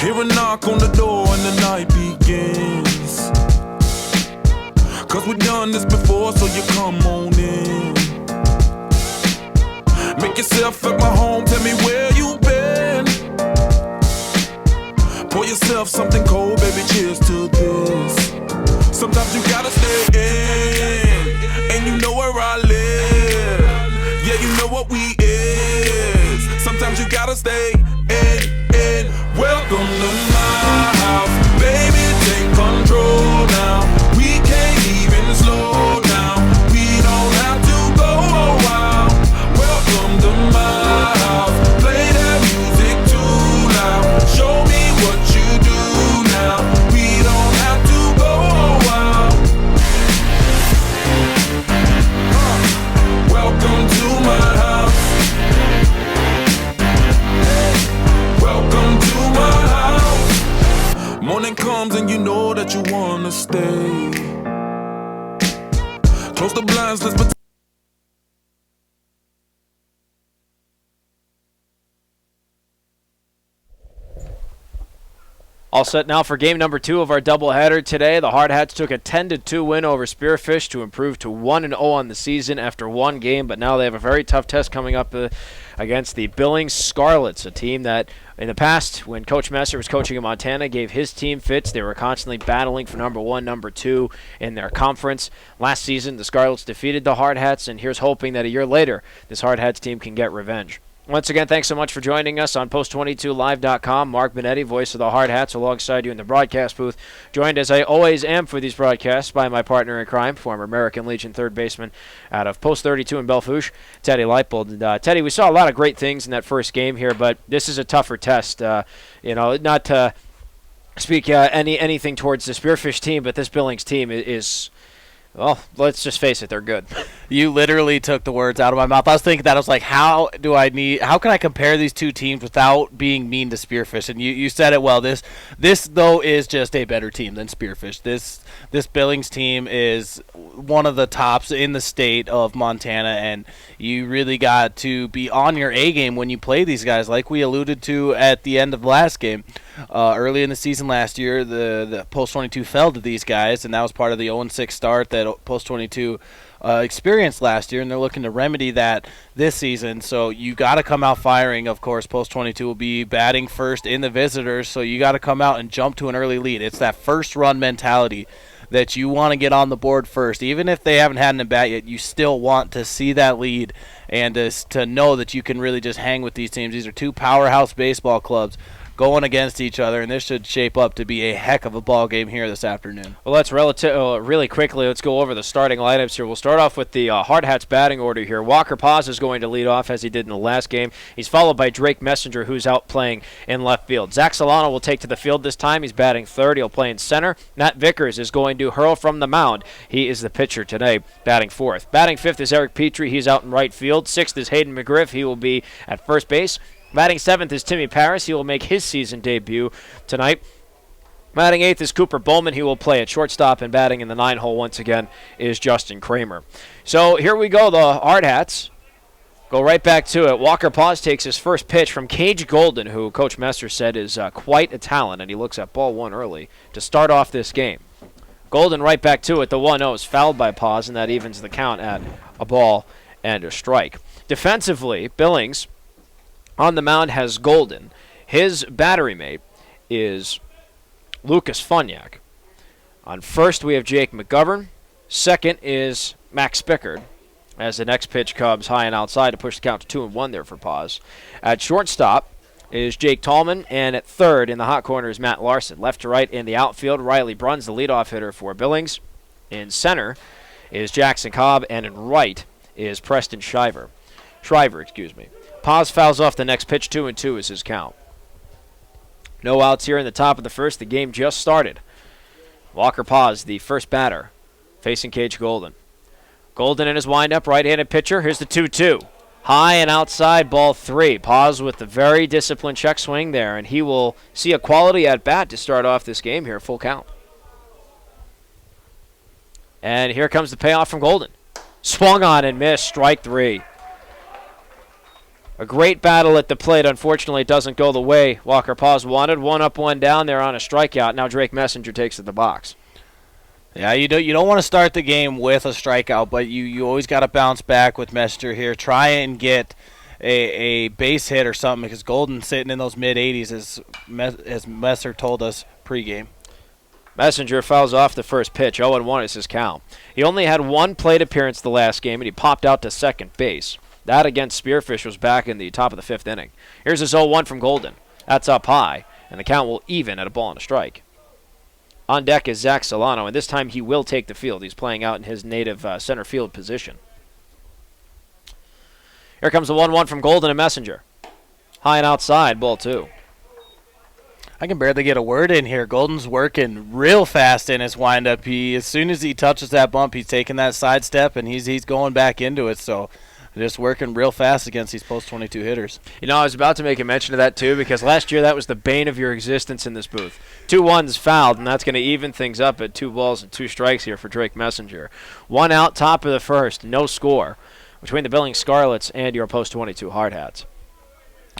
Hear a knock on the door and the night begins. Cause we've done this before, so you come on in. Make yourself at my home, tell me where you been. Pour yourself something cold, baby, cheers to this. Sometimes you gotta stay in, and you know where I live. Yeah, you know what we is. Sometimes you gotta stay in. Welcome to my house, baby, take control now. We can't even slow down. We don't have to go a while. Welcome to my house, play that music too loud. Show me what you do now. We don't have to go a while. Welcome to my house. Welcome to my house. Morning comes and you know that you wanna stay. Close the blinds, let's pretend. All set now for game number 2 of our doubleheader today. The Hardhats took a 10-2 win over Spearfish to improve to 1-0 on the season after one game, but now they have a very tough test coming up against the Billings Scarlets, a team that in the past, when Coach Messer was coaching in Montana, gave his team fits. They were constantly battling for number 1, number 2 in their conference. Last season, the Scarlets defeated the Hardhats, and here's hoping that a year later, this Hardhats team can get revenge. Once again, thanks so much for joining us on Post22Live.com. Mark Benetti, voice of the Hardhats, alongside you in the broadcast booth. Joined, as I always am for these broadcasts, by my partner in crime, former American Legion third baseman out of Post 32 in Bellefouche, Teddy Leipold. And, Teddy, we saw a lot of great things in that first game here, but this is a tougher test. Not to speak anything towards the Spearfish team, but this Billings team is well, let's just face it, they're good. You literally took the words out of my mouth. I was thinking that. I was like, how can I compare these two teams without being mean to Spearfish? And you said it well. This though is just a better team than Spearfish. This Billings team is one of the tops in the state of Montana, and you really got to be on your A game when you play these guys, like we alluded to at the end of the last game. Early in the season last year, the Post 22 fell to these guys, and that was part of the 0-6 start that Post 22 experienced last year, and they're looking to remedy that this season. So you got to come out firing. Of course, Post 22 will be batting first in the visitors, so you got to come out and jump to an early lead. It's that first run mentality that you want to get on the board first. Even if they haven't had an at-bat yet, you still want to see that lead and to know that you can really just hang with these teams. These are two powerhouse baseball clubs going against each other, and this should shape up to be a heck of a ball game here this afternoon. Well, let's really quickly, let's go over the starting lineups here. We'll start off with the Hardhats batting order here. Walker Paz is going to lead off as he did in the last game. He's followed by Drake Messenger, who's out playing in left field. Zach Solano will take to the field this time. He's batting third. He'll play in center. Matt Vickers is going to hurl from the mound. He is the pitcher today, batting fourth. Batting fifth is Eric Petrie. He's out in right field. Sixth is Hayden McGriff. He will be at first base. Batting seventh is Timmy Paris. He will make his season debut tonight. Batting eighth is Cooper Bowman. He will play at shortstop, and batting in the 9-hole once again is Justin Kramer. So here we go. The Hardhats go right back to it. Walker Paz takes his first pitch from Cage Golden, who Coach Messer said is quite a talent, and he looks at ball one early to start off this game. Golden right back to it. The 1-0 is fouled by Paz, and that evens the count at a ball and a strike. Defensively, Billings on the mound has Golden. His battery mate is Lucas Funyak. On first, we have Jake McGovern. Second is Max Spickard, as the next pitch comes high and outside to push the count to 2-1 there for Paz. At shortstop is Jake Tallman, and at third in the hot corner is Matt Larson. Left to right in the outfield, Riley Bruns, the leadoff hitter for Billings. In center is Jackson Cobb, and in right is Preston Shriver. Paz fouls off the next pitch. 2-2 is his count. No outs here in the top of the first. The game just started. Walker Paz, the first batter, facing Cage Golden. Golden in his windup, right-handed pitcher. Here's the 2-2. High and outside, ball 3. Paz with the very disciplined check swing there, and he will see a quality at-bat to start off this game here, full count. And here comes the payoff from Golden. Swung on and missed, strike 3. A great battle at the plate. Unfortunately, it doesn't go the way Walker Paz wanted. One up, one down there on a strikeout. Now Drake Messenger takes it to the box. Yeah, you don't want to start the game with a strikeout, but you always got to bounce back with Messenger here. Try and get a base hit or something because Golden's sitting in those mid-80s as Messer told us pregame. Messenger fouls off the first pitch. 0-1 is his count. He only had one plate appearance the last game, and he popped out to second base. That against Spearfish was back in the top of the fifth inning. Here's his 0-1 from Golden. That's up high, and the count will even at a ball and a strike. On deck is Zach Solano, and this time he will take the field. He's playing out in his native center field position. Here comes the 1-1 from Golden and Messenger. High and outside, ball 2. I can barely get a word in here. Golden's working real fast in his windup. As soon as he touches that bump, he's taking that side step, and he's going back into it. So just working real fast against these post-22 hitters. You know, I was about to make a mention of that, too, because last year that was the bane of your existence in this booth. 2-1's fouled, and that's going to even things up at 2 balls and 2 strikes here for Drake Messenger. 1 out, top of the first, no score between the Billings Scarlets and your post-22 Hardhats.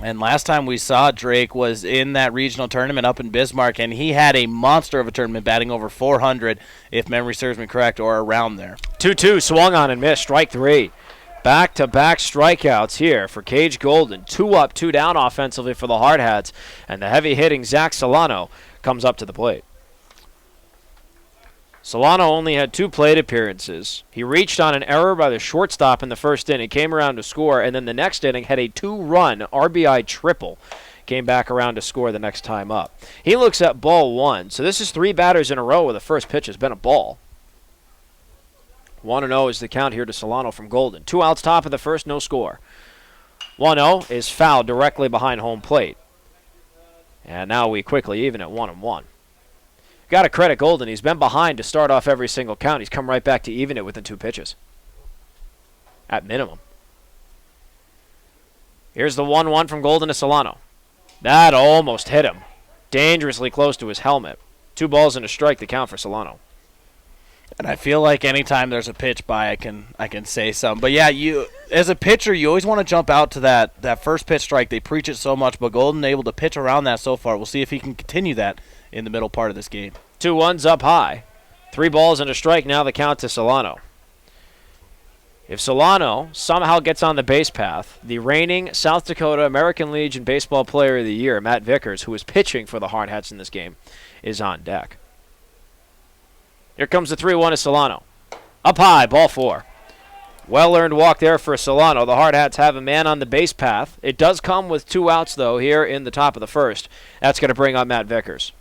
And last time we saw Drake was in that regional tournament up in Bismarck, and he had a monster of a tournament, batting over 400, if memory serves me correct, or around there. 2-2, swung on and missed, strike 3. Back-to-back strikeouts here for Cage Golden. 2 up, 2 down offensively for the Hardhats, and the heavy-hitting Zach Solano comes up to the plate. Solano only had 2 plate appearances. He reached on an error by the shortstop in the first inning, came around to score, and then the next inning had a 2-run RBI triple. Came back around to score the next time up. He looks at ball 1, so this is 3 batters in a row where the first pitch has been a ball. 1-0 is the count here to Solano from Golden. 2 outs, top of the first, no score. 1-0 is fouled directly behind home plate. And now we quickly even at 1-1. Got to credit Golden. He's been behind to start off every single count. He's come right back to even it within 2 pitches. At minimum. Here's the 1-1 from Golden to Solano. That almost hit him. Dangerously close to his helmet. 2 balls and a strike, the count for Solano. And I feel like anytime there's a pitch by, I can say something. But yeah, you as a pitcher, you always want to jump out to that first pitch strike. They preach it so much, but Golden able to pitch around that so far. We'll see if he can continue that in the middle part of this game. 2-1's up high. 3 balls and a strike, now the count to Solano. If Solano somehow gets on the base path, the reigning South Dakota American Legion Baseball Player of the Year, Matt Vickers, who is pitching for the Hardhats in this game, is on deck. Here comes the 3-1 to Solano. Up high, ball 4. Well-earned walk there for Solano. The Hardhats have a man on the base path. It does come with 2 outs, though, here in the top of the first. That's going to bring up Matt Vickers.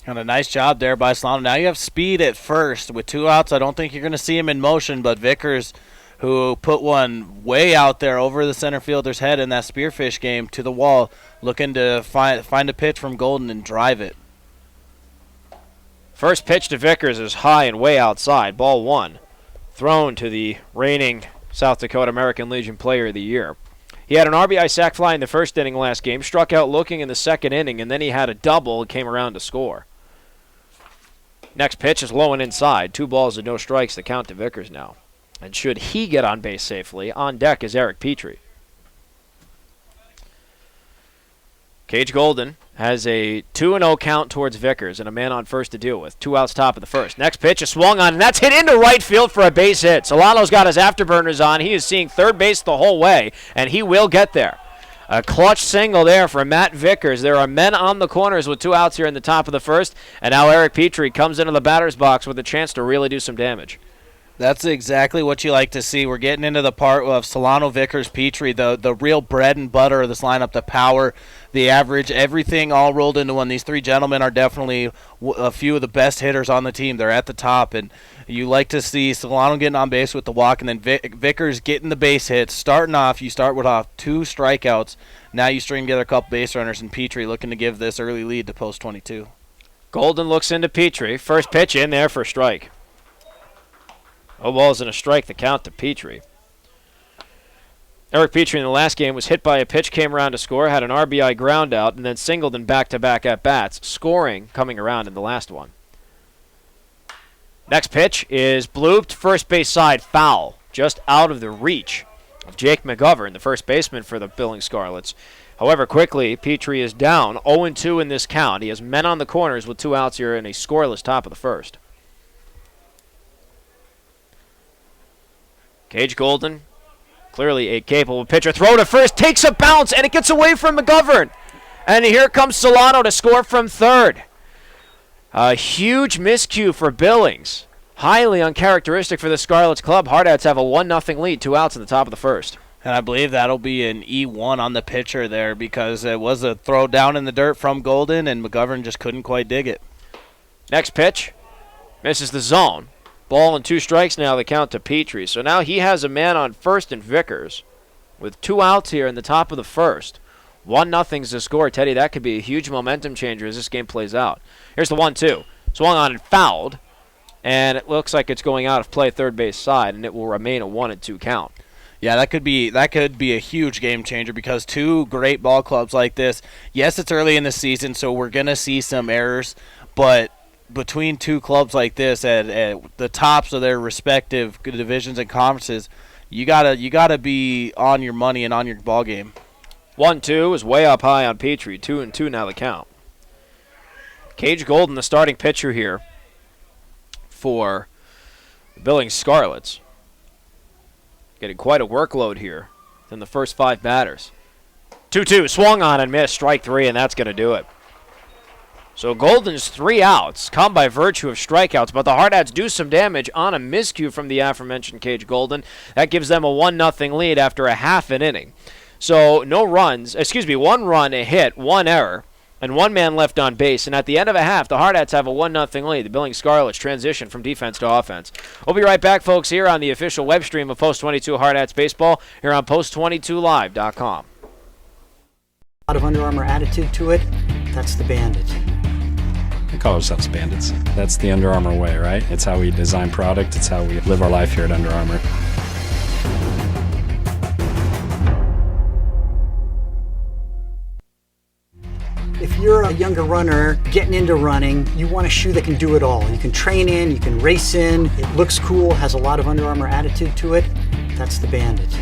And a nice job there by Solano. Now you have speed at first. With 2 outs, I don't think you're going to see him in motion, but Vickers, who put one way out there over the center fielder's head in that Spearfish game to the wall, looking to find a pitch from Golden and drive it. First pitch to Vickers is high and way outside. Ball 1. Thrown to the reigning South Dakota American Legion Player of the Year. He had an RBI sac fly in the first inning last game, struck out looking in the second inning, and then he had a double and came around to score. Next pitch is low and inside. 2 balls and no strikes, the count to Vickers now. And should he get on base safely, on deck is Eric Petrie. Cage Golden has a 2-0 count towards Vickers and a man on first to deal with. 2 outs, top of the first. Next pitch is swung on, and that's hit into right field for a base hit. Solano's got his afterburners on. He is seeing third base the whole way, and he will get there. A clutch single there for Matt Vickers. There are men on the corners with 2 outs here in the top of the first, and now Eric Petrie comes into the batter's box with a chance to really do some damage. That's exactly what you like to see. We're getting into the part of Solano, Vickers, Petrie, the real bread and butter of this lineup, the power, the average, everything all rolled into one. These 3 gentlemen are definitely a few of the best hitters on the team. They're at the top, and you like to see Solano getting on base with the walk, and then Vickers getting the base hits. Starting off, you start with 2 strikeouts. Now you string together a couple base runners, and Petrie looking to give this early lead to post 22. Golden looks into Petrie. First pitch in there for a strike. 0 balls and a strike, the count to Petrie. Eric Petrie in the last game was hit by a pitch, came around to score, had an RBI ground out, and then singled in back-to-back at-bats, scoring coming around in the last one. Next pitch is blooped, first base side, foul, just out of the reach of Jake McGovern, the first baseman for the Billings Scarlets. However, quickly, Petrie is down 0-2 in this count. He has men on the corners with 2 outs here in a scoreless top of the first. Cage Golden, clearly a capable pitcher. Throw to first, takes a bounce, and it gets away from McGovern. And here comes Solano to score from third. A huge miscue for Billings. Highly uncharacteristic for the Scarlets club. Hardhats have a 1-0 lead, 2 outs in the top of the first. And I believe that'll be an E1 on the pitcher there because it was a throw down in the dirt from Golden, and McGovern just couldn't quite dig it. Next pitch, misses the zone. Ball and 2 strikes now, the count to Petrie. So now he has a man on first and Vickers with 2 outs here in the top of the first. 1-0's the score. Teddy, that could be a huge momentum changer as this game plays out. Here's the 1-2. Swung on and fouled, and it looks like it's going out of play third base side, and it will remain a 1-2 count. Yeah, that could be a huge game changer because 2 great ball clubs like this. Yes, it's early in the season, so we're gonna see some errors, but between 2 clubs like this at the tops of their respective divisions and conferences, you gotta be on your money and on your ball game. 1-2 is way up high on Petrie. 2-2 now the count. Cage Golden, the starting pitcher here for the Billings Scarlets. Getting quite a workload here than the first 5 batters. 2-2, swung on and missed, strike 3, and that's going to do it. So Golden's 3 outs come by virtue of strikeouts, but the Hardhats do some damage on a miscue from the aforementioned Cage Golden. That gives them a 1-0 lead after a half an inning. So 1 run, a hit, 1 error, and 1 man left on base. And at the end of a half, the Hardhats have a 1-0 lead. The Billings Scarlets transition from defense to offense. We'll be right back, folks, here on the official web stream of Post 22 Hardhats Baseball, here on Post22Live.com. A lot of Under Armour attitude to it. That's the Bandit. We call ourselves bandits. That's the Under Armour way, right? It's how we design product. It's how we live our life here at Under Armour. If you're a younger runner getting into running, you want a shoe that can do it all. You can train in, you can race in, it looks cool, has a lot of Under Armour attitude to it. That's the Bandit.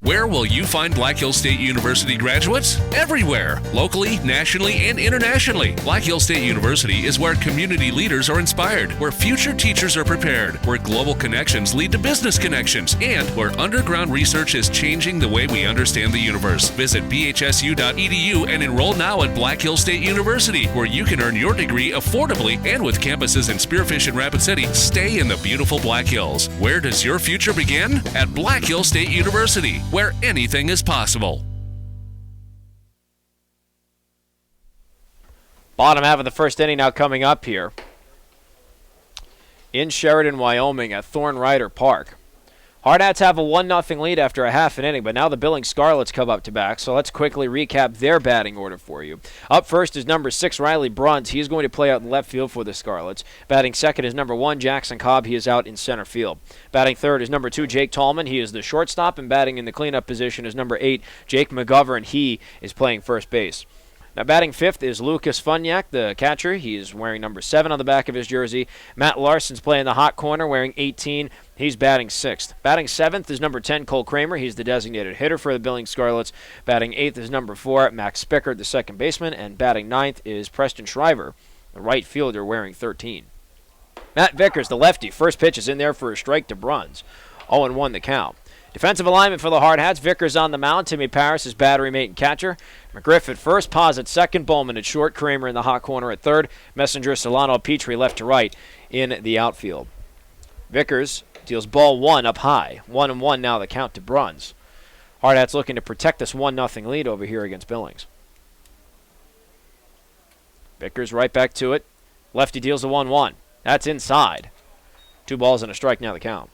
Where will you find Black Hills State University graduates? Everywhere, locally, nationally, and internationally. Black Hills State University is where community leaders are inspired, where future teachers are prepared, where global connections lead to business connections, and where underground research is changing the way we understand the universe. Visit bhsu.edu and enroll now at Black Hills State University, where you can earn your degree affordably and with campuses in Spearfish and Rapid City. Stay in the beautiful Black Hills. Where does your future begin? At Black Hills State University, where anything is possible. Bottom half of the first inning now coming up here in Sheridan, Wyoming at Thorn Rider Park. Hardhats have a 1-0 lead after a half an inning, but now the Billings Scarlets come up to bat, so let's quickly recap their batting order for you. Up first is number 6, Riley Bruns. He is going to play out in left field for the Scarlets. Batting second is number 1, Jackson Cobb. He is out in center field. Batting third is number 2, Jake Tallman. He is the shortstop, and batting in the cleanup position is number 8, Jake McGovern. He is playing first base. Now, batting fifth is Lucas Funyak, the catcher. He is wearing number 7 on the back of his jersey. Matt Larson's playing the hot corner, wearing 18. He's batting 6th. Batting 7th is number 10, Cole Kramer. He's the designated hitter for the Billings Scarlets. Batting 8th is number 4, Max Spickert, the second baseman. And batting 9th is Preston Shriver, the right fielder, wearing 13. Matt Vickers, the lefty. First pitch is in there for a strike to Bruns. 0-1 the count. Defensive alignment for the Hardhats. Vickers on the mound. Timmy Paris is battery mate and catcher. McGriff at first. Paz at second. Bowman at short. Kramer in the hot corner at third. Messenger, Solano, Petrie left to right in the outfield. Vickers deals ball 1 up high. 1-1 now the count to Bruns. Hardhats looking to protect this 1-0 lead over here against Billings. Vickers right back to it. Lefty deals the 1-1. That's inside. 2 balls and a strike now the count.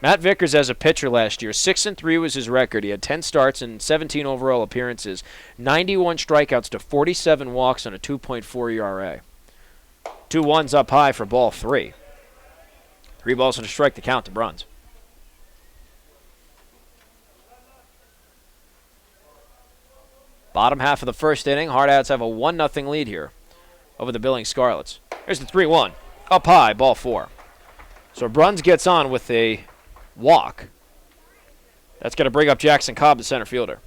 Matt Vickers as a pitcher last year, 6-3 was his record. He had 10 starts and 17 overall appearances, 91 strikeouts to 47 walks on a 2.4 ERA. 2-1s up high for ball 3. 3 balls and a strike to count to Bruns. Bottom half of the first inning, Hardhats have a 1-0 lead here over the Billings Scarlets. Here's the 3-1. Up high, ball 4. So Bruns gets on with a walk. That's going to bring up Jackson Cobb, the center fielder.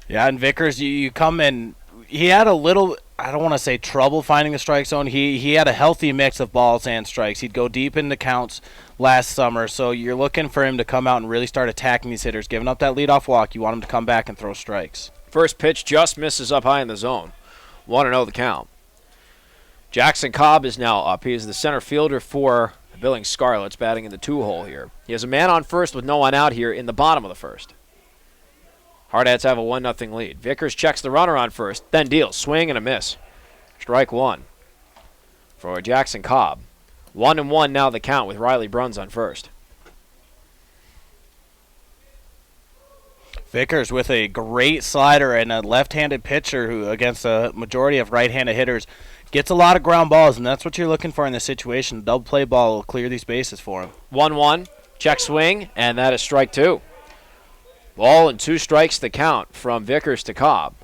Yeah, and Vickers, you come in. He had a little, I don't want to say trouble finding the strike zone. He had a healthy mix of balls and strikes. He'd go deep into counts last summer, so you're looking for him to come out and really start attacking these hitters. Giving up that leadoff walk, you want him to come back and throw strikes. First pitch just misses up high in the zone. 1-0 the count. Jackson Cobb is now up. He is the center fielder for the Billings Scarlets, batting in the 2-hole here. He has a man on first with no one out here in the bottom of the first. Hardhats have a 1-0 lead. Vickers checks the runner on first, then deals. Swing and a miss. Strike one for Jackson Cobb. 1-1 now the count with Riley Bruns on first. Vickers with a great slider and a left-handed pitcher who, against a majority of right-handed hitters, gets a lot of ground balls, and that's what you're looking for in this situation. Double play ball will clear these bases for him. 1-1, check swing, and that is strike two. Ball and 2 strikes the count from Vickers to Cobb.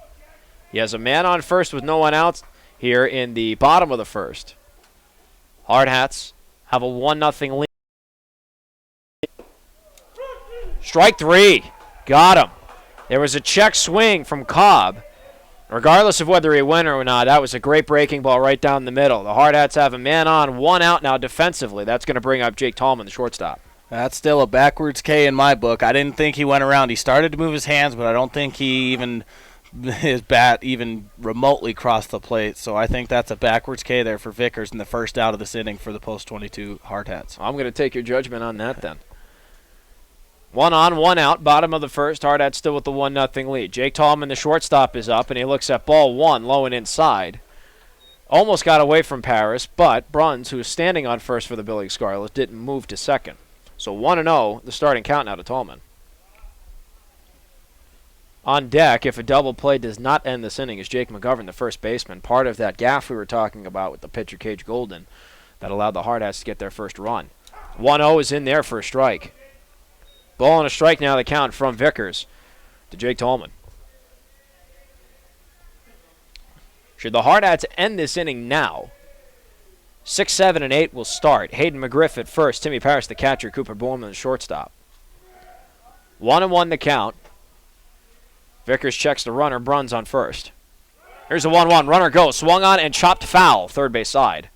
He has a man on first with no one out here in the bottom of the first. Hardhats have a 1-0 lead. Strike 3. Got him. There was a check swing from Cobb. Regardless of whether he went or not, that was a great breaking ball right down the middle. The Hardhats have a man on, 1 out now defensively. That's going to bring up Jake Tallman, the shortstop. That's still a backwards K in my book. I didn't think he went around. He started to move his hands, but I don't think his bat even remotely crossed the plate. So I think that's a backwards K there for Vickers in the first out of this inning for the post-22 Hardhats. I'm going to take your judgment on that then. 1 on, 1 out, bottom of the first. Hardhats still with the 1-0 lead. Jake Tallman, the shortstop, is up, and he looks at ball 1, low and inside. Almost got away from Paris, but Bruns, who is standing on first for the Billings Scarlets, didn't move to second. So 1-0, the starting count now to Tallman. On deck, if a double play does not end this inning, is Jake McGovern, the first baseman. Part of that gaff we were talking about with the pitcher Cage Golden that allowed the Hardhats to get their first run. 1-0 is in there for a strike. Ball and a strike now the count from Vickers to Jake Tallman. Should the Hardhats end this inning now, 6, 7, and 8 will start. Hayden McGriff at first. Timmy Parrish, the catcher. Cooper Borman, the shortstop. 1-1 the count. Vickers checks the runner. Bruns on first. Here's a 1-1. Runner goes. Swung on and chopped foul. Third base side.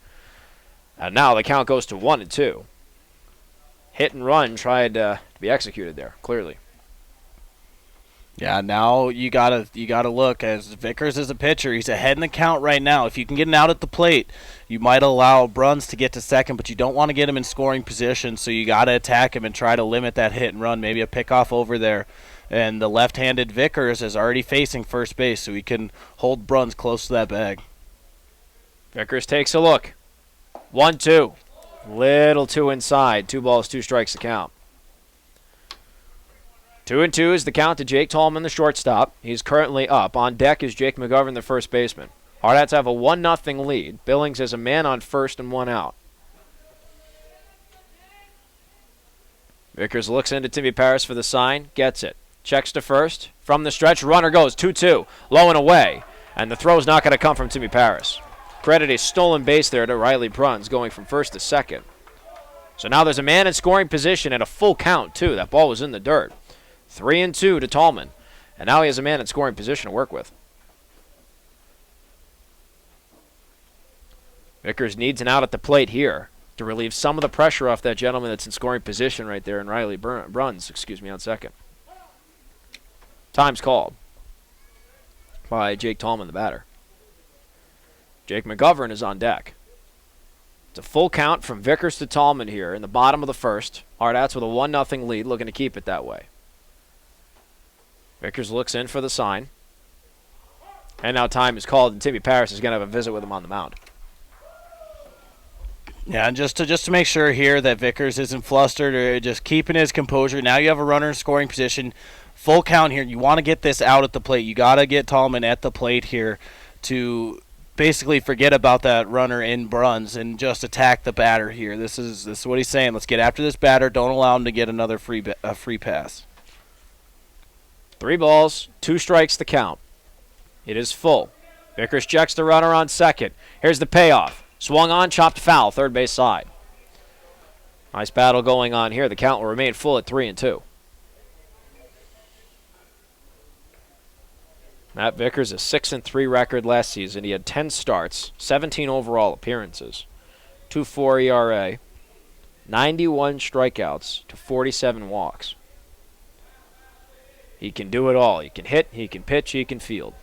And now the count goes to 1-2. Hit and run tried to be executed there, clearly. Yeah, now you gotta look, as Vickers is a pitcher. He's ahead in the count right now. If you can get an out at the plate, you might allow Bruns to get to second, but you don't want to get him in scoring position, so you gotta attack him and try to limit that hit and run. Maybe a pickoff over there. And the left-handed Vickers is already facing first base, so he can hold Bruns close to that bag. Vickers takes a look. 1-2. Little too inside. 2 balls, 2 strikes to count. 2-2 is the count to Jake Tallman, the shortstop. He's currently up. On deck is Jake McGovern, the first baseman. Hardhats have a 1-0 lead. Billings has a man on first and 1 out. Vickers looks into Timmy Parrish for the sign. Gets it. Checks to first. From the stretch, runner goes 2-2. Low and away. And the throw's not going to come from Timmy Parrish. Credit a stolen base there to Riley Bruns, going from first to second. So now there's a man in scoring position and a full count, too. That ball was in the dirt. 3-2 to Tallman. And now he has a man in scoring position to work with. Vickers needs an out at the plate here to relieve some of the pressure off that gentleman that's in scoring position right there, and Riley Bruns, on second. Time's called by Jake Tallman, the batter. Jake McGovern is on deck. It's a full count from Vickers to Tallman here in the bottom of the first. Hardhats with a 1-0 lead, looking to keep it that way. Vickers looks in for the sign. And now time is called, and Timmy Parrish is going to have a visit with him on the mound. Yeah, and just to make sure here that Vickers isn't flustered or just keeping his composure. Now you have a runner in scoring position. Full count here. You want to get this out at the plate. You got to get Tallman at the plate here to basically forget about that runner in Bruns and just attack the batter here. This is what he's saying. Let's get after this batter. Don't allow him to get another free pass. 3 balls, 2 strikes to count. It is full. Vickers checks the runner on second. Here's the payoff. Swung on, chopped foul, third base side. Nice battle going on here. The count will remain full at 3-2. Matt Vickers, a 6-3 record last season. He had 10 starts, 17 overall appearances, 2.4 ERA, 91 strikeouts to 47 walks. He can do it all. He can hit, he can pitch, he can field.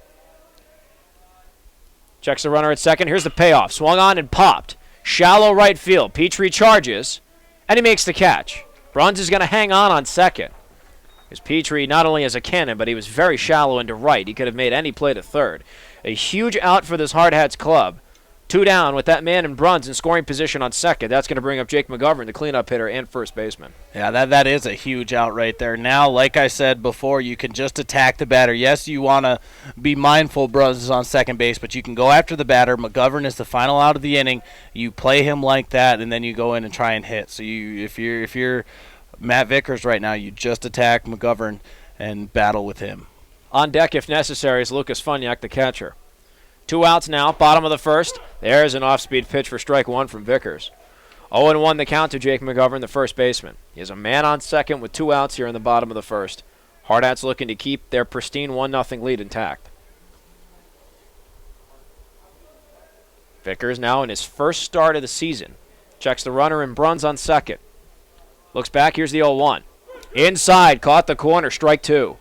Checks the runner at second. Here's the payoff. Swung on and popped. Shallow right field. Petrie charges, and he makes the catch. Bruns is going to hang on second. Because Petrie not only has a cannon, but he was very shallow into right. He could have made any play to third. A huge out for this Hardhats club. 2 down with that man in Bruns in scoring position on second. That's going to bring up Jake McGovern, the cleanup hitter and first baseman. Yeah, that is a huge out right there. Now, like I said before, you can just attack the batter. Yes, you want to be mindful Bruns is on second base, but you can go after the batter. McGovern is the final out of the inning. You play him like that, and then you go in and try and hit. So if you're Matt Vickers right now, you just attack McGovern and battle with him. On deck, if necessary, is Lucas Funyak, the catcher. 2 outs now, bottom of the first. There's an off-speed pitch for strike 1 from Vickers. 0-1 the count to Jake McGovern, the first baseman. He has a man on second with 2 outs here in the bottom of the first. Hardhats looking to keep their pristine 1-0 lead intact. Vickers now in his first start of the season. Checks the runner in Bruns on second. Looks back, here's the 0-1. Inside, caught the corner, strike 2.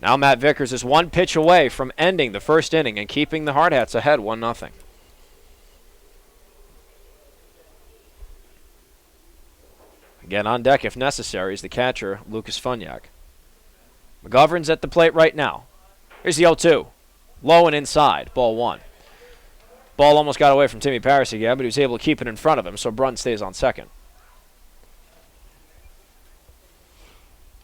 Now Matt Vickers is 1 pitch away from ending the first inning and keeping the Hardhats ahead 1-0. Again on deck if necessary is the catcher, Lucas Funyak. McGovern's at the plate right now. Here's the 0-2. Low and inside, ball 1. Ball almost got away from Timmy Paris again, but he was able to keep it in front of him, so Brun stays on second.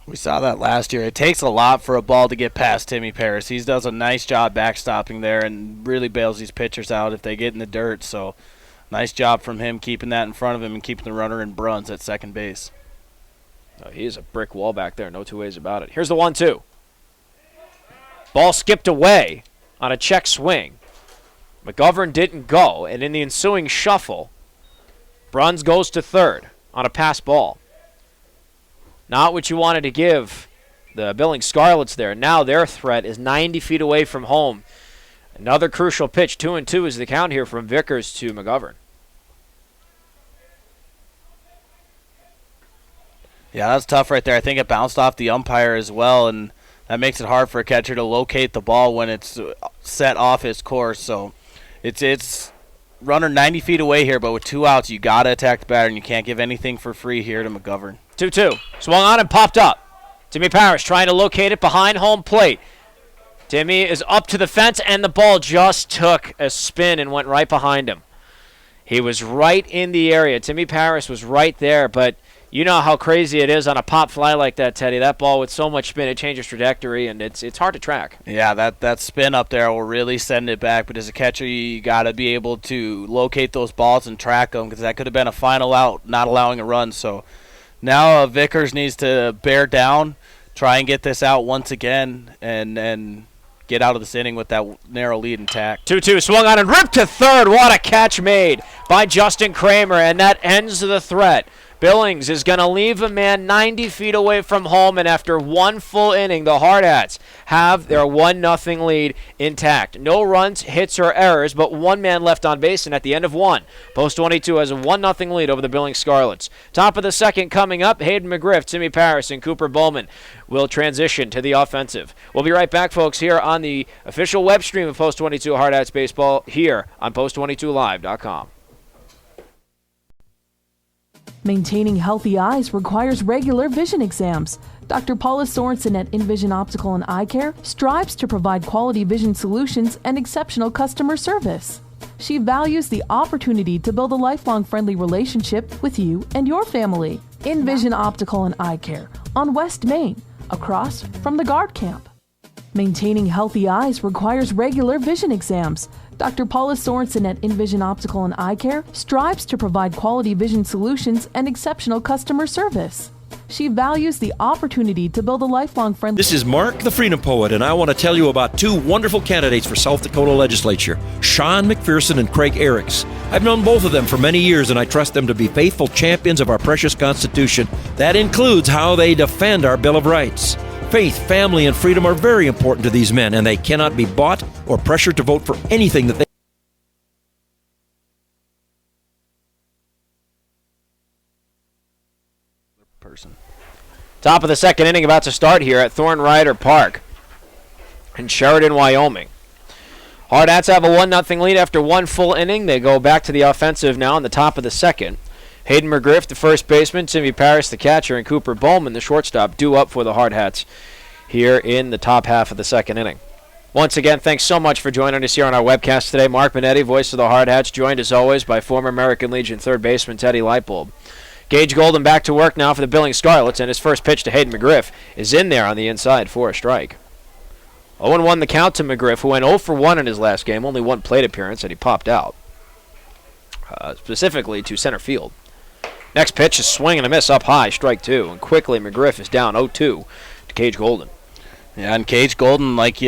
We saw that last year. It takes a lot for a ball to get past Timmy Paris. He does a nice job backstopping there and really bails these pitchers out if they get in the dirt. So nice job from him keeping that in front of him and keeping the runner in Bruns at second base. Oh, he is a brick wall back there, no two ways about it. Here's the 1-2. Ball skipped away on a check swing. McGovern didn't go, and in the ensuing shuffle, Bruns goes to third on a pass ball. Not what you wanted to give the Billings Scarlets there. Now their threat is 90 feet away from home. Another crucial pitch. 2-2 is the count here from Vickers to McGovern. Yeah, that's tough right there. I think it bounced off the umpire as well, and that makes it hard for a catcher to locate the ball when it's set off his course. So it's runner 90 feet away here, but with 2 outs, you got to attack the batter, and you can't give anything for free here to McGovern. 2-2. Swung on and popped up. Timmy Parrish trying to locate it behind home plate. Timmy is up to the fence, and the ball just took a spin and went right behind him. He was right in the area. Timmy Parrish was right there, but you know how crazy it is on a pop fly like that, Teddy. That ball with so much spin, it changes trajectory, and it's hard to track. Yeah, that spin up there will really send it back. But as a catcher, you got to be able to locate those balls and track them because that could have been a final out, not allowing a run. So now Vickers needs to bear down, try and get this out once again, and get out of this inning with that narrow lead intact. 2-2, swung on and ripped to third. What a catch made by Justin Kramer, and that ends the threat. Billings is going to leave a man 90 feet away from home, and after 1 full inning, the Hardhats have their 1-0 lead intact. No runs, hits, or errors, but 1 man left on base, and at the end of 1, Post 22 has a 1-0 lead over the Billings Scarlets. Top of the second coming up, Hayden McGriff, Timmy Parris, and Cooper Bowman will transition to the offensive. We'll be right back, folks, here on the official web stream of Post 22 Hardhats Baseball here on Post22Live.com. Maintaining healthy eyes requires regular vision exams. Dr. Paula Sorensen at Envision Optical and Eye Care strives to provide quality vision solutions and exceptional customer service. She values the opportunity to build a lifelong friendly relationship with you and your family. Envision Optical and Eye Care on West Main, across from the guard camp. Maintaining healthy eyes requires regular vision exams. Dr. Paula Sorensen at Envision Optical and Eye Care strives to provide quality vision solutions and exceptional customer service. She values the opportunity to build a lifelong friend. This is Mark, the Freedom Poet, and I want to tell you about two wonderful candidates for South Dakota legislature, Sean McPherson and Craig Eriks. I've known both of them for many years, and I trust them to be faithful champions of our precious Constitution. That includes how they defend our Bill of Rights. Faith, family, and freedom are very important to these men, and they cannot be bought or pressured to vote for anything that they person. Top of the second inning about to start here at Thornrider Park in Sheridan, Wyoming. Hardhats have a 1-0 lead after one full inning. They go back to the offensive now in the top of the second. Hayden McGriff, the first baseman, Timmy Paris, the catcher, and Cooper Bowman, the shortstop, due up for the Hardhats here in the top half of the second inning. Once again, thanks so much for joining us here on our webcast today. Mark Benetti, voice of the Hardhats, joined as always by former American Legion third baseman Teddy Lightbulb. Gage Golden back to work now for the Billings Scarlets, and his first pitch to Hayden McGriff is in there on the inside for a strike. 0-1 the count to McGriff, who went 0 for 1 in his last game, only one plate appearance, and he popped out, specifically to center field. Next pitch is swing and a miss up high, strike two, and quickly McGriff is down 0-2 to Gage Golden. Yeah, and Gage Golden, like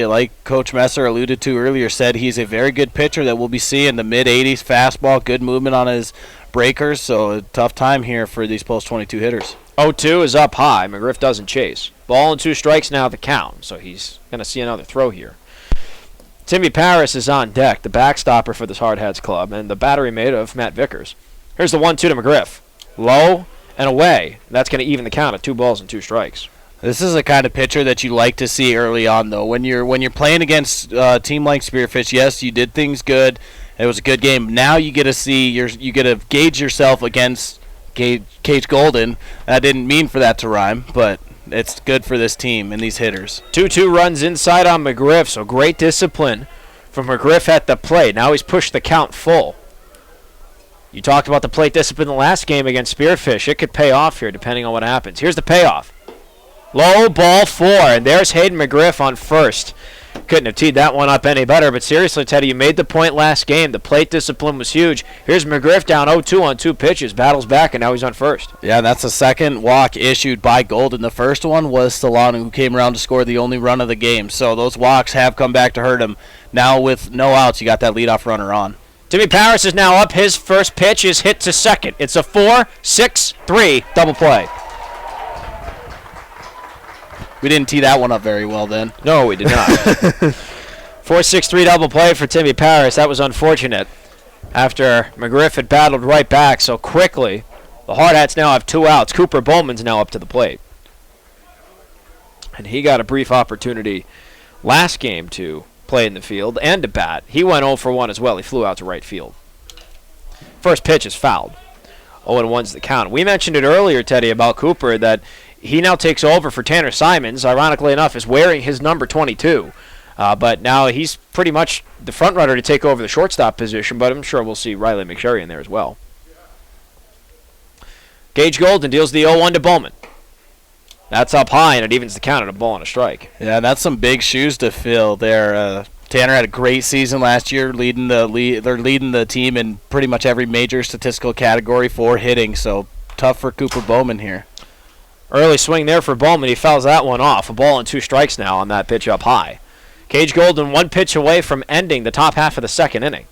Coach Messer alluded to earlier, said he's a very good pitcher that we'll be seeing the mid-80s fastball, good movement on his breakers, so a tough time here for these post-22 hitters. 0-2 is up high. McGriff doesn't chase. Ball and 2 strikes now the count, so he's going to see another throw here. Timmy Paris is on deck, the backstopper for this Hardhats club, and the battery mate of Matt Vickers. Here's the 1-2 to McGriff. Low and away. That's going to even the count at 2 balls and 2 strikes. This is the kind of pitcher that you like to see early on, though. When you're playing against a team like Spearfish, yes, you did things good. It was a good game. Now you get to see you get to gauge yourself against Gage Golden. That didn't mean for that to rhyme, but it's good for this team and these hitters. 2-2 runs inside on McGriff, so great discipline from McGriff at the plate. Now he's pushed the count full. You talked about the plate discipline in the last game against Spearfish. It could pay off here depending on what happens. Here's the payoff. Low ball 4, and there's Hayden McGriff on first. Couldn't have teed that one up any better, but seriously, Teddy, you made the point last game. The plate discipline was huge. Here's McGriff down 0-2 on 2 pitches, battles back, and now he's on first. Yeah, and that's the second walk issued by Golden. The first one was Solano, who came around to score the only run of the game. So those walks have come back to hurt him. Now with no outs, you got that leadoff runner on. Timmy Paris is now up. His first pitch is hit to second. It's a 4-6-3 double play. We didn't tee that one up very well then. No, we did not. 4-6-3 double play for Timmy Paris. That was unfortunate after McGriff had battled right back so quickly. The Hardhats now have 2 outs. Cooper Bowman's now up to the plate. And he got a brief opportunity last game to play in the field and to bat. He went 0 for 1 as well. He flew out to right field. First pitch is fouled. 0-1's the count. We mentioned it earlier, Teddy, about Cooper, that he now takes over for Tanner Simons, ironically enough, is wearing his number 22. But now he's pretty much the front runner to take over the shortstop position, but I'm sure we'll see Riley McSherry in there as well. Gage Golden deals the 0-1 to Bowman. That's up high, and it evens the count at a ball and a strike. Yeah, that's some big shoes to fill there. Tanner had a great season last year, leading the team in pretty much every major statistical category for hitting, so tough for Cooper Bowman here. Early swing there for Bowman. He fouls that one off. A ball and 2 strikes now on that pitch up high. Gage Golden 1 pitch away from ending the top half of the second inning.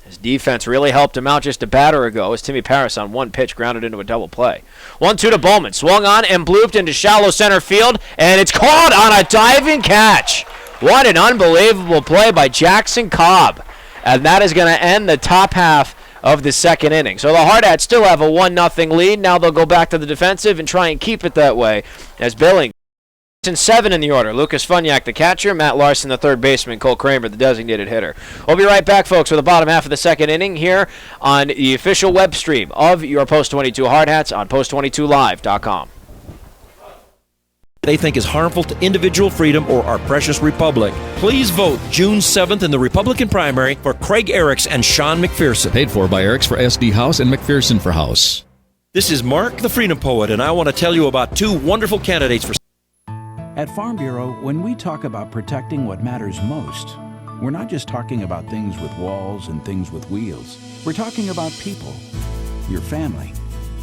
His defense really helped him out just a batter ago as Timmy Paris on 1 pitch grounded into a double play. 1-2 to Bowman. Swung on and blooped into shallow center field, and it's caught on a diving catch. What an unbelievable play by Jackson Cobb. And that is going to end the top half of the second inning. So the Hardhats still have a 1-0 lead. Now they'll go back to the defensive and try and keep it that way as Billings. 7 in the order. Lucas Funyak, the catcher. Matt Larson, the third baseman. Cole Kramer, the designated hitter. We'll be right back, folks, with the bottom half of the second inning here on the official web stream of your Post 22 Hardhats on post22live.com. They think is harmful to individual freedom or our precious republic. Please vote June 7th in the Republican primary for Craig Eriks and Sean McPherson. Paid for by Eriks for SD House and McPherson for House. This is Mark, the Freedom Poet, and I want to tell you about 2 wonderful candidates for... At Farm Bureau, when we talk about protecting what matters most, we're not just talking about things with walls and things with wheels. We're talking about people, your family,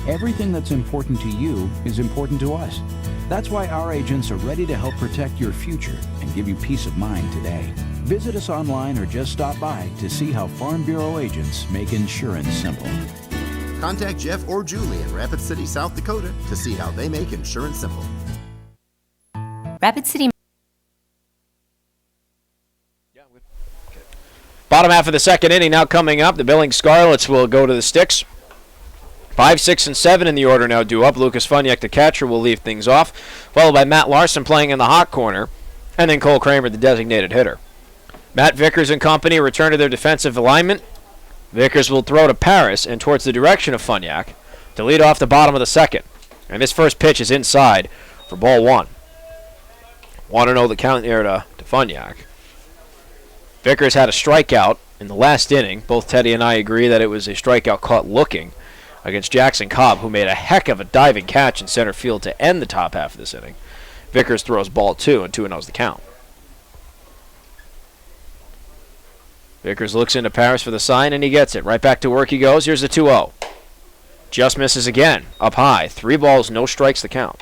Everything that's important to you is important to us. That's why our agents are ready to help protect your future and give you peace of mind today. Visit us online or just stop by to see how Farm Bureau agents make insurance simple. Contact Jeff or Julie in Rapid City, South Dakota to see how they make insurance simple. Rapid City. Bottom half of the second inning now coming up. The Billings Scarlets will go to the sticks. 5, 6, and 7 in the order now due up. Lucas Funyak, the catcher, will leave things off, followed by Matt Larson playing in the hot corner, and then Cole Kramer, the designated hitter. Matt Vickers and company return to their defensive alignment. Vickers will throw to Paris and towards the direction of Funyak to lead off the bottom of the second. And this first pitch is inside for ball 1. 1-0 the count there to Funyak. Vickers had a strikeout in the last inning. Both Teddy and I agree that it was a strikeout caught looking against Jackson Cobb, who made a heck of a diving catch in center field to end the top half of this inning. Vickers throws ball 2, and 2-0's the count. Vickers looks into Paris for the sign, and he gets it. Right back to work he goes. Here's the 2-0. Just misses again. Up high. 3 balls, no strikes the count.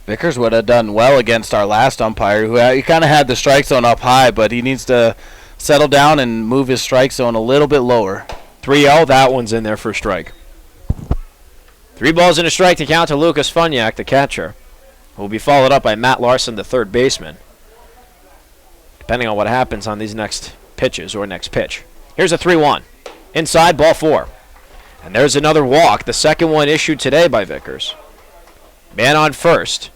Vickers would have done well against our last umpire, who he kind of had the strike zone up high, but he needs to settle down and move his strike zone a little bit lower. 3-0, that one's in there for a strike. 3 balls and a strike to count to Lucas Funyak, the catcher, who will be followed up by Matt Larson, the third baseman, depending on what happens on these next pitches or next pitch. Here's a 3-1. Inside, ball 4. And there's another walk, the second one issued today by Vickers. Man on first.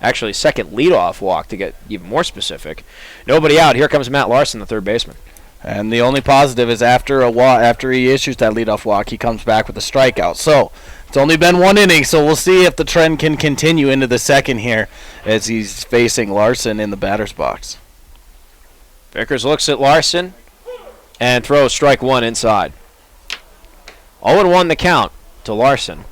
Actually, second leadoff walk to get even more specific. Nobody out. Here comes Matt Larson, the third baseman. And the only positive is after he issues that leadoff walk, he comes back with a strikeout. So it's only been 1 inning, so we'll see if the trend can continue into the second here as he's facing Larson in the batter's box. Vickers looks at Larson and throws strike 1 inside. 0-1 the count to Larson.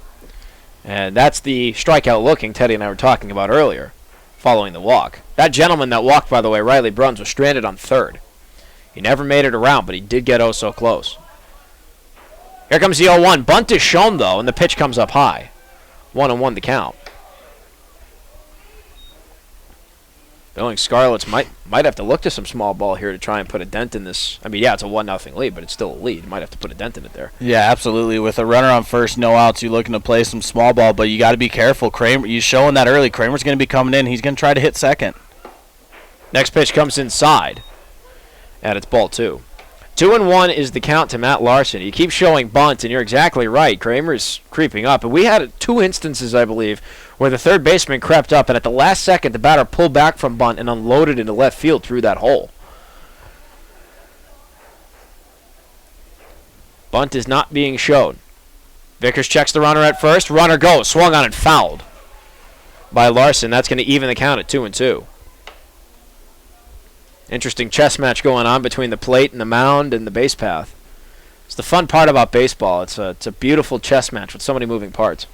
And that's the strikeout looking Teddy and I were talking about earlier, following the walk. That gentleman that walked, by the way, Riley Bruns, was stranded on third. He never made it around, but he did get oh so close. Here comes the 0-1. Bunt is shown, though, and the pitch comes up high. 1-1 the count. Billings Scarlets might have to look to some small ball here to try and put a dent in this. I mean, yeah, it's a 1-0 lead, but it's still a lead. You might have to put a dent in it there. Yeah, absolutely. With a runner on first, no outs, you're looking to play some small ball, but you got to be careful. Kramer, you showing that early. Kramer's going to be coming in. He's going to try to hit second. Next pitch comes inside, and it's ball 2. 2-1 is the count to Matt Larson. You keep showing bunt, and you're exactly right. Kramer's creeping up. And we had 2 instances, I believe, where the third baseman crept up, and at the last second, the batter pulled back from bunt and unloaded into left field through that hole. Bunt is not being shown. Vickers checks the runner at first. Runner goes. Swung on and fouled by Larson. That's going to even the count at 2-2. Interesting chess match going on between the plate and the mound and the base path. It's the fun part about baseball. It's a beautiful chess match with so many moving parts.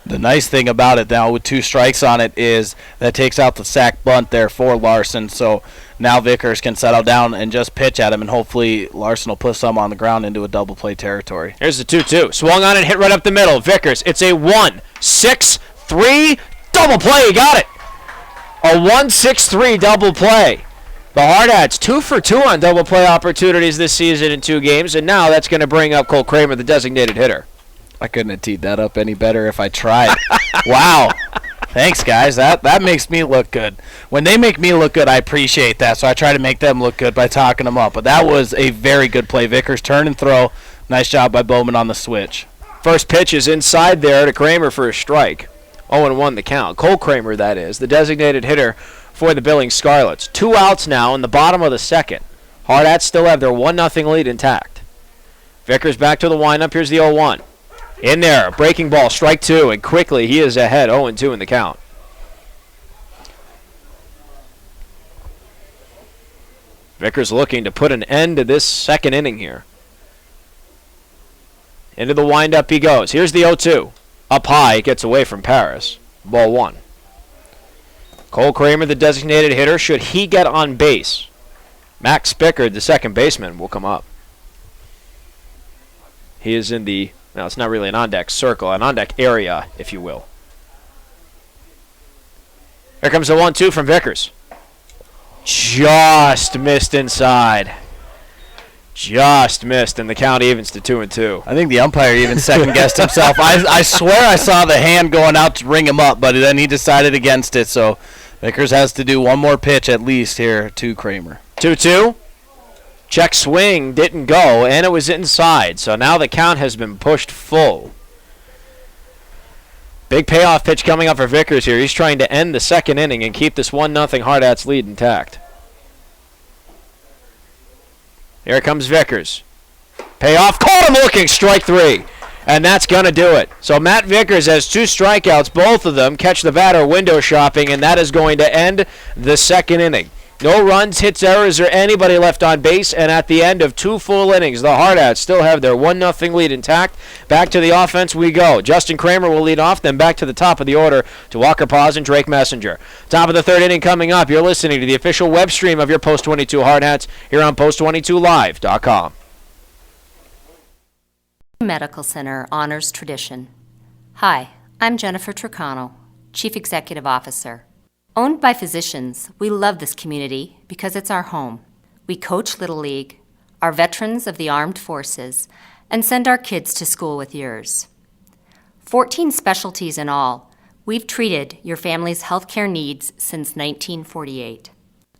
The nice thing about it now with 2 strikes on it is that takes out the sack bunt there for Larson. So now Vickers can settle down and just pitch at him, and hopefully Larson will put some on the ground into a double play territory. Here's the 2-2. Swung on and hit right up the middle. Vickers, it's a 1-6-3 double play. He got it. A 1-6-3 double play. The Hardhats 2 for 2 on double play opportunities this season in 2 games, and now that's going to bring up Cole Kramer, the designated hitter. I couldn't have teed that up any better if I tried. Wow. Thanks, guys. That makes me look good. When they make me look good, I appreciate that, so I try to make them look good by talking them up. But that was a very good play. Vickers turn and throw. Nice job by Bowman on the switch. First pitch is inside there to Kramer for a strike. 0-1 the count. Cole Kramer, that is, the designated hitter for the Billings Scarlets. 2 outs now in the bottom of the second. Hardhats still have their 1-0 lead intact. Vickers back to the windup. Here's the 0-1. In there, breaking ball, strike 2, and quickly he is ahead, 0-2 in the count. Vickers looking to put an end to this second inning here. Into the windup he goes. Here's the 0-2. Up high, it gets away from Paris. Ball 1. Cole Kramer, the designated hitter, should he get on base, Max Spickard, the second baseman, will come up. He is in the Now, it's not really an on-deck circle, an on-deck area, if you will. Here comes the 1-2 from Vickers. Just missed inside. Just missed, and the count evens to 2-2. I think the umpire even second-guessed himself. I swear I saw the hand going out to ring him up, but then he decided against it, so Vickers has to do one more pitch at least here to Kramer. 2-2. Check swing didn't go, and it was inside, so now the count has been pushed full. Big payoff pitch coming up for Vickers here. He's trying to end the second inning and keep this 1-0 Hardhats lead intact. Here comes Vickers. Payoff, caught him looking, strike 3. And that's going to do it. So Matt Vickers has 2 strikeouts. Both of them catch the batter window shopping, and that is going to end the second inning. No runs, hits, errors, or anybody left on base, and at the end of 2 full innings, the Hardhats still have their 1-0 lead intact. Back to the offense we go. Justin Kramer will lead off, then back to the top of the order to Walker Paz and Drake Messenger. Top of the third inning coming up. You're listening to the official web stream of your Post 22 Hardhats here on Post22Live.com. Medical Center honors tradition. Hi, I'm Jennifer Tricano, Chief Executive Officer. Owned by physicians, we love this community because it's our home. We coach Little League, are veterans of the armed forces, and send our kids to school with yours. 14 specialties in all, we've treated your family's healthcare needs since 1948.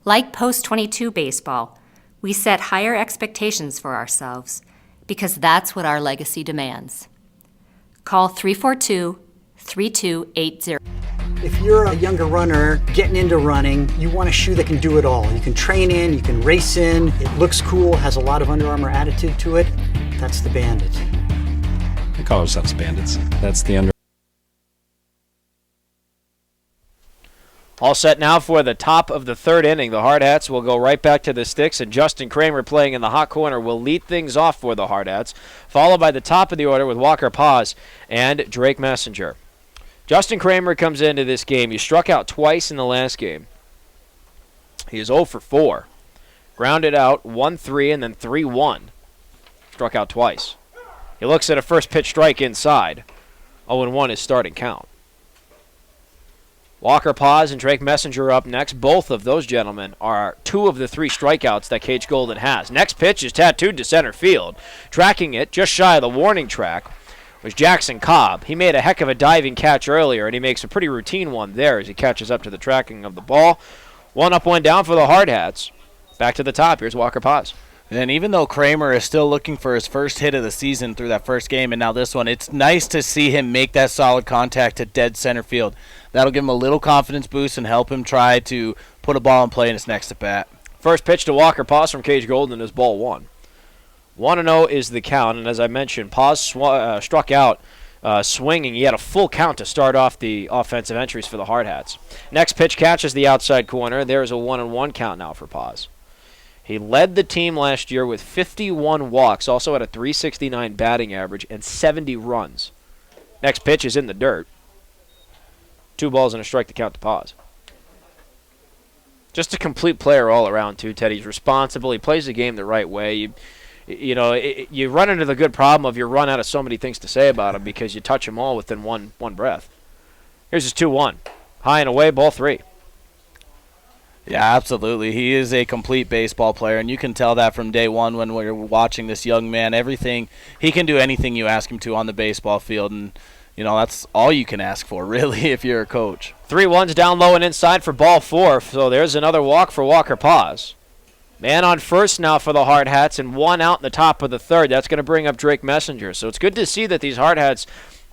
Like Post 22 baseball, we set higher expectations for ourselves because that's what our legacy demands. Call 342-3280. If you're a younger runner getting into running, you want a shoe that can do it all. You can train in, you can race in, it looks cool, has a lot of Under Armour attitude to it. That's the Bandit. We call ourselves Bandits. That's the Under All set now for the top of the third inning. The Hardhats will go right back to the sticks, and Justin Kramer playing in the hot corner will lead things off for the Hardhats, followed by the top of the order with Walker Paz and Drake Messenger. Justin Kramer comes into this game. He struck out twice in the last game. He is 0 for 4. Grounded out 1-3 and then 3-1. Struck out twice. He looks at a first pitch strike inside. 0-1 is starting count. Walker Paz and Drake Messenger up next. Both of those gentlemen are 2 of the 3 strikeouts that Cage Golden has. Next pitch is tattooed to center field. Tracking it just shy of the warning track was Jackson Cobb. He made a heck of a diving catch earlier, and he makes a pretty routine one there as he catches up to the tracking of the ball. 1 up, 1 down for the Hardhats. Back to the top. Here's Walker Paz. And even though Kramer is still looking for his first hit of the season through that first game and now this one, it's nice to see him make that solid contact at dead center field. That'll give him a little confidence boost and help him try to put a ball in play in his next at-bat. First pitch to Walker Paz from Cage Golden is ball 1. 1-0 is the count, and as I mentioned, Paz struck out swinging. He had a full count to start off the offensive entries for the Hardhats. Next pitch catches the outside corner. There's a 1-1 count now for Paz. He led the team last year with 51 walks, also had a .369 batting average, and 70 runs. Next pitch is in the dirt. 2 balls and a strike to count to Paz. Just a complete player all around, too, Ted. He's responsible. He plays the game the right way. You run into the good problem of you run out of so many things to say about him because you touch them all within one breath. Here's his 2-1. High and away, ball 3. Yeah, absolutely. He is a complete baseball player, and you can tell that from day one when we're watching this young man. Everything, he can do anything you ask him to on the baseball field, and that's all you can ask for, really, if you're a coach. 3-1s down low and inside for ball 4, so there's another walk for Walker Paz. Man on first now for the Hardhats, and 1 out in the top of the third. That's going to bring up Drake Messenger. So it's good to see that these Hardhats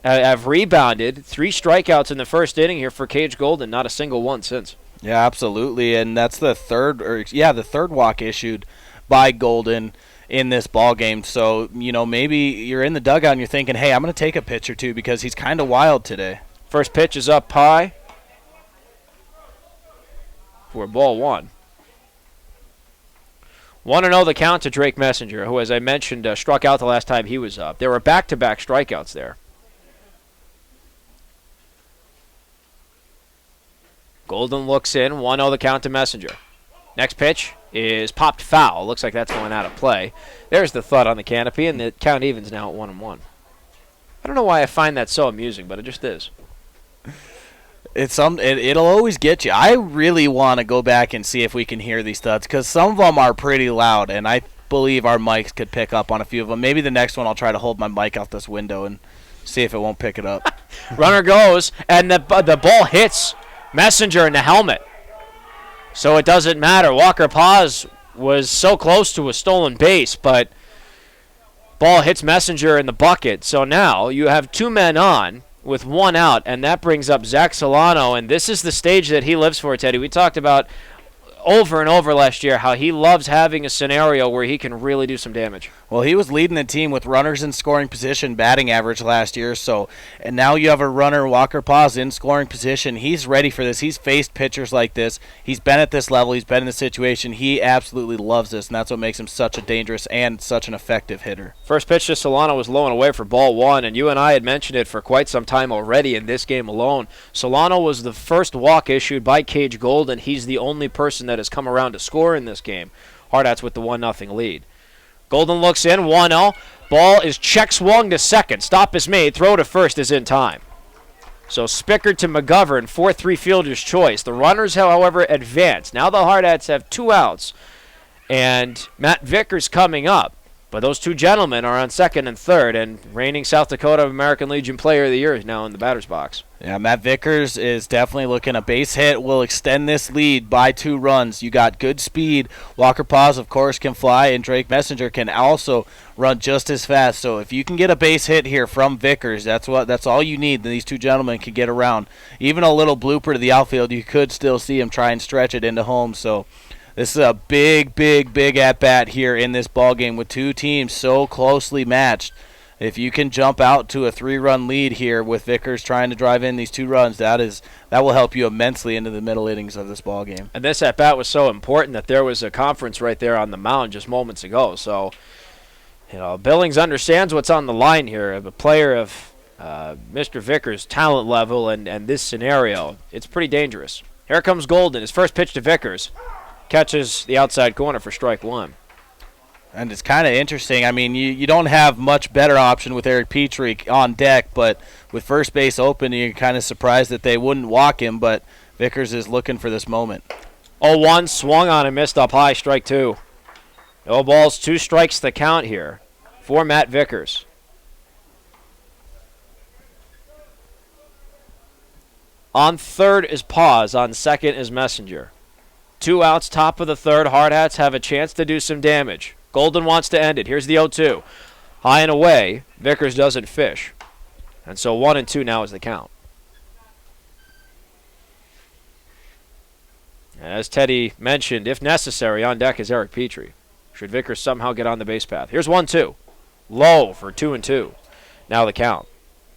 have rebounded. 3 strikeouts in the first inning here for Cage Golden, not a single one since. Yeah, absolutely, and that's the third walk issued by Golden in this ball game. So, maybe you're in the dugout and you're thinking, hey, I'm going to take a pitch or two because he's kind of wild today. First pitch is up high for ball 1. 1-0 the count to Drake Messenger, who, as I mentioned, struck out the last time he was up. There were back-to-back strikeouts there. Golden looks in, 1-0 the count to Messenger. Next pitch is popped foul. Looks like that's going out of play. There's the thud on the canopy, and the count evens now at 1-1. I don't know why I find that so amusing, but it just is. It'll always get you. I really want to go back and see if we can hear these thuds, because some of them are pretty loud, and I believe our mics could pick up on a few of them. Maybe the next one I'll try to hold my mic out this window and see if it won't pick it up. Runner goes, and the ball hits Messenger in the helmet. So it doesn't matter. Walker Paz was so close to a stolen base, but ball hits Messenger in the bucket. So now you have 2 men on with 1 out, and that brings up Zach Solano, and this is the stage that he lives for, Teddy. We talked about over and over last year how he loves having a scenario where he can really do some damage. Well, he was leading the team with runners in scoring position, batting average last year. And now you have a runner, Walker Paz, in scoring position. He's ready for this. He's faced pitchers like this. He's been at this level. He's been in the situation. He absolutely loves this, and that's what makes him such a dangerous and such an effective hitter. First pitch to Solano was low and away for ball 1, and you and I had mentioned it for quite some time already in this game alone. Solano was the first walk issued by Cage Golden. He's the only person that has come around to score in this game. Hardhats with the 1-0 lead. Golden looks in, 1-0. Ball is check swung to second. Stop is made. Throw to first is in time. So Spickard to McGovern, 4-3 fielder's choice. The runners, however, advance. Now the Hardhats have 2 outs, and Matt Vickers coming up. But those 2 gentlemen are on second and third, and reigning South Dakota American Legion Player of the Year is now in the batter's box. Yeah, Matt Vickers is definitely looking. A base hit will extend this lead by 2 runs. You got good speed. Walker Paz, of course, can fly, and Drake Messenger can also run just as fast. So if you can get a base hit here from Vickers, that's all you need. These 2 gentlemen can get around. Even a little blooper to the outfield, you could still see him try and stretch it into home. So this is a big at-bat here in this ballgame with 2 teams so closely matched. If you can jump out to a 3-run lead here with Vickers trying to drive in these 2 runs, that will help you immensely into the middle innings of this ballgame. And this at-bat was so important that there was a conference right there on the mound just moments ago. So, Billings understands what's on the line here. A player of Mr. Vickers' talent level and this scenario, it's pretty dangerous. Here comes Golden. His first pitch to Vickers. Catches the outside corner for strike 1. And it's kind of interesting. I mean, you don't have much better option with Eric Petrie on deck, but with first base open, you're kind of surprised that they wouldn't walk him, but Vickers is looking for this moment. 0-1, swung on and missed up high, strike 2. No balls, 2 strikes the count here for Matt Vickers. On third is Paz, on second is Messenger. 2 outs, top of the third. Hardhats have a chance to do some damage. Golden wants to end it. Here's the 0-2. High and away. Vickers doesn't fish. And so 1-2 now is the count. As Teddy mentioned, if necessary, on deck is Eric Petrie. Should Vickers somehow get on the base path. Here's 1-2. Low for 2-2. Now the count.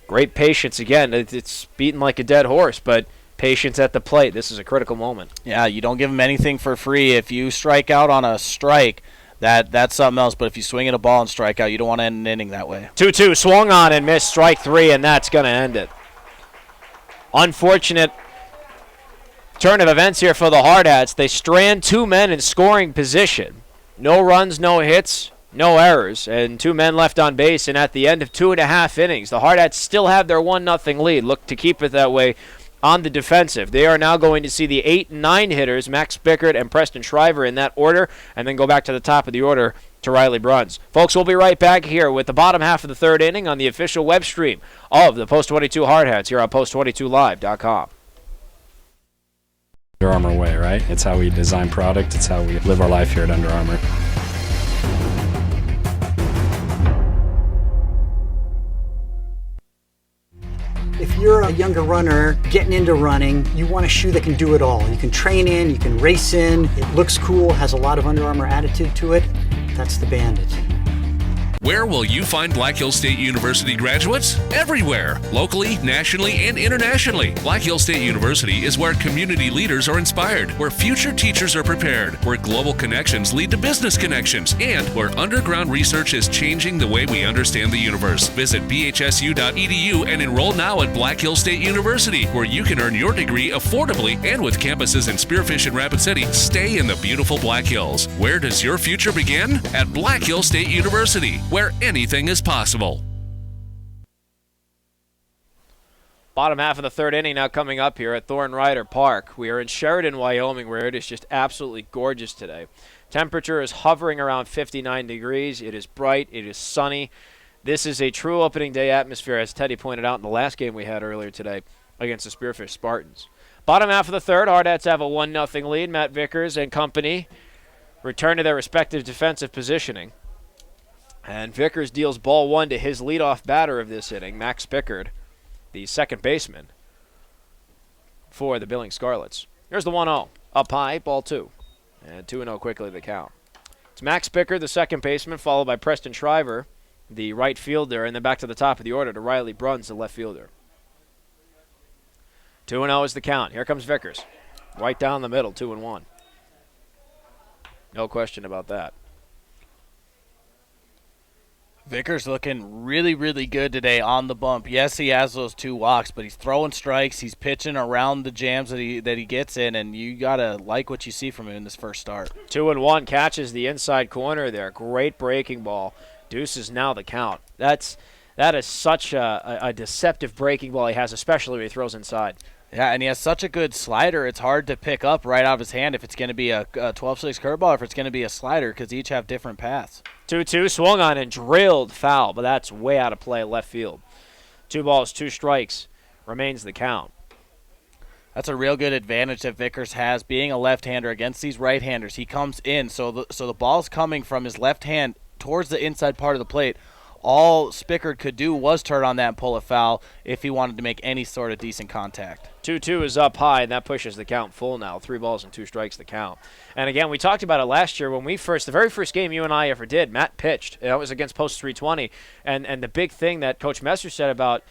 Great patience again. It's beaten like a dead horse, but patience at the plate. This is a critical moment. Yeah, you don't give him anything for free. If you strike out on a strike, that's something else. But if you swing at a ball and strike out, you don't want to end an inning that way. 2-2, swung on and missed, strike 3, and that's going to end it. Unfortunate turn of events here for the Hardhats. They strand 2 men in scoring position. No runs, no hits, no errors, and 2 men left on base. And at the end of 2.5 innings, the Hardhats still have their 1-0 lead. Look to keep it that way on the defensive. They are now going to see the 8 and 9 hitters, Max Spickard and Preston Shriver, in that order, and then go back to the top of the order to Riley Bruns. Folks, we'll be right back here with the bottom half of the 3rd inning on the official web stream of the Post 22 Hardhats here on Post22Live.com. Under Armour way, right? It's how we design product. It's how we live our life here at Under Armour. If you're a younger runner getting into running, you want a shoe that can do it all. You can train in, you can race in, it looks cool, has a lot of Under Armour attitude to it. That's the Bandit. Where will you find Black Hills State University graduates? Everywhere, locally, nationally, and internationally. Black Hills State University is where community leaders are inspired, where future teachers are prepared, where global connections lead to business connections, and where underground research is changing the way we understand the universe. Visit bhsu.edu and enroll now at Black Hills State University, where you can earn your degree affordably and with campuses in Spearfish and Rapid City. Stay in the beautiful Black Hills. Where does your future begin? At Black Hills State University, where anything is possible. Bottom half of the third inning now coming up here at Thorn Rider Park. We are in Sheridan, Wyoming, where it is just absolutely gorgeous today. Temperature is hovering around 59 degrees. It is bright. It is sunny. This is a true opening day atmosphere, as Teddy pointed out in the last game we had earlier today against the Spearfish Spartans. Bottom half of the third, Hardhats have a 1-0 lead. Matt Vickers and company return to their respective defensive positioning. And Vickers deals ball one to his leadoff batter of this inning, Max Pickard, the second baseman for the Billings Scarlets. Here's the 1-0. Up high, ball two. And 2-0 quickly the count. It's Max Pickard, the second baseman, followed by Preston Shriver, the right fielder, and then back to the top of the order to Riley Bruns, the left fielder. 2-0 is the count. Here comes Vickers. Right down the middle, 2-1. No question about that. Vickers looking really, really good today on the bump. Yes, he has those 2 walks, but he's throwing strikes. He's pitching around the jams that he gets in, and you got to like what you see from him in this first start. 2-1, catches the inside corner there. Great breaking ball. Deuces now the count. That is such a deceptive breaking ball he has, especially when he throws inside. Yeah, and he has such a good slider. It's hard to pick up right out of his hand if it's going to be a 12-6 curveball or if it's going to be a slider, because each have different paths. 2-2, swung on and drilled foul, but that's way out of play left field. 2 balls, 2 strikes remains the count. That's a real good advantage that Vickers has, being a left-hander against these right-handers. He comes in, so the ball's coming from his left hand towards the inside part of the plate. All Spickard could do was turn on that and pull a foul if he wanted to make any sort of decent contact. 2-2 is up high, and that pushes the count full now. 3 balls and 2 strikes the count. And again, we talked about it last year when the very first game you and I ever did, Matt pitched. That was against Post 320. And the big thing that Coach Messer said about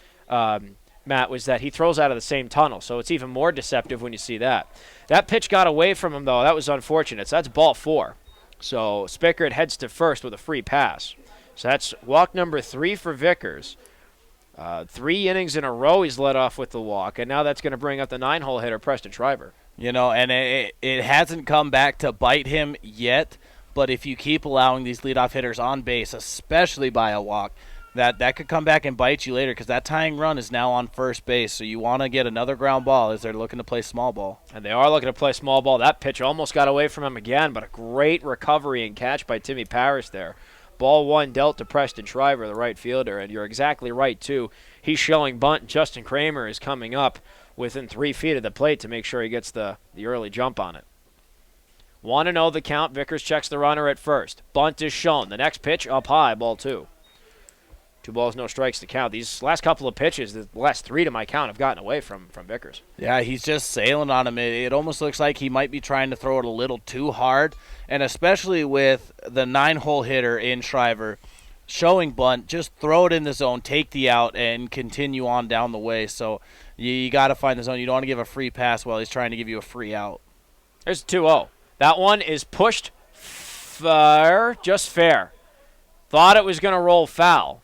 Matt was that he throws out of the same tunnel, so it's even more deceptive when you see that. That pitch got away from him, though. That was unfortunate. So that's ball 4. So Spickard heads to first with a free pass. So that's walk number 3 for Vickers. 3 innings in a row he's led off with the walk, and now that's going to bring up the 9-hole hitter, Preston Shriver. You know, and it hasn't come back to bite him yet, but if you keep allowing these leadoff hitters on base, especially by a walk, that could come back and bite you later, because that tying run is now on first base, so you want to get another ground ball as they're looking to play small ball. And they are looking to play small ball. That pitch almost got away from him again, but a great recovery and catch by Timmy Parrish there. Ball 1 dealt to Preston Shriver, the right fielder, and you're exactly right, too. He's showing bunt. Justin Kramer is coming up within 3 feet of the plate to make sure he gets the early jump on it. 1-0 the count. Vickers checks the runner at first. Bunt is shown. The next pitch up high, ball 2. 2 balls, no strikes to count. These last couple of pitches, the last 3 to my count, have gotten away from Vickers. Yeah, he's just sailing on him. It almost looks like he might be trying to throw it a little too hard, and especially with the 9-hole hitter in Shriver showing bunt, just throw it in the zone, take the out, and continue on down the way. So you got to find the zone. You don't want to give a free pass while he's trying to give you a free out. There's 2-0. That one is pushed fair, just fair. Thought it was going to roll foul.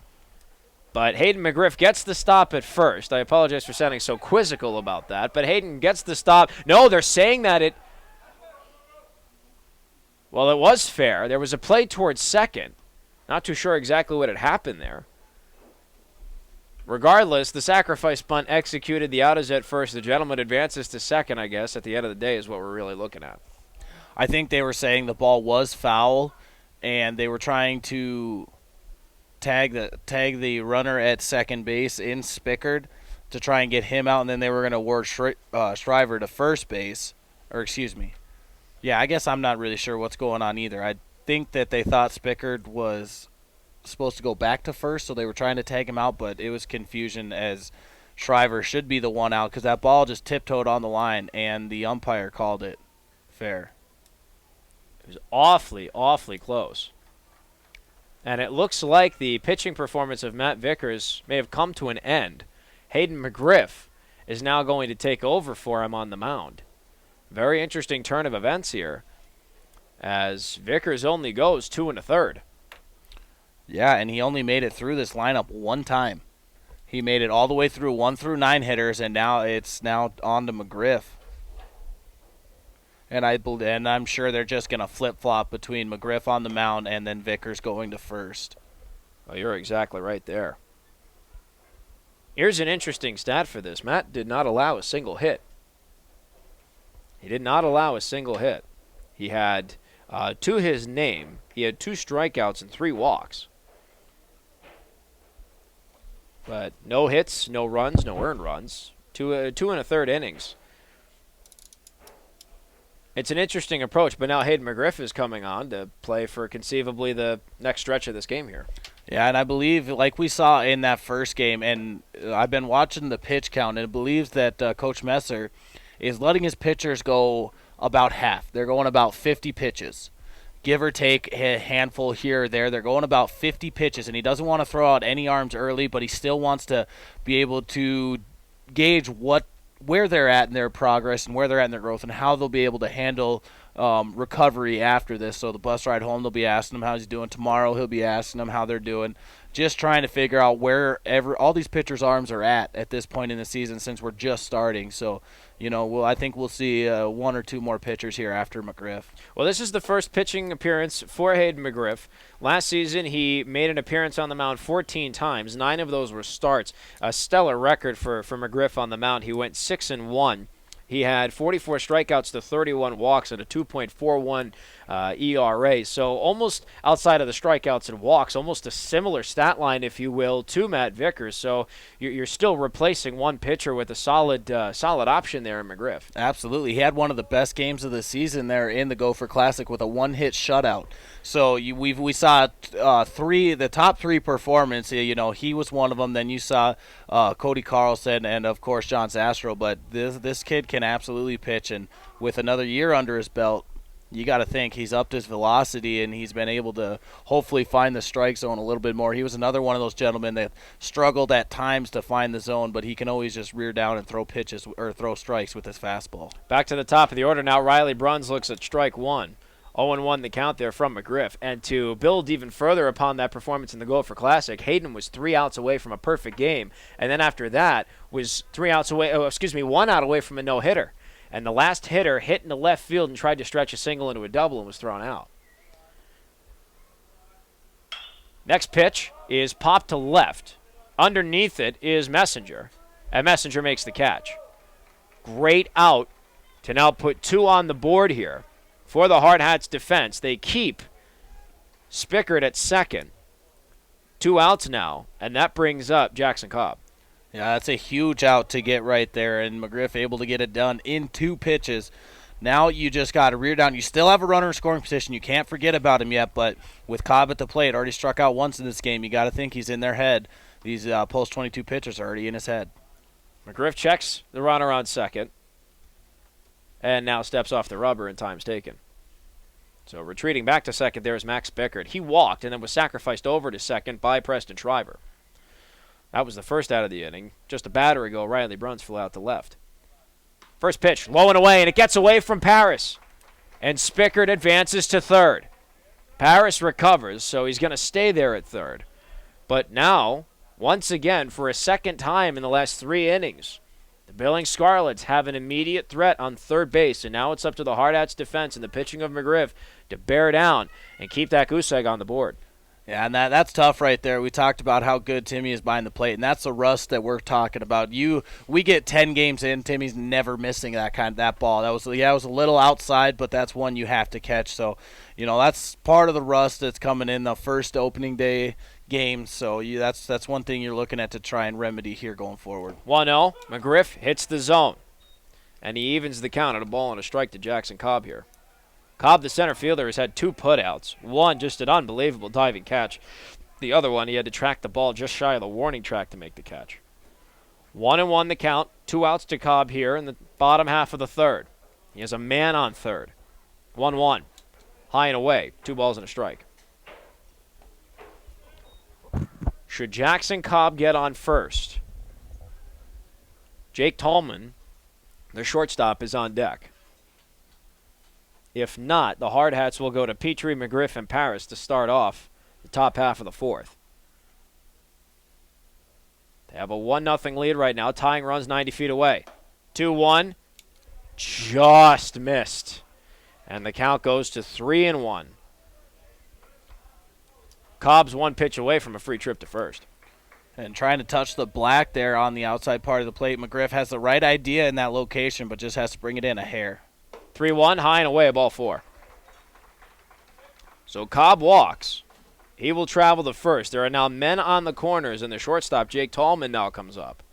But Hayden McGriff gets the stop at first. I apologize for sounding so quizzical about that. But Hayden gets the stop. No, they're saying that it was fair. There was a play towards second. Not too sure exactly what had happened there. Regardless, the sacrifice bunt executed. The out is at first. The gentleman advances to second, I guess. At the end of the day is what we're really looking at. I think they were saying the ball was foul, and they were trying to tag the runner at second base in Spickard to try and get him out, and then they were going to award Shriver to first base. Or excuse me. Yeah, I guess I'm not really sure what's going on either. I think that they thought Spickard was supposed to go back to first, so they were trying to tag him out, but it was confusion as Shriver should be the one out because that ball just tiptoed on the line, and the umpire called it fair. It was awfully, awfully close. And it looks like the pitching performance of Matt Vickers may have come to an end. Hayden McGriff is now going to take over for him on the mound. Very interesting turn of events here, as Vickers only goes 2 1/3. Yeah, and he only made it through this lineup one time. He made it all the way through 1 through 9 hitters, and now it's on to McGriff. And I'm sure they're just going to flip-flop between McGriff on the mound and then Vickers going to first. Oh, you're exactly right there. Here's an interesting stat for this. Matt did not allow a single hit. He did not allow a single hit. He had, to his name, he had 2 strikeouts and 3 walks. But no hits, no runs, no earned runs. 2 and a third innings. It's an interesting approach, but now Hayden McGriff is coming on to play for conceivably the next stretch of this game here. Yeah, and I believe, like we saw in that first game, and I've been watching the pitch count, and it believes that Coach Messer is letting his pitchers go about half. They're going about 50 pitches, give or take a handful here or there. They're going about 50 pitches, and he doesn't want to throw out any arms early, but he still wants to be able to gauge where they're at in their progress and where they're at in their growth and how they'll be able to handle recovery after this. So the bus ride home, they'll be asking him how he's doing. Tomorrow he'll be asking them how they're doing. Just trying to figure out wherever all these pitchers' arms are at this point in the season since we're just starting. So, I think we'll see 1 or 2 more pitchers here after McGriff. Well, this is the first pitching appearance for Hayden McGriff. Last season, he made an appearance on the mound 14 times. 9 of those were starts. A stellar record for McGriff on the mound. He went 6-1. He had 44 strikeouts to 31 walks and a 2.41 ERA. So almost outside of the strikeouts and walks, almost a similar stat line, if you will, to Matt Vickers. So you're still replacing one pitcher with a solid option there in McGriff. Absolutely. He had one of the best games of the season there in the Gopher Classic with a 1-hit shutout. So we saw the top 3 performance. He was one of them. Then you saw Cody Carlson and, of course, John Zastro. But this kid can absolutely pitch. And with another year under his belt, you got to think he's upped his velocity and he's been able to hopefully find the strike zone a little bit more. He was another one of those gentlemen that struggled at times to find the zone, but he can always just rear down and throw pitches or throw strikes with his fastball. Back to the top of the order now. Riley Bruns looks at strike 1. 0-1 the count there from McGriff. And to build even further upon that performance in the Gopher Classic, Hayden was 3 outs away from a perfect game. And then after that was 1 out away from a no-hitter. And the last hitter hit into left field and tried to stretch a single into a double and was thrown out. Next pitch is popped to left. Underneath it is Messenger. And Messenger makes the catch. Great out to now put 2 on the board here. For the Hardhats defense, they keep Spickard at second. 2 outs now, and that brings up Jackson Cobb. Yeah, that's a huge out to get right there, and McGriff able to get it done in 2 pitches. Now you just got to rear down. You still have a runner in scoring position. You can't forget about him yet, but with Cobb at the plate, already struck out once in this game, you got to think he's in their head. These post-22 pitchers are already in his head. McGriff checks the runner on second. And now steps off the rubber and time's taken. So retreating back to second, there is Max Spickard. He walked and then was sacrificed over to second by Preston Shriver. That was the first out of the inning. Just a batter ago, Riley Bruns flew out to left. First pitch, low and away, and it gets away from Paris. And Spickard advances to third. Paris recovers, so he's going to stay there at third. But now, once again, for a second time in the last 3 innings, the Billings Scarlets have an immediate threat on third base, and now it's up to the Hardhats defense and the pitching of McGriff to bear down and keep that goose egg on the board. Yeah, and that's tough right there. We talked about how good Timmy is behind the plate, and that's the rust that we're talking about. We get 10 games in, Timmy's never missing that ball. That was a little outside, but that's one you have to catch. So, that's part of the rust that's coming in the first opening day game. So that's one thing you're looking at to try and remedy here going forward. 1-0, McGriff hits the zone, and he evens the count at a ball and a strike to Jackson Cobb here. Cobb, the center fielder, has had 2 putouts. One, just an unbelievable diving catch. The other one, he had to track the ball just shy of the warning track to make the catch. 1-1 the count. 2 outs to Cobb here in the bottom half of the third. He has a man on third. 1-1. High and away. 2 balls and a strike. Should Jackson Cobb get on first? Jake Tallman, the shortstop, is on deck. If not, the Hardhats will go to Petrie, McGriff, and Paris to start off the top half of the fourth. They have a 1-0 lead right now. Tying runs 90 feet away. 2-1. Just missed. And the count goes to 3-1. Cobb's 1 pitch away from a free trip to first. And trying to touch the black there on the outside part of the plate. McGriff has the right idea in that location, but just has to bring it in a hair. 3-1, high and away, ball 4. So Cobb walks. He will travel to first. There are now men on the corners, and the shortstop, Jake Tallman, now comes up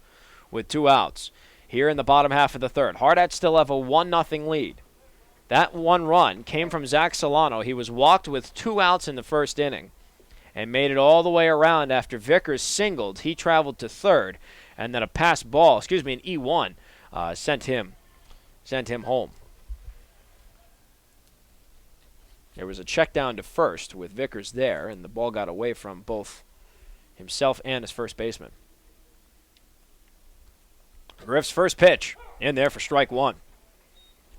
with 2 outs. Here in the bottom half of the third, Hardhats still have a 1-0 lead. That 1 run came from Zach Solano. He was walked with 2 outs in the first inning and made it all the way around after Vickers singled. He traveled to third, and then a pass ball, an E1, sent him home. There was a check down to first with Vickers there, and the ball got away from both himself and his first baseman. Griff's first pitch in there for strike 1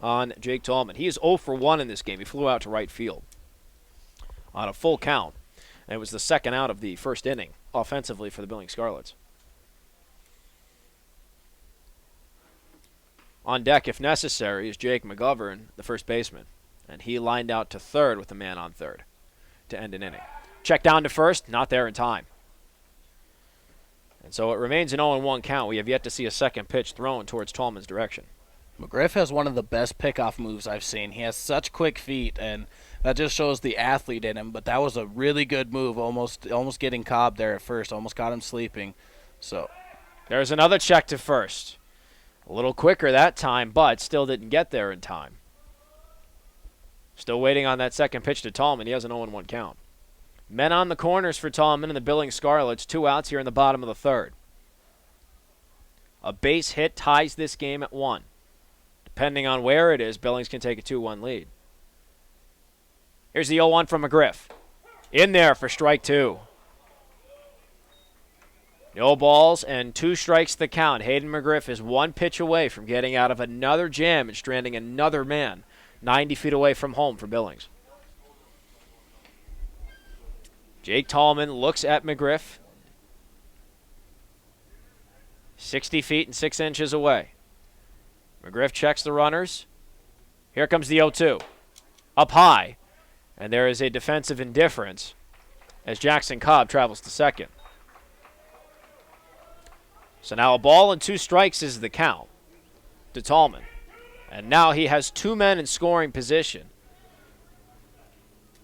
on Jake Tallman. He is 0 for 1 in this game. He flew out to right field on a full count. And it was the second out of the first inning offensively for the Billings Scarlets. On deck, if necessary, is Jake McGovern, the first baseman. And he lined out to third with a man on third to end an inning. Check down to first, not there in time. And so it remains an 0-1 count. We have yet to see a second pitch thrown towards Tallman's direction. McGriff has one of the best pickoff moves I've seen. He has such quick feet, and that just shows the athlete in him. But that was a really good move, almost getting Cobb there at first, almost got him sleeping. So there's another check to first. A little quicker that time, but still didn't get there in time. Still waiting on that second pitch to Tallman. He has an 0-1 count. Men on the corners for Tallman and the Billings Scarlets. 2 outs here in the bottom of the third. A base hit ties this game at 1. Depending on where it is, Billings can take a 2-1 lead. Here's the 0-1 from McGriff. In there for strike 2. No balls and 2 strikes the count. Hayden McGriff is 1 pitch away from getting out of another jam and stranding another man 90 feet away from home for Billings. Jake Tallman looks at McGriff. 60 feet and 6 inches away. McGriff checks the runners. Here comes the 0-2. Up high. And there is a defensive indifference as Jackson Cobb travels to second. So now a ball and 2 strikes is the count to Tallman. And now he has 2 men in scoring position.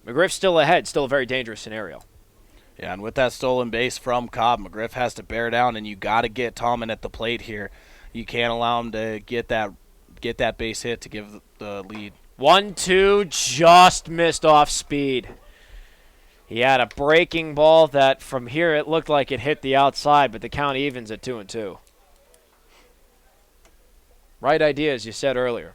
McGriff still ahead, still a very dangerous scenario. Yeah, and with that stolen base from Cobb, McGriff has to bear down, and you got to get Tallman at the plate here. You can't allow him to get that base hit to give the lead. 1-2, just missed off speed. He had a breaking ball that from here it looked like it hit the outside, but the count evens at 2-2. Right idea, as you said earlier.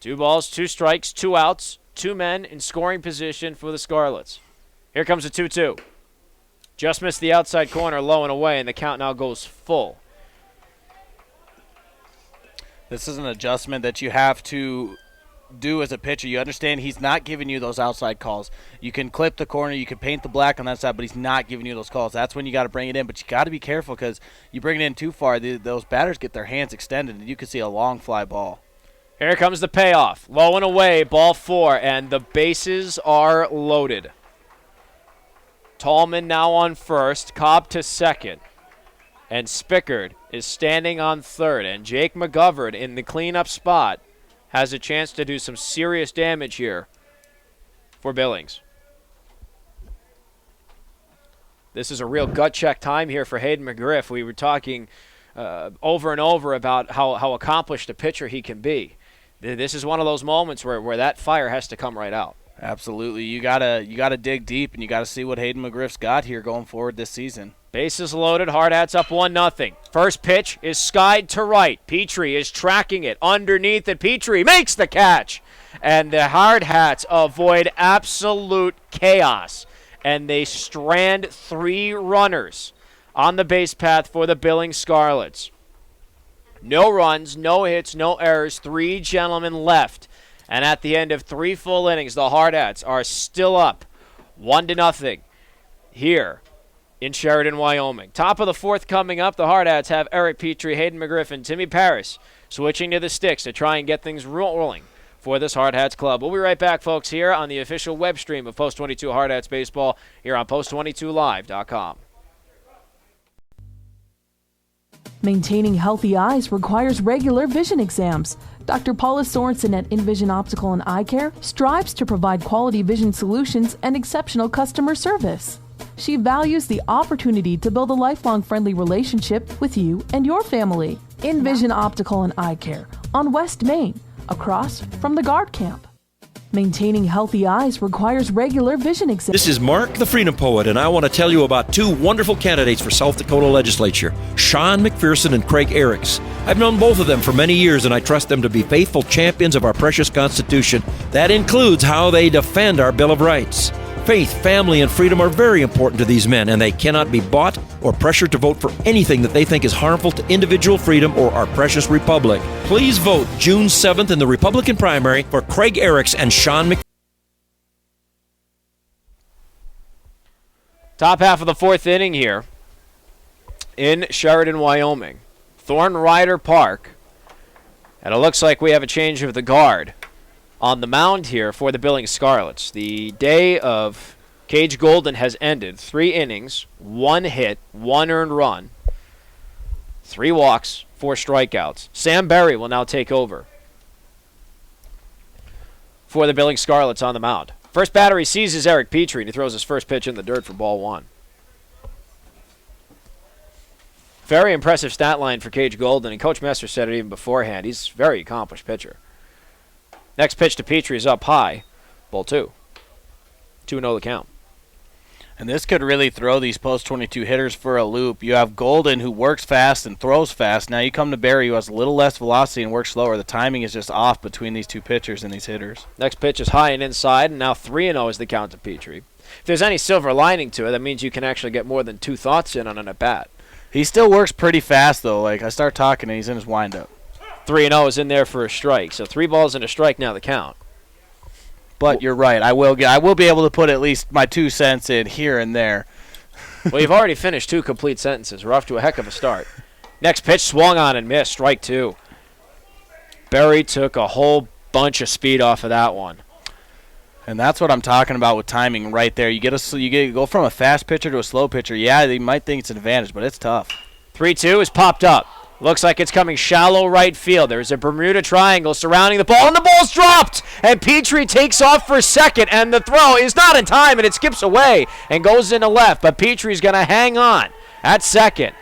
2 balls, 2 strikes, 2 outs, 2 men in scoring position for the Scarlets. Here comes a 2-2. Just missed the outside corner, low and away, and the count now goes full. This is an adjustment that you have to do as a pitcher. You understand he's not giving you those outside calls. You can clip the corner, you can paint the black on that side, but he's not giving you those calls. That's when you got to bring it in, but you got to be careful because you bring it in too far, those batters get their hands extended, and you can see a long fly ball. Here comes the payoff. Low and away, ball 4, and the bases are loaded. Tallman now on first, Cobb to second, and Spickard is standing on third, and Jake McGovern in the cleanup spot has a chance to do some serious damage here for Billings. This is a real gut check time here for Hayden McGriff. We were talking over and over about how accomplished a pitcher he can be. This is one of those moments where that fire has to come right out. Absolutely. You gotta dig deep, and you got to see what Hayden McGriff's got here going forward this season. Bases loaded, Hardhats up 1-0. First pitch is skied to right. Petrie is tracking it underneath it. Petrie makes the catch. And the Hardhats avoid absolute chaos. And they strand 3 runners on the base path for the Billings Scarlets. No runs, no hits, no errors. 3 gentlemen left. And at the end of 3 full innings, the Hardhats are still up 1-0 here in Sheridan, Wyoming. Top of the 4th coming up, the Hardhats have Eric Petrie, Hayden McGriff, and Timmy Paris switching to the sticks to try and get things rolling for this Hardhats club. We'll be right back, folks, here on the official web stream of Post 22 Hardhats Baseball here on Post22Live.com. Maintaining healthy eyes requires regular vision exams. Dr. Paula Sorensen at Envision Optical and Eye Care strives to provide quality vision solutions and exceptional customer service. She values the opportunity to build a lifelong friendly relationship with you and your family. Envision Optical and Eye Care on West Main, across from the guard camp. Maintaining healthy eyes requires regular vision exams. This is Mark the Freedom Poet, and I want to tell you about two wonderful candidates for South Dakota legislature, Sean McPherson and Craig Eriks. I've known both of them for many years, and I trust them to be faithful champions of our precious Constitution. That includes how they defend our Bill of Rights. Faith, family, and freedom are very important to these men, and they cannot be bought or pressured to vote for anything that they think is harmful to individual freedom or our precious republic. Please vote June 7th in the Republican primary for Craig Eriks and Sean McPherson. Top half of the fourth inning here in Sheridan, Wyoming. Thorn Rider Park. And it looks like we have a change of the guard on the mound here for the Billings Scarlets. The day of Cage Golden has ended. 3 innings, 1 hit, 1 earned run, 3 walks, 4 strikeouts. Sam Berry will now take over for the Billings Scarlets on the mound. First batter he sees is Eric Petrie, and he throws his first pitch in the dirt for ball 1. Very impressive stat line for Cage Golden, and Coach Messer said it even beforehand. He's a very accomplished pitcher. Next pitch to Petrie is up high. Ball 2. 2-0 the count. And this could really throw these post-22 hitters for a loop. You have Golden, who works fast and throws fast. Now you come to Barry, who has a little less velocity and works slower. The timing is just off between these two pitchers and these hitters. Next pitch is high and inside, and now 3-0 is the count to Petrie. If there's any silver lining to it, that means you can actually get more than 2 thoughts in on an at-bat. He still works pretty fast, though. Like, I start talking, and he's in his windup. 3-0 is in there for a strike. So 3 balls and a strike now the count. But you're right. I will be able to put at least my 2 cents in here and there. Well, you've already finished 2 complete sentences. We're off to a heck of a start. Next pitch swung on and missed. Strike 2. Berry took a whole bunch of speed off of that one. And that's what I'm talking about with timing right there. You go from a fast pitcher to a slow pitcher. Yeah, they might think it's an advantage, but it's tough. 3-2 is popped up. Looks like it's coming shallow right field. There's a Bermuda Triangle surrounding the ball, and the ball's dropped! And Petrie takes off for second, and the throw is not in time, and it skips away and goes into left. But Petrie's going to hang on at second.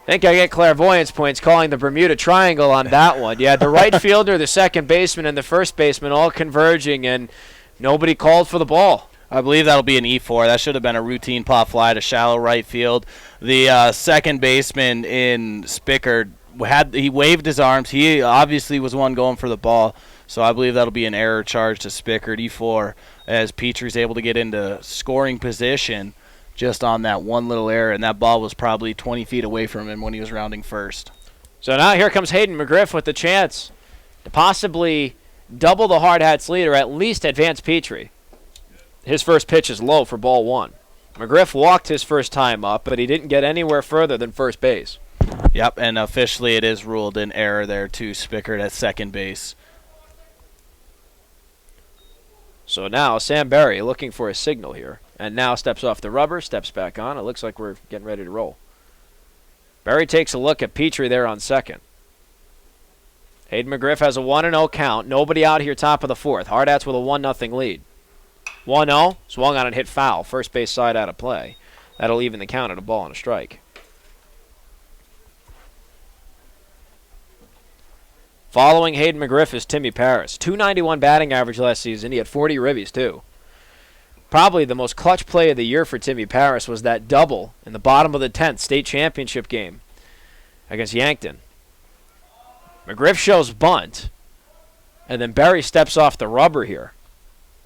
I think I get clairvoyance points calling the Bermuda Triangle on that one. You had the right fielder, the second baseman, and the first baseman all converging, and nobody called for the ball. I believe that'll be an E4. That should have been a routine pop fly to shallow right field. The second baseman in Spickard, he waved his arms. He obviously was one going for the ball, so I believe that'll be an error charge to Spickard, E4, as Petrie's able to get into scoring position just on that one little error, and that ball was probably 20 feet away from him when he was rounding first. So now here comes Hayden McGriff with the chance to possibly double the Hardhats lead or at least advance Petrie. His first pitch is low for ball 1. McGriff walked his first time up, but he didn't get anywhere further than first base. Yep, and officially it is ruled an error there to Spickard at second base. So now Sam Berry looking for a signal here, and now steps off the rubber, steps back on. It looks like we're getting ready to roll. Berry takes a look at Petrie there on second. Hayden McGriff has a 1-0 count. Nobody out here top of the 4th. Hardhats with a 1-0 lead. 1-0, swung on and hit foul. First base side out of play. That'll even the count at a ball and a strike. Following Hayden McGriff is Timmy Paris. .291 batting average last season. He had 40 ribbies, too. Probably the most clutch play of the year for Timmy Paris was that double in the bottom of the 10th state championship game against Yankton. McGriff shows bunt, and then Berry steps off the rubber here.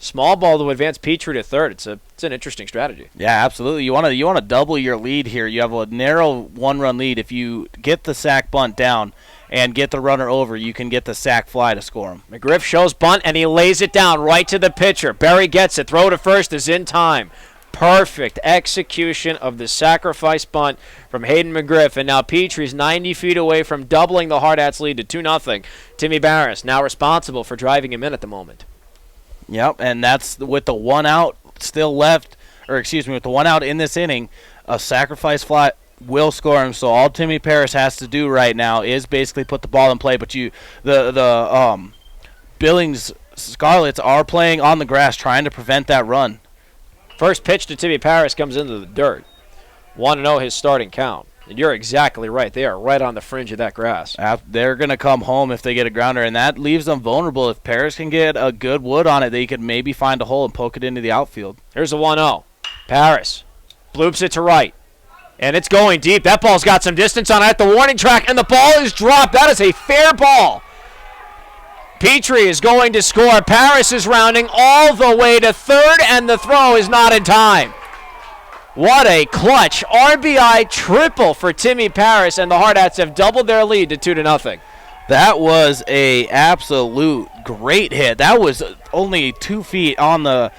Small ball to advance Petrie to third. It's an interesting strategy. Yeah, absolutely. You want to double your lead here. You have a narrow 1-run lead. If you get the sack bunt down and get the runner over, you can get the sack fly to score him. McGriff shows bunt, and he lays it down right to the pitcher. Berry gets it. Throw to first is in time. Perfect execution of the sacrifice bunt from Hayden McGriff. And now Petrie's 90 feet away from doubling the Hardhats lead to 2-0. Timmy Barris now responsible for driving him in at the moment. Yep, and that's with the one out still left, with the one out in this inning, a sacrifice fly will score him. So all Timmy Paris has to do right now is basically put the ball in play. But the Billings Scarlets are playing on the grass, trying to prevent that run. First pitch to Timmy Paris comes into the dirt. 1-0 his starting count. And you're exactly right. They are right on the fringe of that grass. They're going to come home if they get a grounder, and that leaves them vulnerable. If Paris can get a good wood on it, they could maybe find a hole and poke it into the outfield. Here's a 1-0. Paris bloops it to right. And it's going deep. That ball's got some distance on it at the warning track, and the ball is dropped. That is a fair ball. Petrie is going to score. Paris is rounding all the way to third, and the throw is not in time. What a clutch RBI triple for Timmy Paris, and the Hardhats have doubled their lead to 2-0. That was a absolute great hit. That was only 2 feet on the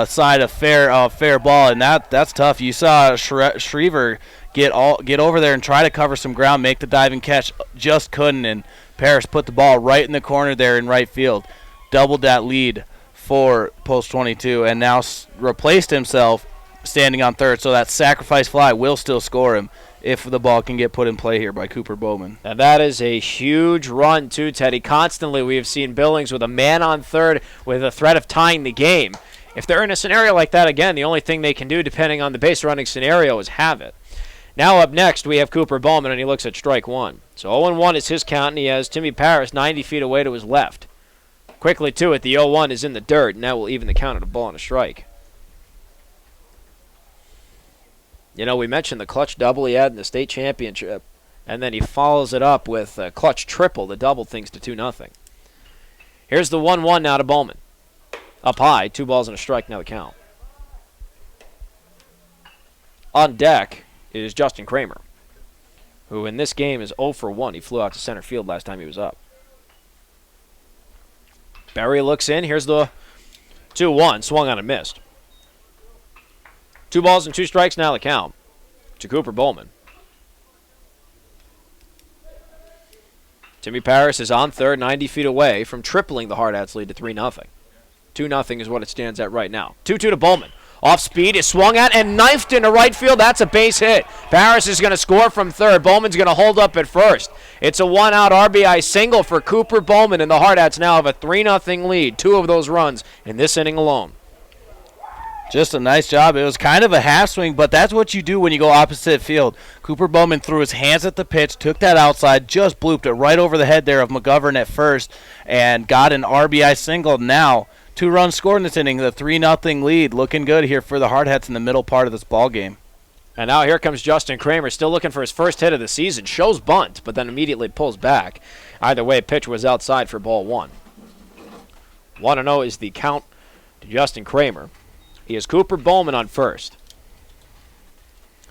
side of fair ball, and that's tough. You saw Shriver get over there and try to cover some ground, make the diving catch, just couldn't, and Paris put the ball right in the corner there in right field, doubled that lead for Post 22, and now replaced himself standing on third, so that sacrifice fly will still score him if the ball can get put in play here by Cooper Bowman. And that is a huge run, too, Teddy. Constantly we have seen Billings with a man on third with a threat of tying the game. If they're in a scenario like that again, the only thing they can do, depending on the base running scenario, is have it. Now up next, we have Cooper Bowman, and he looks at strike one. So 0-1 is his count, and he has Timmy Paris 90 feet away to his left. Quickly to it, the 0-1 is in the dirt, and that will even the count at a ball and a strike. You know, we mentioned the clutch double he had in the state championship, and then he follows it up with a clutch triple that doubled things to 2-0. Here's the 1-1 now to Bowman. Up high, 2 balls and a strike, now the count. On deck is Justin Kramer, who in this game is 0 for 1. He flew out to center field last time he was up. Berry looks in. Here's the 2-1. Swung on and missed. 2 balls and 2 strikes, now the count to Cooper Bowman. Timmy Paris is on third, 90 feet away from tripling the Hardhats lead to 3-0. 2-0 is what it stands at right now. 2-2 to Bowman. Off speed is swung at and knifed into right field. That's a base hit. Paris is going to score from third. Bowman's going to hold up at first. It's a 1-out RBI single for Cooper Bowman, and the Hardhats now have a 3-0 lead. 2 of those runs in this inning alone. Just a nice job. It was kind of a half swing, but that's what you do when you go opposite field. Cooper Bowman threw his hands at the pitch, took that outside, just blooped it right over the head there of McGovern at first, and got an RBI single. Now 2 runs scored in this inning, the 3-0 lead. Looking good here for the Hardhats in the middle part of this ball game. And now here comes Justin Kramer, still looking for his first hit of the season. Shows bunt, but then immediately pulls back. Either way, pitch was outside for ball 1. 1-0 is the count to Justin Kramer. He has Cooper Bowman on first.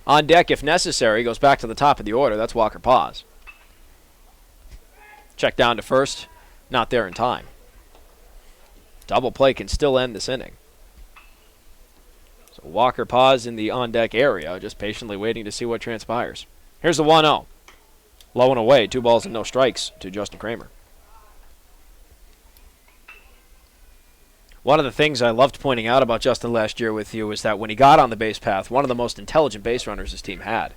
On deck, if necessary, goes back to the top of the order. That's Walker Paz. Check down to first. Not there in time. Double play can still end this inning. So Walker Paz in the on-deck area, just patiently waiting to see what transpires. Here's the 1-0. Low and away, 2 balls and no strikes to Justin Kramer. One of the things I loved pointing out about Justin last year with you is that when he got on the base path, one of the most intelligent base runners his team had.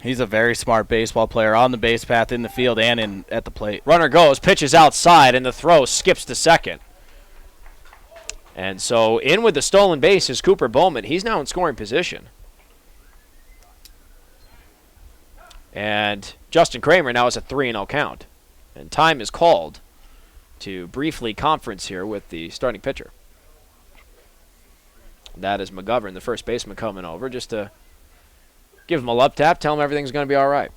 He's a very smart baseball player on the base path, in the field, and at the plate. Runner goes, pitches outside, and the throw skips to second. And so in with the stolen base is Cooper Bowman. He's now in scoring position. And Justin Kramer now has a 3-0 count. And time is called to briefly conference here with the starting pitcher. That is McGovern, the first baseman, coming over just to give him a love tap, tell him everything's going to be all right.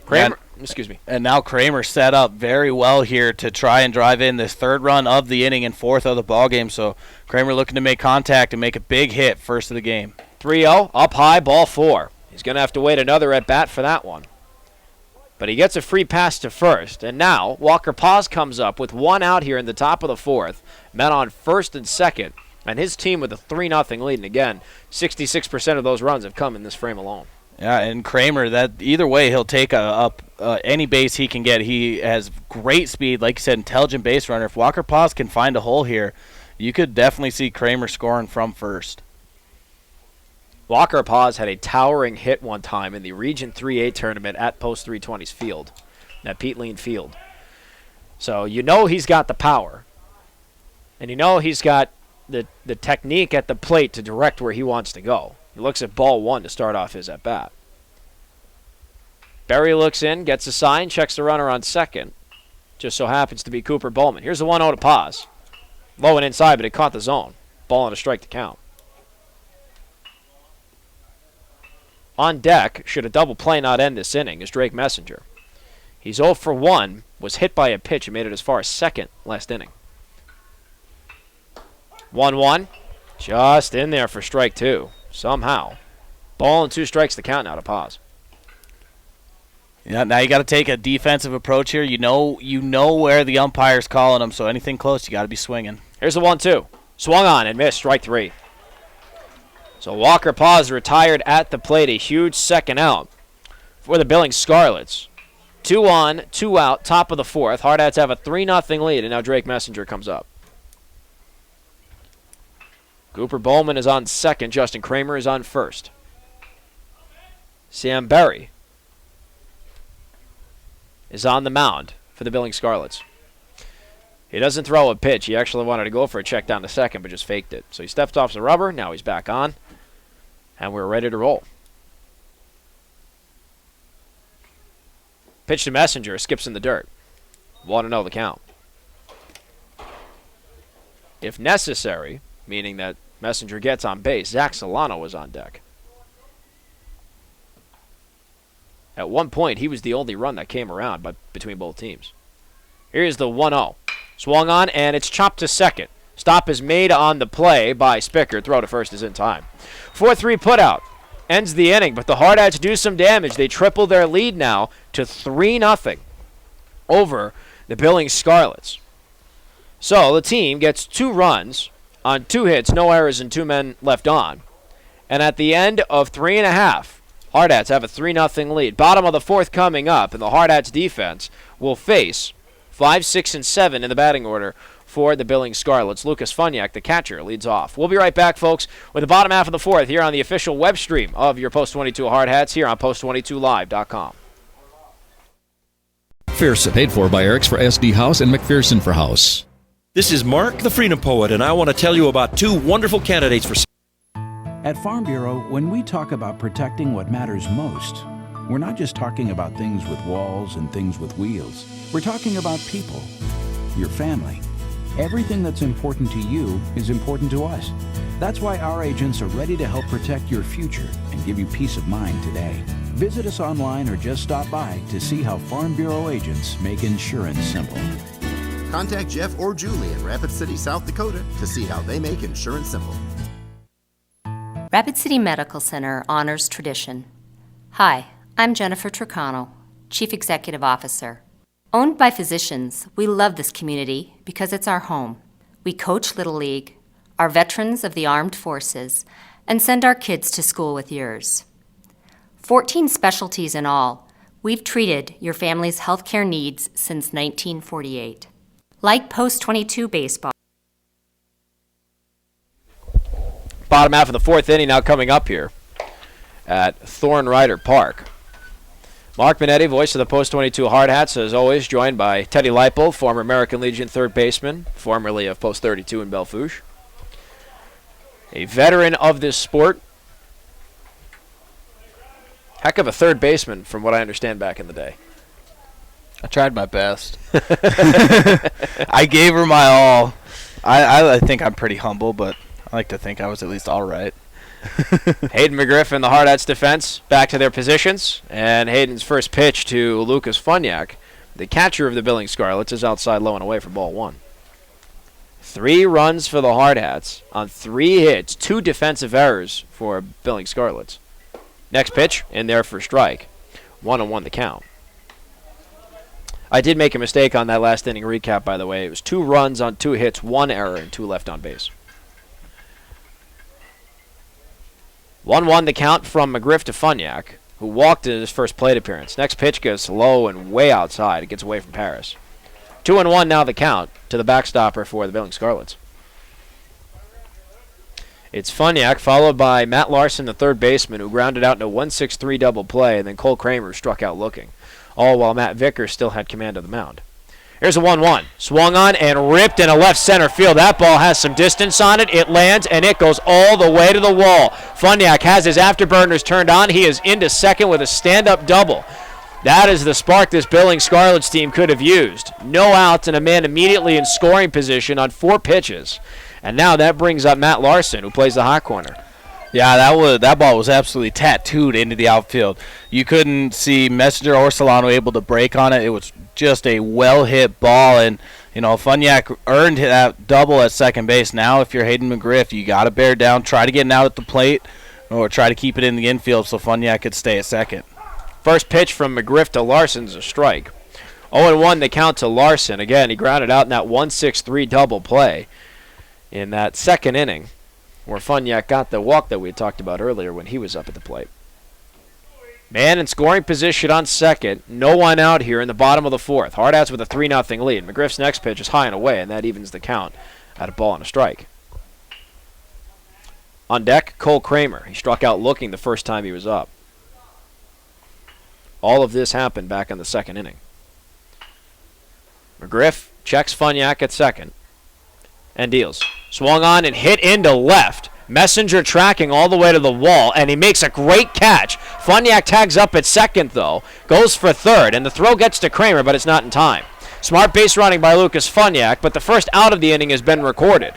Kramer, excuse me. And now Kramer set up very well here to try and drive in this 3rd run of the inning and 4th of the ball game. So Kramer looking to make contact and make a big hit first of the game. 3-0, up high, ball 4. He's going to have to wait another at bat for that one. But he gets a free pass to first. And now Walker Paz comes up with 1 out here in the top of the 4th. Men on first and second. And his team with a 3-0 lead, and again, 66% of those runs have come in this frame alone. Yeah, and Kramer, that either way, he'll take up any base he can get. He has great speed, like you said, intelligent base runner. If Walker Paz can find a hole here, you could definitely see Kramer scoring from first. Walker Paz had a towering hit one time in the Region 3A tournament at Post 320's field, at Pete Lean Field. So you know he's got the power, and you know he's got the technique at the plate to direct where he wants to go. He looks at ball one to start off his at-bat. Berry looks in, gets a sign, checks the runner on second. Just so happens to be Cooper Bowman. Here's the 1-0 to Paz. Low and inside, but it caught the zone. Ball and a strike to count. On deck, should a double play not end this inning, is Drake Messenger. He's 0 for 1, was hit by a pitch and made it as far as second last inning. 1-1, just in there for strike two. Somehow. Ball and 2 strikes to count now to Paz. Yeah, now you got to take a defensive approach here. You know where the umpire's calling them, so anything close, you got to be swinging. Here's the 1-2. Swung on and missed, strike 3. So Walker Paz retired at the plate, a huge second out for the Billings Scarlets. 2 on, 2 out, top of the 4th. Hardhats have a 3-0 lead, and now Drake Messenger comes up. Cooper Bowman is on second. Justin Kramer is on first. Sam Berry is on the mound for the Billings Scarlets. He doesn't throw a pitch. He actually wanted to go for a check down to second, but just faked it. So he stepped off the rubber. Now he's back on, and we're ready to roll. Pitch to Messenger. Skips in the dirt. 1-0 the count. If necessary, meaning that Messenger gets on base, Zach Solano was on deck. At one point, he was the only run that came around between both teams. Here's the 1-0. Swung on, and it's chopped to second. Stop is made on the play by Spicker. Throw to first is in time. 4-3 putout. Ends the inning, but the Hardhats do some damage. They triple their lead now to 3-0 over the Billings Scarlets. So the team gets 2 runs on 2 hits, no errors, and 2 men left on. And at the end of 3.5, Hardhats have a 3-0 lead. Bottom of the 4th coming up, and the Hardhats defense will face 5, 6, and 7 in the batting order for the Billings Scarlets. Lucas Funyak, the catcher, leads off. We'll be right back, folks, with the bottom half of the 4th here on the official web stream of your Post 22 Hardhats here on post22live.com. McPherson, paid for by Eric's for SD House and McPherson for House. This is Mark, the Freedom Poet, and I want to tell you about 2 wonderful candidates for... At Farm Bureau, when we talk about protecting what matters most, we're not just talking about things with walls and things with wheels. We're talking about people, your family. Everything that's important to you is important to us. That's why our agents are ready to help protect your future and give you peace of mind today. Visit us online or just stop by to see how Farm Bureau agents make insurance simple. Contact Jeff or Julie in Rapid City, South Dakota to see how they make insurance simple. Rapid City Medical Center honors tradition. Hi, I'm Jennifer Tricano, Chief Executive Officer. Owned by physicians, we love this community because it's our home. We coach Little League, are veterans of the armed forces, and send our kids to school with yours. 14 specialties in all, we've treated your family's healthcare needs since 1948. Like Post 22 baseball. Bottom half of the 4th inning now coming up here at Thorn Rider Park. Mark Minetti, voice of the Post 22 Hardhats, as always, joined by Teddy Leipold, former American Legion third baseman, formerly of Post 32 in Bellefouche. A veteran of this sport. Heck of a third baseman, from what I understand back in the day. I tried my best. I gave her my all. I think I'm pretty humble, but I like to think I was at least all right. Hayden McGriff and the Hardhats defense back to their positions, and Hayden's first pitch to Lucas Funyak, the catcher of the Billings Scarlets, is outside low and away for ball 1. 3 runs for the Hardhats on 3 hits, 2 defensive errors for Billings Scarlets. Next pitch in there for strike. 1-1 the count. I did make a mistake on that last inning recap, by the way. It was 2 runs on 2 hits, 1 error, and 2 left on base. 1-1 the count from McGriff to Funyak, who walked in his first plate appearance. Next pitch goes low and way outside. It gets away from Paris. 2-1 now the count to the backstopper for the Billings Scarlets. It's Funyak, followed by Matt Larson, the third baseman, who grounded out in a 1-6-3 double play, and then Cole Kramer struck out looking, all while Matt Vickers still had command of the mound. Here's a 1-1. Swung on and ripped in a left center field. That ball has some distance on it. It lands, and it goes all the way to the wall. Funyak has his afterburners turned on. He is into second with a stand-up double. That is the spark this Billings Scarlets team could have used. No outs and a man immediately in scoring position on 4 pitches. And now that brings up Matt Larson, who plays the hot corner. Yeah, that ball was absolutely tattooed into the outfield. You couldn't see Messenger or Solano able to break on it. It was just a well-hit ball, and Funyak earned that double at second base. Now, if you're Hayden McGriff, you got to bear down, try to get it out at the plate, or try to keep it in the infield so Funyak could stay at second. First pitch from McGriff to Larson's a strike. 0-1 the count to Larson. Again, he grounded out in that 1-6-3 double play in that second inning, where Funyak got the walk that we had talked about earlier when he was up at the plate. Man in scoring position on second. No one out here in the bottom of the fourth. Hardhats with a 3-0 lead. McGriff's next pitch is high and away, and that evens the count at a ball and a strike. On deck, Cole Kramer. He struck out looking the first time he was up. All of this happened back in the second inning. McGriff checks Funyak at second and deals. Swung on and hit into left. Messenger tracking all the way to the wall, and he makes a great catch. Funyak tags up at second, though, goes for third, and the throw gets to Kramer, but it's not in time. Smart base running by Lucas Funyak, but the first out of the inning has been recorded.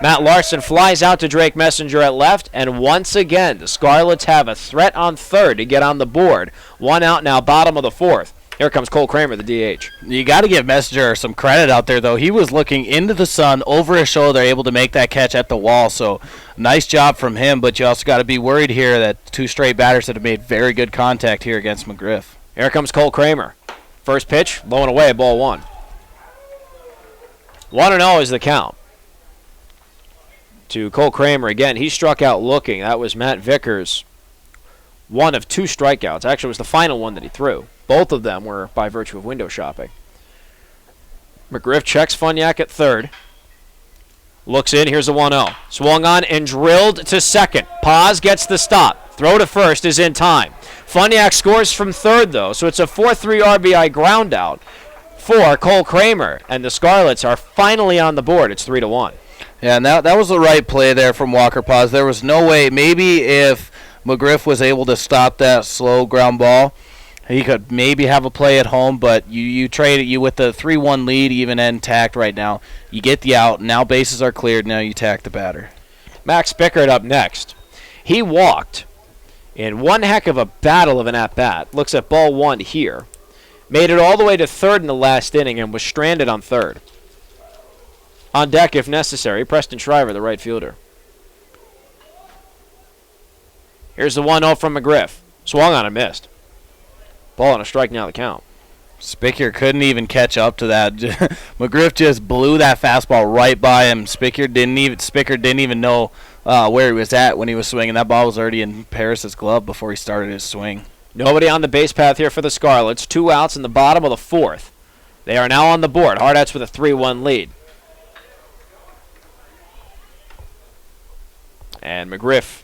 Matt Larson flies out to Drake Messenger at left, and once again, the Scarlets have a threat on third to get on the board. One out now, bottom of the fourth. Here comes Cole Kramer, the DH. You got to give Messenger some credit out there, though. He was looking into the sun, over his shoulder, able to make that catch at the wall. So nice job from him, but you also got to be worried here that 2 straight batters that have made very good contact here against McGriff. Here comes Cole Kramer. First pitch, low and away, ball 1. 1-0 is the count to Cole Kramer. Again, he struck out looking. That was Matt Vickers. 1 of 2 strikeouts. Actually, it was the final one that he threw. Both of them were by virtue of window shopping. McGriff checks Funyak at third. Looks in. Here's a 1-0. Swung on and drilled to second. Paz gets the stop. Throw to first is in time. Funyak scores from third, though, so it's a 4-3 RBI ground out for Cole Kramer. And the Scarlets are finally on the board. It's 3-1. Yeah, and that was the right play there from Walker Paz. There was no way. Maybe if McGriff was able to stop that slow ground ball, he could maybe have a play at home, but you trade it. You with the 3-1 lead, even intact right now. You get the out. Now bases are cleared. Now you tack the batter. Max Pickard up next. He walked in one heck of a battle of an at-bat. Looks at ball 1 here. Made it all the way to third in the last inning and was stranded on third. On deck, if necessary, Preston Shriver, the right fielder. Here's the 1-0 from McGriff. Swung on and missed. Ball and a strike now the count. Spicker couldn't even catch up to that. McGriff just blew that fastball right by him. Spicker didn't even know where he was at when he was swinging. That ball was already in Paris's glove before he started his swing. Nobody on the base path here for the Scarlets. 2 outs in the bottom of the fourth. They are now on the board. Hardhats with a 3-1 lead. And McGriff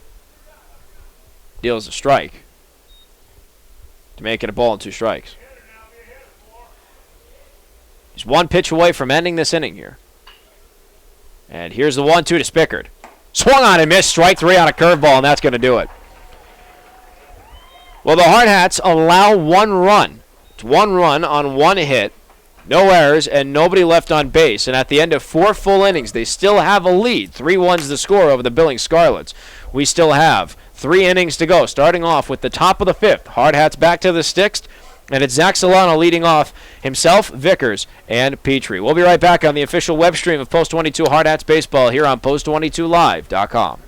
deals a strike to make it a ball and 2 strikes. He's 1 pitch away from ending this inning here. And here's the 1-2 to Spickard. Swung on and missed. Strike 3 on a curveball, and that's going to do it. Well, the Hardhats allow 1 run. It's 1 run on 1 hit. No errors and nobody left on base. And at the end of 4 full innings, they still have a lead. 3-1's the score over the Billings Scarlets. We still have 3 innings to go, starting off with the top of the 5th. Hardhats back to the sticks, and it's Zach Solano leading off himself, Vickers, and Petrie. We'll be right back on the official web stream of Post 22 Hardhats Baseball here on Post22Live.com.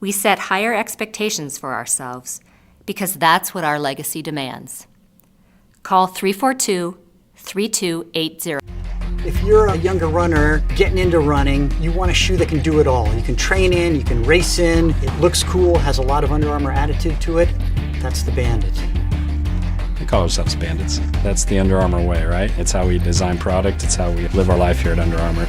We set higher expectations for ourselves because that's what our legacy demands. Call 342-3280. If you're a younger runner getting into running, you want a shoe that can do it all. You can train in, you can race in, it looks cool, has a lot of Under Armour attitude to it. That's the Bandit. We call ourselves bandits. That's the Under Armour way, right? It's how we design product. It's how we live our life here at Under Armour.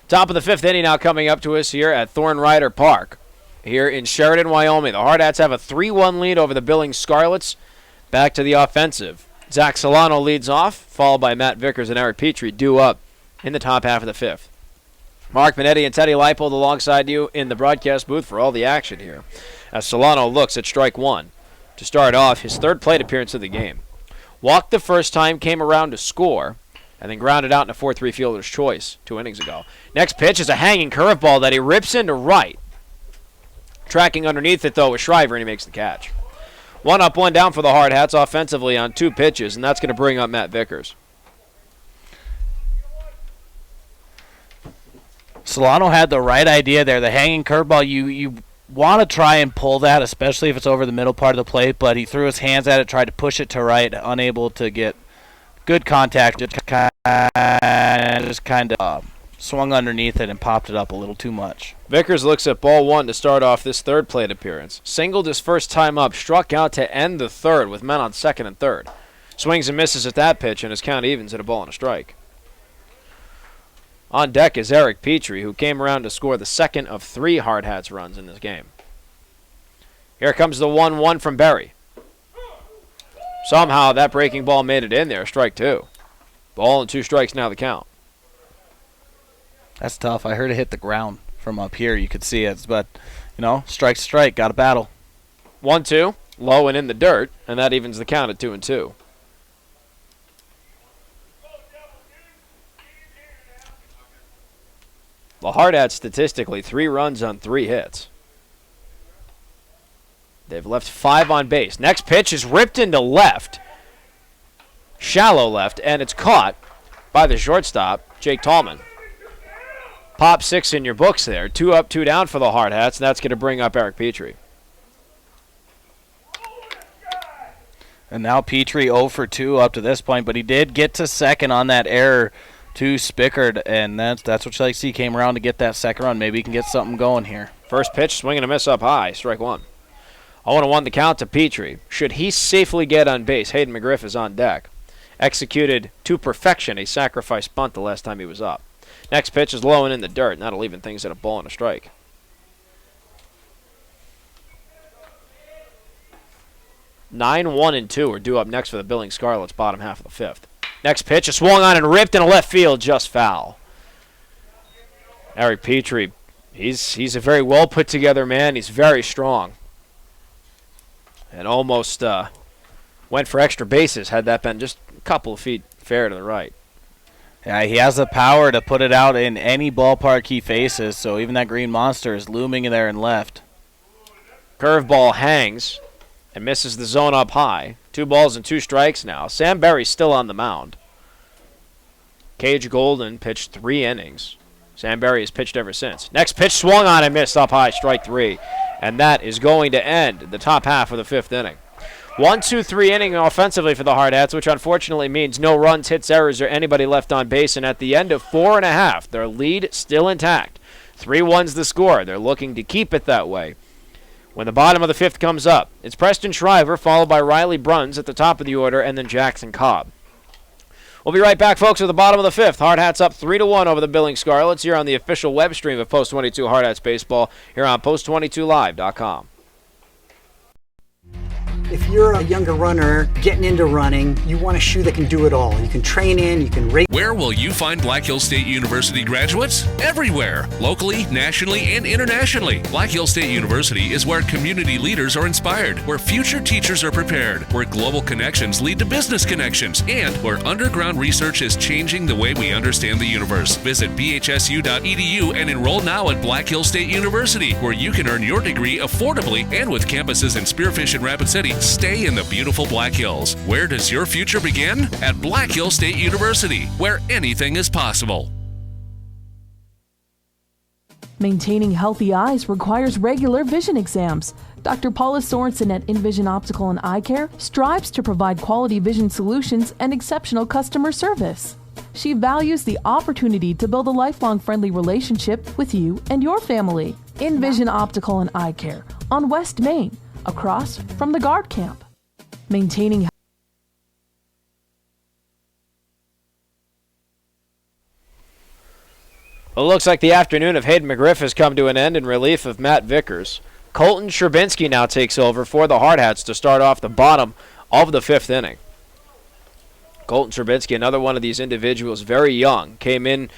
Top of the fifth inning now coming up to us here at Thorn Rider Park here in Sheridan, Wyoming. The Hardhats have a 3-1 lead over the Billings Scarlets. Back to the offensive. Zach Solano leads off, followed by Matt Vickers and Eric Petrie due up in the top half of the fifth. Mark Minetti and Teddy Leipold alongside you in the broadcast booth for all the action here, as Solano looks at strike one to start off his third plate appearance of the game. Walked the first time, came around to score, and then grounded out in a 4-3 fielder's choice 2 innings ago. Next pitch is a hanging curveball that he rips into right. Tracking underneath it, though, is Shriver, and he makes the catch. 1 up, 1 down for the Hardhats offensively on 2 pitches, and that's going to bring up Matt Vickers. Solano had the right idea there. The hanging curveball, you want to try and pull that, especially if it's over the middle part of the plate, but he threw his hands at it, tried to push it to right, unable to get good contact, just kind of swung underneath it and popped it up a little too much. Vickers looks at ball 1 to start off this third plate appearance. Singled his first time up, struck out to end the third with men on second and third. Swings and misses at that pitch, and his count evens at a ball and a strike. On deck is Eric Petrie, who came around to score the second of 3 Hardhats runs in this game. Here comes the 1-1 from Berry. Somehow that breaking ball made it in there, strike 2. Ball and 2 strikes now the count. That's tough. I heard it hit the ground from up here. You could see it, but, strike's a strike. Got to battle. 1-2, low and in the dirt, and that evens the count at 2-2. The Hardhats statistically 3 runs on 3 hits. They've left 5 on base. Next pitch is ripped into left. Shallow left, and it's caught by the shortstop, Jake Tallman. Pop 6 in your books there. 2 up, 2 down for the Hardhats, and that's going to bring up Eric Petrie. And now Petrie 0 for 2 up to this point, but he did get to second on that error to Spickard, and that's what you like to see. Came around to get that second run. Maybe he can get something going here. First pitch, swing and a miss up high, strike 1. 0-1 the count to Petrie. Should he safely get on base, Hayden McGriff is on deck. Executed to perfection a sacrifice bunt the last time he was up. Next pitch is low and in the dirt, and that'll even things at a ball and a strike. Nine, 1, and 2 are due up next for the Billings Scarlets, bottom half of the fifth. Next pitch is swung on and ripped into left field, just foul. Eric Petrie, he's a very well put together man. He's very strong. And almost went for extra bases had that been just a couple of feet fair to the right. Yeah, he has the power to put it out in any ballpark he faces, so even that green monster is looming in there in left. Curveball hangs and misses the zone up high. 2 balls and 2 strikes now. Sam Berry's still on the mound. Cage Golden pitched 3 innings. Sam Berry has pitched ever since. Next pitch swung on and missed up high, strike 3. And that is going to end the top half of the 5th inning. 1-2-3 inning offensively for the Hardhats, which unfortunately means no runs, hits, errors, or anybody left on base. And at the end of 4.5, their lead still intact. 3-1's the score. They're looking to keep it that way. When the bottom of the 5th comes up, it's Preston Shriver, followed by Riley Bruns at the top of the order, and then Jackson Cobb. We'll be right back, folks, at the bottom of the 5th. Hardhats up 3-1 over the Billings Scarlets here on the official web stream of Post 22 Hardhats Baseball here on Post22Live.com. If you're a younger runner getting into running, you want a shoe that can do it all. You can train in, you can race. Where will you find Black Hills State University graduates? Everywhere, locally, nationally, and internationally. Black Hills State University is where community leaders are inspired, where future teachers are prepared, where global connections lead to business connections, and where underground research is changing the way we understand the universe. Visit bhsu.edu and enroll now at Black Hills State University, where you can earn your degree affordably and with campuses in Spearfish and Rapid City. Stay in the beautiful Black Hills. Where does your future begin? At Black Hills State University, where anything is possible. Maintaining healthy eyes requires regular vision exams. Dr. Paula Sorensen at Envision Optical and Eye Care strives to provide quality vision solutions and exceptional customer service. She values the opportunity to build a lifelong friendly relationship with you and your family. Envision Optical and Eye Care on West Main, across from the guard camp. Maintaining Well, it looks like the afternoon of Hayden McGriff has come to an end in relief of Matt Vickers. Colton Sherbinsky now takes over for the Hardhats to start off the bottom of the fifth inning. Colton Sherbinsky, another one of these individuals, very young, came in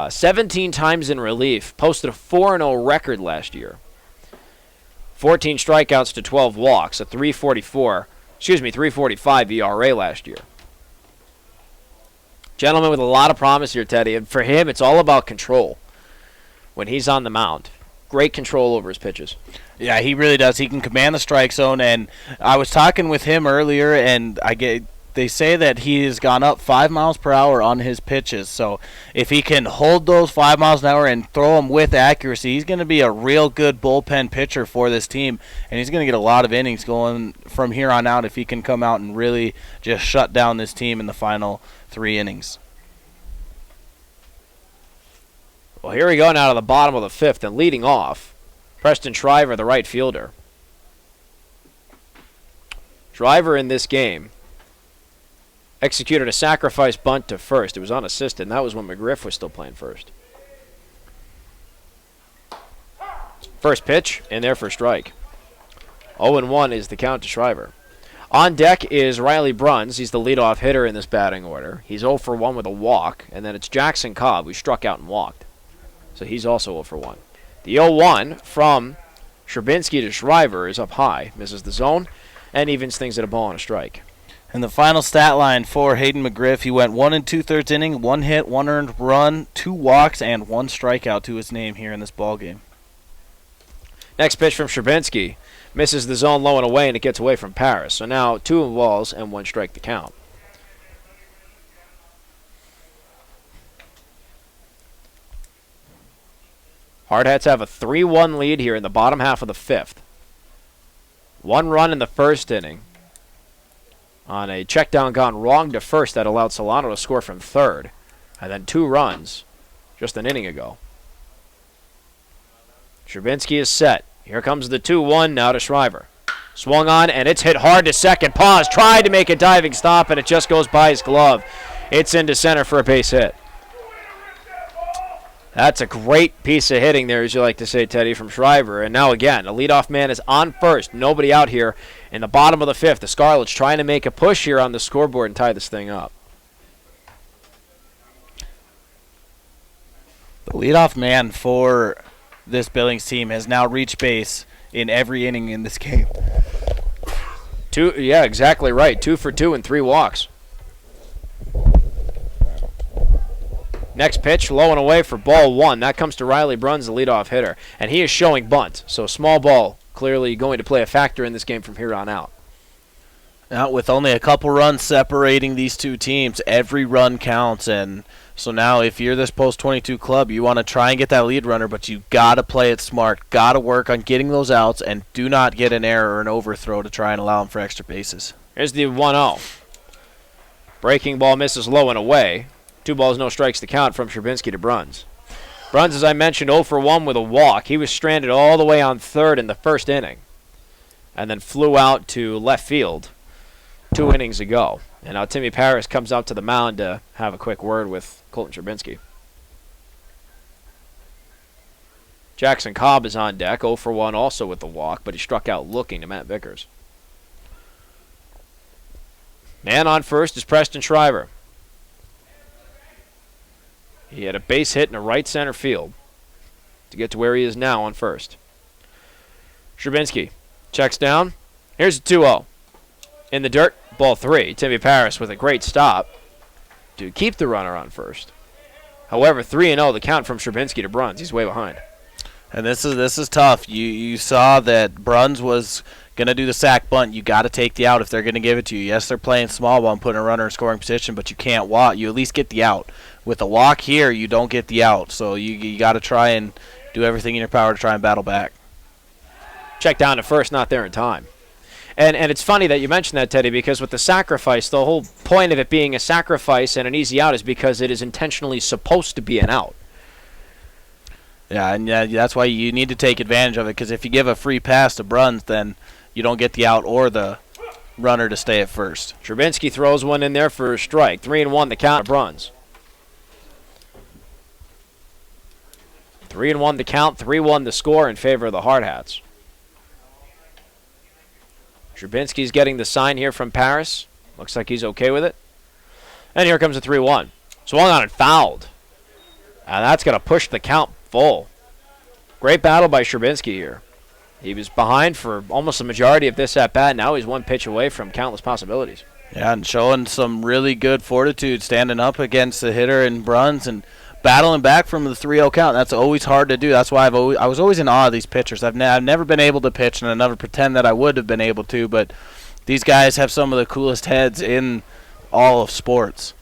17 times in relief, posted a 4-0 record last year. 14 strikeouts to 12 walks, a 345 ERA last year. Gentleman with a lot of promise here, Teddy, and for him, it's all about control when he's on the mound. Great control over his pitches. Yeah, he really does. He can command the strike zone, and I was talking with him earlier, and they say that he has gone up 5 miles per hour on his pitches. So if he can hold those 5 miles an hour and throw them with accuracy, he's going to be a real good bullpen pitcher for this team, and he's going to get a lot of innings going from here on out if he can come out and really just shut down this team in the final 3 innings. Well, here we go now to the bottom of the fifth, and leading off, Preston Shriver, the right fielder. Shriver in this game executed a sacrifice bunt to first. It was unassisted, and that was when McGriff was still playing first. First pitch, in there for a strike. 0-1 is the count to Shriver. On deck is Riley Bruns. He's the leadoff hitter in this batting order. He's 0 for 1 with a walk, and then it's Jackson Cobb, who struck out and walked. So he's also 0 for 1. The 0-1 from Sherbinsky to Shriver is up high, misses the zone, and evens things at a ball and a strike. And the final stat line for Hayden McGriff, he went 1 2/3 inning, 1 hit, 1 earned run, 2 walks, and 1 strikeout to his name here in this ballgame. Next pitch from Sherbinsky. Misses the zone low and away, and it gets away from Paris. So now 2 balls and 1 strike the count. Hardhats have a 3-1 lead here in the bottom half of the fifth. 1 run in the first inning on a check down gone wrong to first that allowed Solano to score from third. And then 2 runs just an inning ago. Sherbinsky is set. Here comes the 2-1 now to Shriver. Swung on, and it's hit hard to second. Pause. Tried to make a diving stop, and it just goes by his glove. It's into center for a base hit. That's a great piece of hitting there, as you like to say, Teddy, from Shriver. And now again, the leadoff man is on first. Nobody out here in the bottom of the fifth. The Scarlets trying to make a push here on the scoreboard and tie this thing up. The leadoff man for this Billings team has now reached base in every inning in this game. Yeah, exactly right. 2 for 2 and 3 walks. Next pitch, low and away for ball 1. That comes to Riley Bruns, the leadoff hitter. And he is showing bunt. So small ball clearly going to play a factor in this game from here on out. Now, with only a couple runs separating these two teams, every run counts. And so now if you're this post-22 club, you want to try and get that lead runner, but you got to play it smart. Got to work on getting those outs and do not get an error or an overthrow to try and allow them for extra bases. Here's the 1-0. Breaking ball misses low and away. 2 balls, no strikes to count from Sherbinsky to Bruns. Bruns, as I mentioned, 0 for 1 with a walk. He was stranded all the way on third in the first inning and then flew out to left field 2 innings ago. And now Timmy Paris comes out to the mound to have a quick word with Colton Sherbinsky. Jackson Cobb is on deck, 0 for 1 also with the walk, but he struck out looking to Matt Vickers. Man on first is Preston Shriver. He had a base hit in a right center field to get to where he is now on first. Sherbinsky checks down. Here's a 2-0. In the dirt, ball 3. Timmy Paris with a great stop to keep the runner on first. However, 3-0 the count from Sherbinsky to Bruns. He's way behind. And this is tough. You saw that Bruns was going to do the sack bunt. You got to take the out if they're going to give it to you. Yes, they're playing small ball and putting a runner in scoring position, but you can't walk. You at least get the out. With a walk here, you don't get the out. So you got to try and do everything in your power to try and battle back. Check down to first, not there in time. And it's funny that you mentioned that, Teddy, because with the sacrifice, the whole point of it being a sacrifice and an easy out is because it is intentionally supposed to be an out. Yeah, and that's why you need to take advantage of it, because if you give a free pass to Bruns, then you don't get the out or the runner to stay at first. Sherbinsky throws one in there for a strike. 3-1 the count to Bruns. 3-1 the count, 3-1 the score in favor of the Hardhats. Sherbinsky's getting the sign here from Paris. Looks like he's okay with it. And here comes a 3-1. Swung on and fouled. And that's going to push the count full. Great battle by Sherbinsky here. He was behind for almost the majority of this at-bat. Now he's one pitch away from countless possibilities. Yeah, and showing some really good fortitude, standing up against the hitter in Bruns and battling back from the 3-0 count. That's always hard to do. That's why I was always in awe of these pitchers. I've never been able to pitch, and I never pretend that I would have been able to, but these guys have some of the coolest heads in all of sports.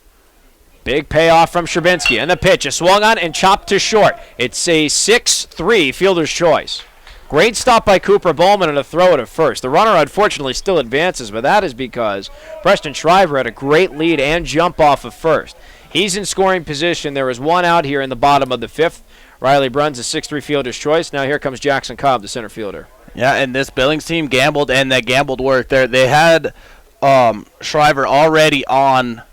Big payoff from Sherbinsky, and the pitch is swung on and chopped to short. It's a 6-3 fielder's choice. Great stop by Cooper Bowman and a throw at first. The runner unfortunately still advances, but that is because Preston Shriver had a great lead and jump off of first. He's in scoring position. There is one out here in the bottom of the 5th. Riley Bruns, a 6-3 fielder's choice. Now here comes Jackson Cobb, the center fielder. Yeah, and this Billings team gambled, and that gambled worked. They had Shriver already on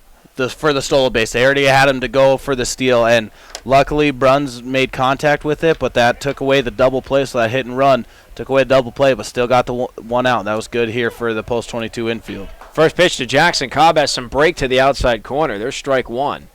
for the stolen base. They already had him to go for the steal, and luckily Bruns made contact with it, but that took away the double play, so that hit and run took away the double play, but still got the one out. That was good here for the post-22 infield. First pitch to Jackson. Cobb has some break to the outside corner. There's strike one.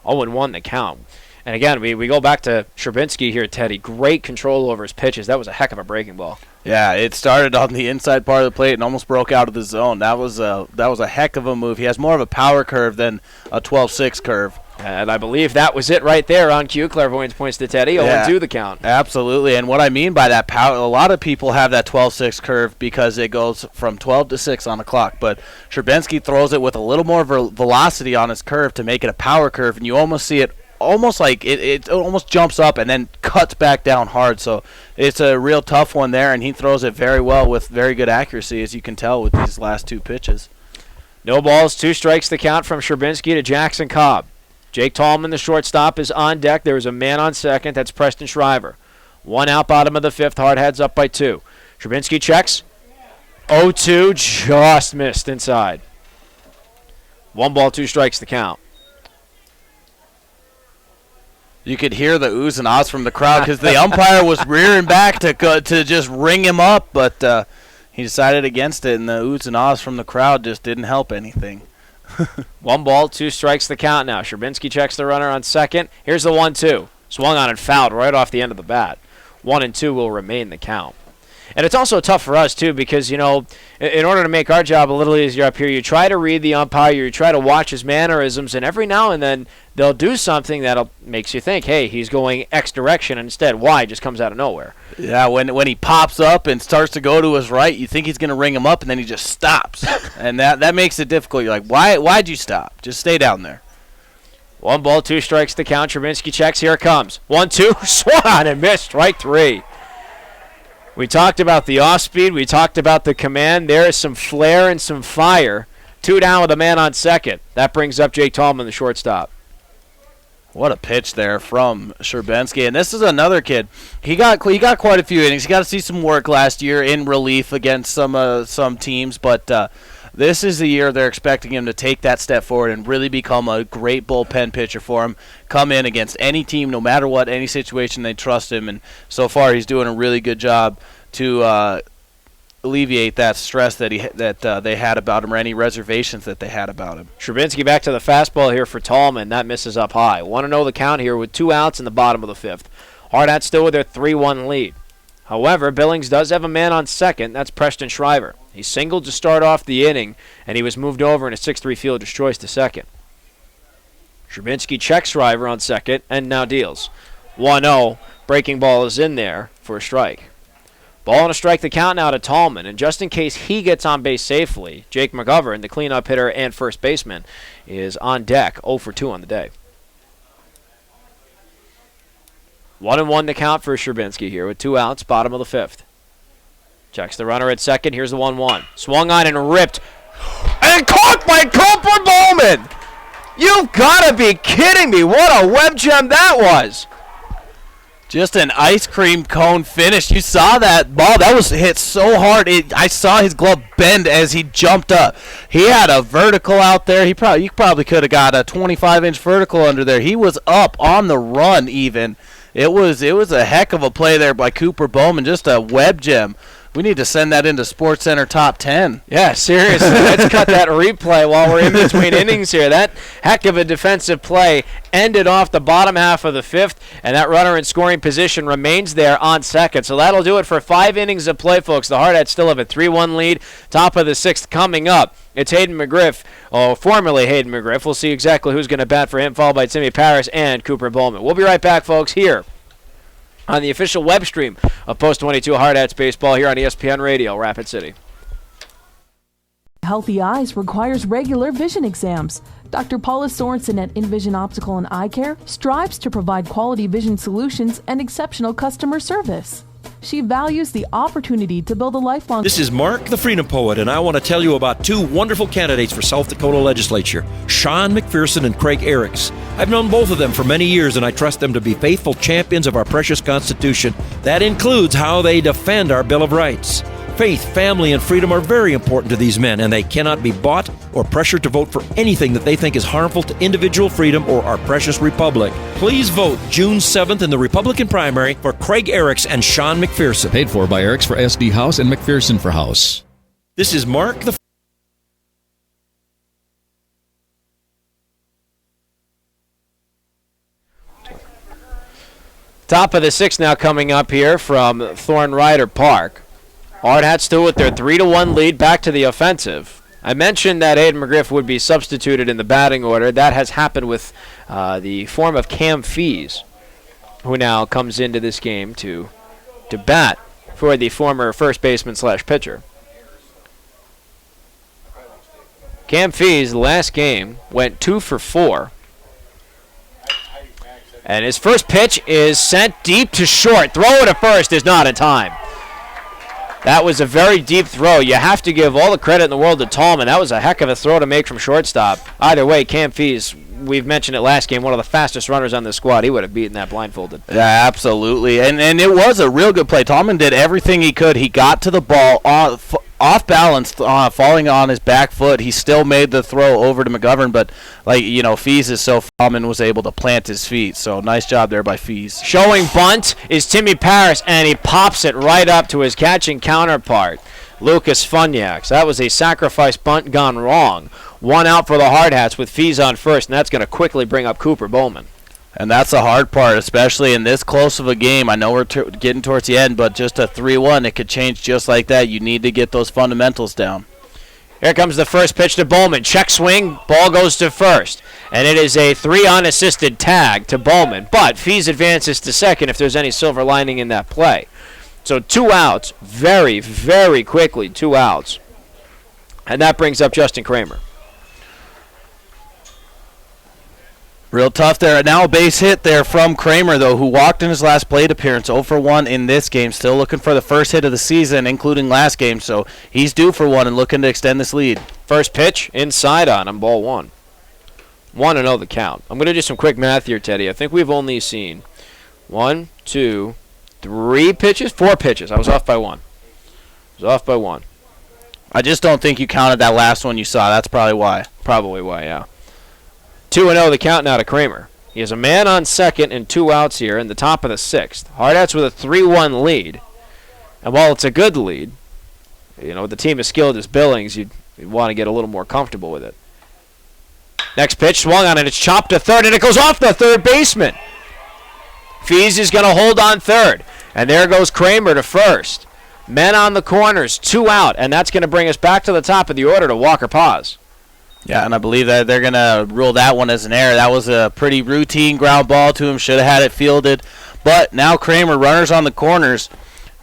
0-1 the count. And again, we go back to Sherbinsky here, Teddy. Great control over his pitches. That was a heck of a breaking ball. Yeah, it started on the inside part of the plate and almost broke out of the zone. That was a heck of a move. He has more of a power curve than a 12-6 curve. And I believe that was it right there on cue. Clairvoyance points to Teddy. 0-2 the count. Absolutely. And what I mean by that power, a lot of people have that 12-6 curve because it goes from 12 to 6 on the clock. But Sherbinsky throws it with a little more velocity on his curve to make it a power curve, and you almost see it almost like it almost jumps up and then cuts back down hard. So it's a real tough one there, and he throws it very well with very good accuracy, as you can tell with these last two pitches. No balls, 2 strikes the count from Sherbinsky to Jackson Cobb. Jake Tallman, the shortstop, is on deck. There is a man on second. That's Preston Shriver. 1 out, bottom of the 5th. Hardhats up by 2. Sherbinsky checks. 0-2, just missed inside. 1 ball, 2 strikes the count. You could hear the oohs and ahs from the crowd because the umpire was rearing back to just ring him up, but he decided against it, and the oohs and ahs from the crowd just didn't help anything. 1 ball, 2 strikes the count now. Sherbinsky checks the runner on second. Here's the 1-2. Swung on and fouled right off the end of the bat. 1-2 will remain the count. And it's also tough for us, too, because, you know, in order to make our job a little easier up here, you try to read the umpire, you try to watch his mannerisms, and every now and then they'll do something that makes you think, hey, he's going X direction, and instead Y just comes out of nowhere. Yeah, when he pops up and starts to go to his right, you think he's going to ring him up, and then he just stops. And that makes it difficult. You're like, why'd you stop? Just stay down there. 1 ball, 2 strikes to count. Sherbinsky checks. Here it comes. 1-2. Swung on and missed. Strike 3. We talked about the off-speed. We talked about the command. There is some flair and some fire. 2 down with a man on second. That brings up Jake Tallman, the shortstop. What a pitch there from Sherbinsky. And this is another kid. He got quite a few innings. He got to see some work last year in relief against some teams. But this is the year they're expecting him to take that step forward and really become a great bullpen pitcher for him. Come in against any team, no matter what, any situation, they trust him. And so far he's doing a really good job to alleviate that stress that they had about him, or any reservations that they had about him. Sherbinsky back to the fastball here for Tallman. That misses up high. 1-0 the count here with 2 outs in the bottom of the 5th. Hardhats still with their 3-1 lead. However, Billings does have a man on second. That's Preston Shriver. He singled to start off the inning, and he was moved over in a 6-3 fielder's choice to second. Sherbinsky checks Shriver on second and now deals. 1-0. Breaking ball is in there for a strike. Ball and a strike the count now to Tallman, and just in case he gets on base safely, Jake McGovern, the cleanup hitter and first baseman, is on deck, 0 for 2 on the day. 1-1 the count for Sherbinsky here with 2 outs, bottom of the 5th. Checks the runner at second. Here's the 1-1. Swung on and ripped. And caught by Cooper Bowman! You've got to be kidding me. What a web gem that was. Just an ice cream cone finish. You saw that ball. That was hit so hard. I saw his glove bend as he jumped up. He had a vertical out there. You probably could have got a 25-inch vertical under there. He was up on the run even. It was a heck of a play there by Cooper Bowman. Just a web gem. We need to send that into SportsCenter Top 10. Yeah, seriously. Let's cut that replay while we're in between innings here. That heck of a defensive play ended off the bottom half of the 5th, and that runner in scoring position remains there on second. So that'll do it for 5 innings of play, folks. The Hardhats still have a 3-1 lead. Top of the 6th coming up. It's Hayden McGriff, formerly Hayden McGriff. We'll see exactly who's going to bat for him, followed by Timmy Paris and Cooper Bowman. We'll be right back, folks, here on the official web stream of Post 22 Hardhats Baseball here on ESPN Radio, Rapid City. Healthy eyes requires regular vision exams. Dr. Paula Sorensen at Envision Optical and Eye Care strives to provide quality vision solutions and exceptional customer service. She values the opportunity to build a lifelong... This is Mark, the Freedom Poet, and I want to tell you about 2 wonderful candidates for South Dakota legislature, Sean McPherson and Craig Eriks. I've known both of them for many years, and I trust them to be faithful champions of our precious Constitution. That includes how they defend our Bill of Rights. Faith, family, and freedom are very important to these men, and they cannot be bought or pressured to vote for anything that they think is harmful to individual freedom or our precious republic. Please vote June 7th in the Republican primary for Craig Eriks and Sean McPherson. Paid for by Eriks for SD House and McPherson for House. This is Mark the... Top of the 6th now coming up here from Thorn Rider Park. Hardhats still with their 3-1 lead, back to the offensive. I mentioned that Hayden McGriff would be substituted in the batting order. That has happened with the form of Cam Fees, who now comes into this game to bat for the former first baseman / pitcher. Cam Fees, last game, went 2 for 4. And his first pitch is sent deep to short. Throw to first is not in time. That was a very deep throw. You have to give all the credit in the world to Tallman. That was a heck of a throw to make from shortstop. Either way, Cam Fees, we've mentioned it last game, one of the fastest runners on the squad. He would have beaten that blindfolded. Yeah, absolutely. And it was a real good play. Tallman did everything he could. He got to the ball off balance, falling on his back foot. He still made the throw over to McGovern, but Fees is so Tallman was able to plant his feet. So nice job there by Fees. Showing bunt is Timmy Paris, and he pops it right up to his catching counterpart, Lucas Funyak. So that was a sacrifice bunt gone wrong. 1 out for the Hardhats with Fees on first, and that's going to quickly bring up Cooper Bowman. And that's the hard part, especially in this close of a game. I know we're getting towards the end, but just a 3-1, it could change just like that. You need to get those fundamentals down. Here comes the first pitch to Bowman. Check swing, ball goes to first. And it is a 3 unassisted tag to Bowman. But Fees advances to second if there's any silver lining in that play. So 2 outs, very, very quickly, 2 outs. And that brings up Justin Kramer. Real tough there. Now a base hit there from Kramer, though, who walked in his last plate appearance, 0 for 1 in this game. Still looking for the first hit of the season, including last game. So he's due for one and looking to extend this lead. First pitch, inside on him, ball 1. 1-0 the count. I'm going to do some quick math here, Teddy. I think we've only seen 1, 2, 3 pitches? 4 pitches. I was off by 1. I just don't think you counted that last one you saw. That's probably why. Probably why, yeah. 2-0 the count now to Kramer. He has a man on second and 2 outs here in the top of the 6th. Hardhats with a 3-1 lead. And while it's a good lead, with the team as skilled as Billings, you'd want to get a little more comfortable with it. Next pitch, swung on it. It's chopped to third, and it goes off the third baseman. Fees is going to hold on third. And there goes Kramer to first. Men on the corners, 2 out, and that's going to bring us back to the top of the order to Walker Paz. Yeah, and I believe that they're going to rule that one as an error. That was a pretty routine ground ball to him. Should have had it fielded. But now Kramer, runners on the corners.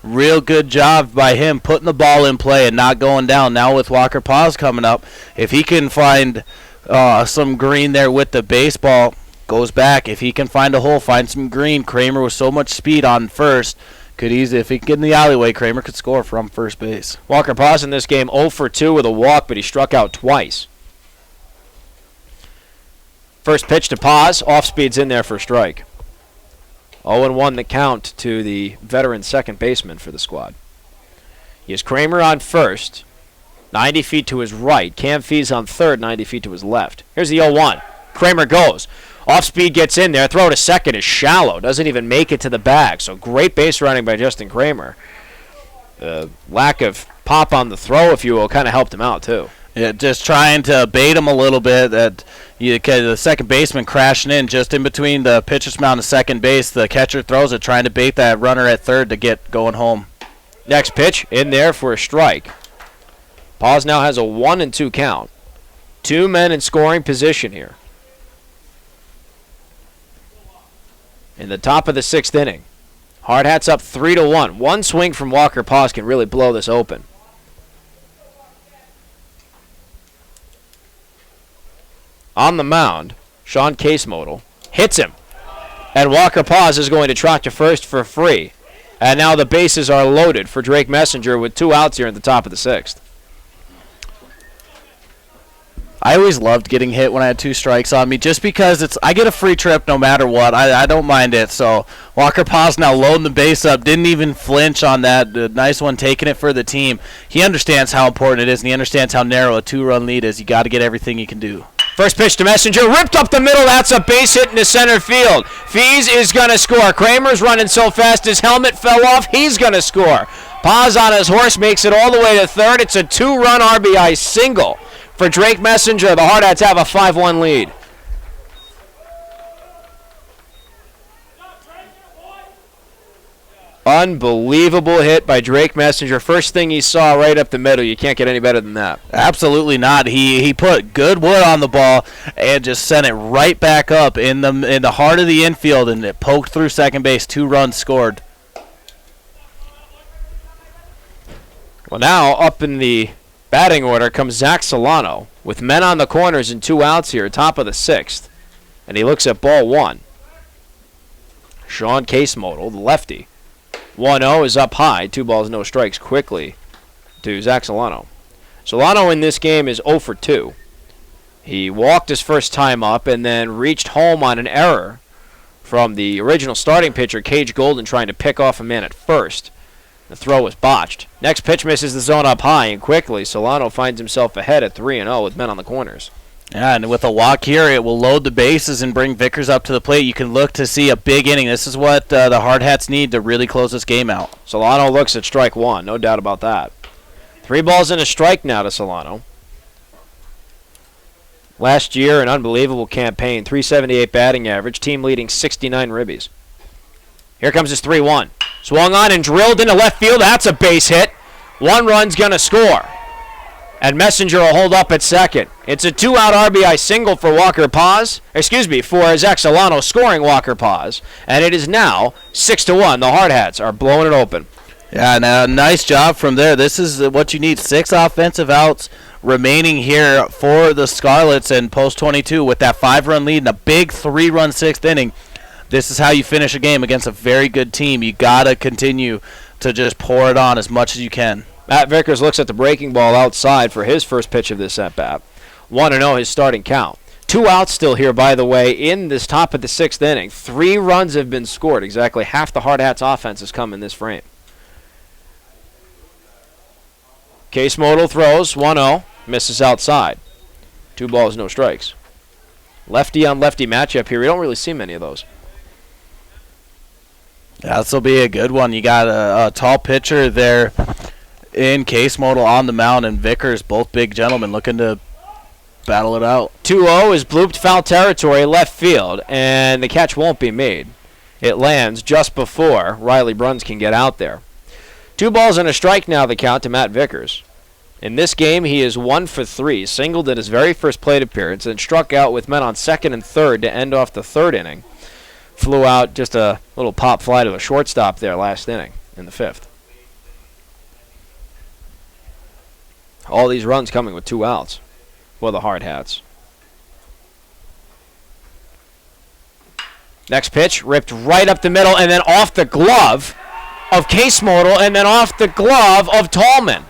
Real good job by him putting the ball in play and not going down. Now with Walker Paz coming up, if he can find some green there with the baseball, goes back. If he can find a hole, find some green. Kramer with so much speed on first. Could easily, if he can get in the alleyway, Kramer could score from first base. Walker Paz in this game 0 for 2 with a walk, but he struck out twice. First pitch to Paz. Off speed's in there for a strike. 0-1 the count to the veteran second baseman for the squad. He has Kramer on first, 90 feet to his right. Cam Fees on third, 90 feet to his left. Here's the 0-1. Kramer goes. Off speed gets in there. Throw to second is shallow. Doesn't even make it to the bag. So great base running by Justin Kramer. The lack of pop on the throw, if you will, kind of helped him out too. Yeah, just trying to bait him a little bit. The second baseman crashing in just in between the pitcher's mound and second base. The catcher throws it, trying to bait that runner at third to get going home. Next pitch in there for a strike. Paz now has a 1-2 count. 2 men in scoring position here. In the top of the 6th inning. Hardhats up 3-1. One swing from Walker Paz can really blow this open. On the mound, Sean Casemodal hits him. And Walker Paz is going to trot to first for free. And now the bases are loaded for Drake Messenger with 2 outs here at the top of the 6th. I always loved getting hit when I had 2 strikes on me just because I get a free trip no matter what. I don't mind it. So Walker Paz now loading the base up. Didn't even flinch on that. Nice one, taking it for the team. He understands how important it is, and he understands how narrow a 2-run lead is. You got to get everything you can do. First pitch to Messenger, ripped up the middle. That's a base hit into center field. Fees is going to score. Kramer's running so fast his helmet fell off. He's going to score. Paz on his horse makes it all the way to third. It's a 2-run RBI single for Drake Messenger. The Hardhats have a 5-1 lead. Unbelievable hit by Drake Messenger. First thing he saw right up the middle. You can't get any better than that. Absolutely not. He put good wood on the ball and just sent it right back up in the heart of the infield, and it poked through second base. 2 runs scored. Well, now up in the batting order comes Zach Solano with men on the corners and 2 outs here, top of the 6th. And he looks at ball 1. Sean Casemodal, the lefty. 1-0 is up high. 2 balls, no strikes quickly to Zach Solano. Solano in this game is 0 for 2. He walked his first time up and then reached home on an error from the original starting pitcher, Cage Golden, trying to pick off a man at first. The throw was botched. Next pitch misses the zone up high, and quickly Solano finds himself ahead at 3-0 with men on the corners. Yeah, and with a walk here, it will load the bases and bring Vickers up to the plate. You can look to see a big inning. This is what the Hardhats need to really close this game out. Solano looks at strike 1, no doubt about that. 3 balls and a strike now to Solano. Last year, an unbelievable campaign, 378 batting average, team leading 69 ribbies. Here comes his 3-1. Swung on and drilled into left field. That's a base hit. 1 run's going to score. And Messenger will hold up at second. It's a 2-out RBI single for for Zach Solano, scoring Walker Paz. And it is now 6-1. The Hardhats are blowing it open. Yeah, and nice job from there. This is what you need. 6 offensive outs remaining here for the Scarlets and post 22 with that 5-run lead and a big 3-run 6th inning. This is how you finish a game against a very good team. You got to continue to just pour it on as much as you can. Matt Vickers looks at the breaking ball outside for his first pitch of this at-bat. 1-0 his starting count. 2 outs still here, by the way, in this top of the 6th inning. 3 runs have been scored. Exactly half the Hardhats offense has come in this frame. Casemodal throws, 1-0, misses outside. 2 balls, no strikes. Lefty on lefty matchup here. We don't really see many of those. Yeah, this will be a good one. You got a tall pitcher there in Case Modal on the mound, and Vickers, both big gentlemen, looking to battle it out. 2-0 is blooped foul territory left field, and the catch won't be made. It lands just before Riley Bruns can get out there. 2 balls and a strike now the count to Matt Vickers. In this game, he is 1 for 3, singled in his very first plate appearance, and struck out with men on second and third to end off the third inning. Flew out just a little pop fly to a shortstop there last inning in the 5th. All these runs coming with 2 outs for the Hardhats. Next pitch, ripped right up the middle and then off the glove of Case Modal and then off the glove of Tallman.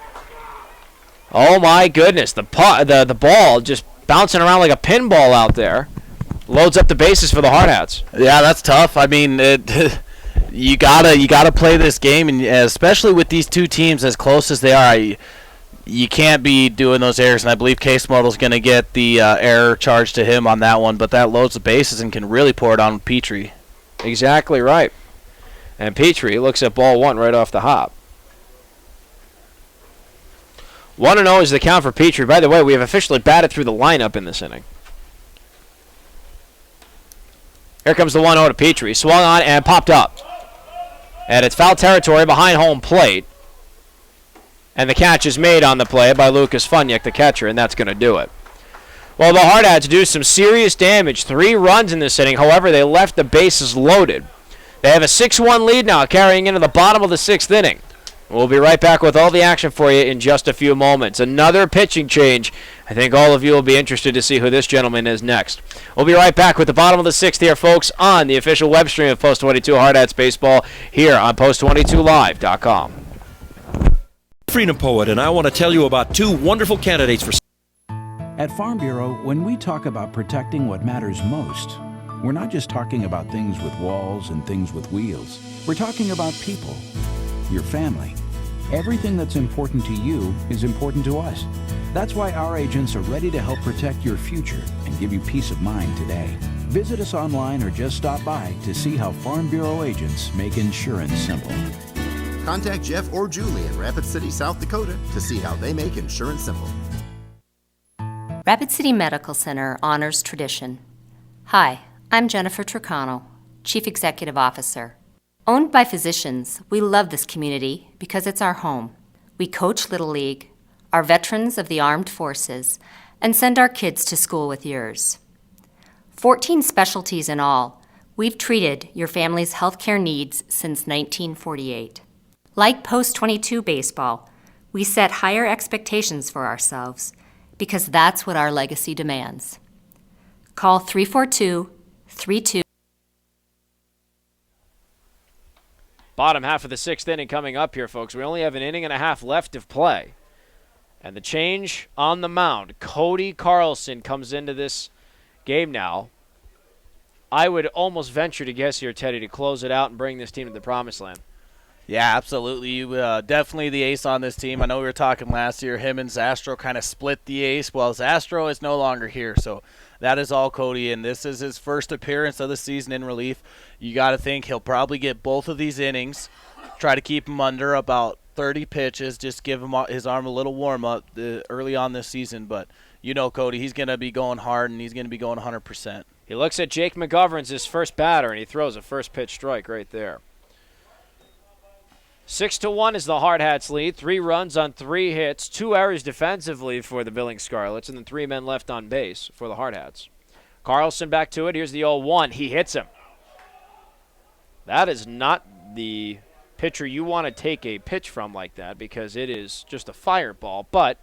Oh my goodness, the ball just bouncing around like a pinball out there. Loads up the bases for the Hardhats. Yeah, that's tough. I mean, you gotta play this game, and especially with these two teams as close as they are, you can't be doing those errors. And I believe Case Modal's going to get the error charged to him on that one, but that loads the bases and can really pour it on Petrie. Exactly right. And Petrie looks at ball 1 right off the hop. 1-0 is the count for Petrie. By the way, we have officially batted through the lineup in this inning. Here comes the 1-0 to Petrie. Swung on and popped up. And it's foul territory behind home plate. And the catch is made on the play by Lucas Funyak, the catcher, and that's going to do it. Well, the Hardhats do some serious damage. 3 runs in this inning. However, they left the bases loaded. They have a 6-1 lead now, carrying into the bottom of the 6th inning. We'll be right back with all the action for you in just a few moments. Another pitching change. I think all of you will be interested to see who this gentleman is next. We'll be right back with the bottom of the 6th here, folks, on the official web stream of Post 22 Hardhats Baseball here on Post22Live.com. Freedom Poet, and I want to tell you about 2 wonderful candidates for... At Farm Bureau, when we talk about protecting what matters most, we're not just talking about things with walls and things with wheels. We're talking about people, your family. Everything that's important to you is important to us. That's why our agents are ready to help protect your future and give you peace of mind today. Visit us online or just stop by to see how Farm Bureau agents make insurance simple. Contact Jeff or Julie in Rapid City, South Dakota to see how they make insurance simple. Rapid City Medical Center honors tradition. Hi, I'm Jennifer Tricano, Chief Executive Officer. Owned by physicians, we love this community because it's our home. We coach Little League, are veterans of the armed forces, and send our kids to school with yours. 14 specialties in all, we've treated your family's healthcare needs since 1948. Like Post 22 Baseball, we set higher expectations for ourselves because that's what our legacy demands. Call 342-32. Bottom half of the 6th inning coming up here, folks. We only have an inning and a half left of play. And the change on the mound. Cody Carlson comes into this game now. I would almost venture to guess here, Teddy, to close it out and bring this team to the promised land. Yeah, absolutely. You definitely the ace on this team. I know we were talking last year. Him and Zastro kind of split the ace. Well, Zastro is no longer here, so that is all Cody, and this is his first appearance of the season in relief. You got to think he'll probably get both of these innings, try to keep him under about 30 pitches, just give him his arm a little warm-up early on this season. But you know Cody, he's going to be going hard, and he's going to be going 100%. He looks at Jake McGovern's his first batter, and he throws a first pitch strike right there. 6-1 is the Hardhats lead. 3 runs on 3 hits, 2 errors defensively for the Billings Scarlets, and then 3 men left on base for the Hardhats. Carlson back to it. Here's the 0-1. He hits him. That is not the pitcher you want to take a pitch from like that because it is just a fireball. But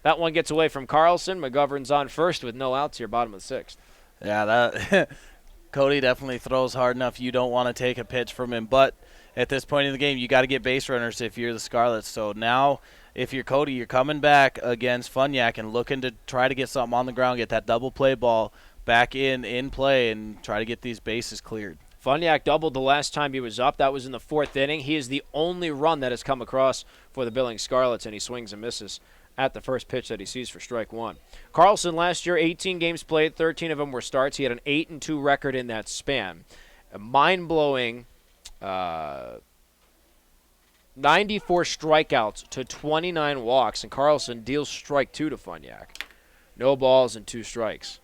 that one gets away from Carlson. McGovern's on first with no outs here, bottom of the 6th. Yeah, that Cody definitely throws hard enough. You don't want to take a pitch from him, but at this point in the game, you got to get base runners if you're the Scarlets. So now, if you're Cody, you're coming back against Funyak and looking to try to get something on the ground, get that double play ball back in play, and try to get these bases cleared. Funyak doubled the last time he was up. That was in the 4th inning. He is the only run that has come across for the Billings Scarlets, and he swings and misses at the first pitch that he sees for strike 1. Carlson last year, 18 games played, 13 of them were starts. He had an 8-2 record in that span. A mind-blowing 94 strikeouts to 29 walks, and Carlson deals strike 2 to Funyak. No balls and 2 strikes.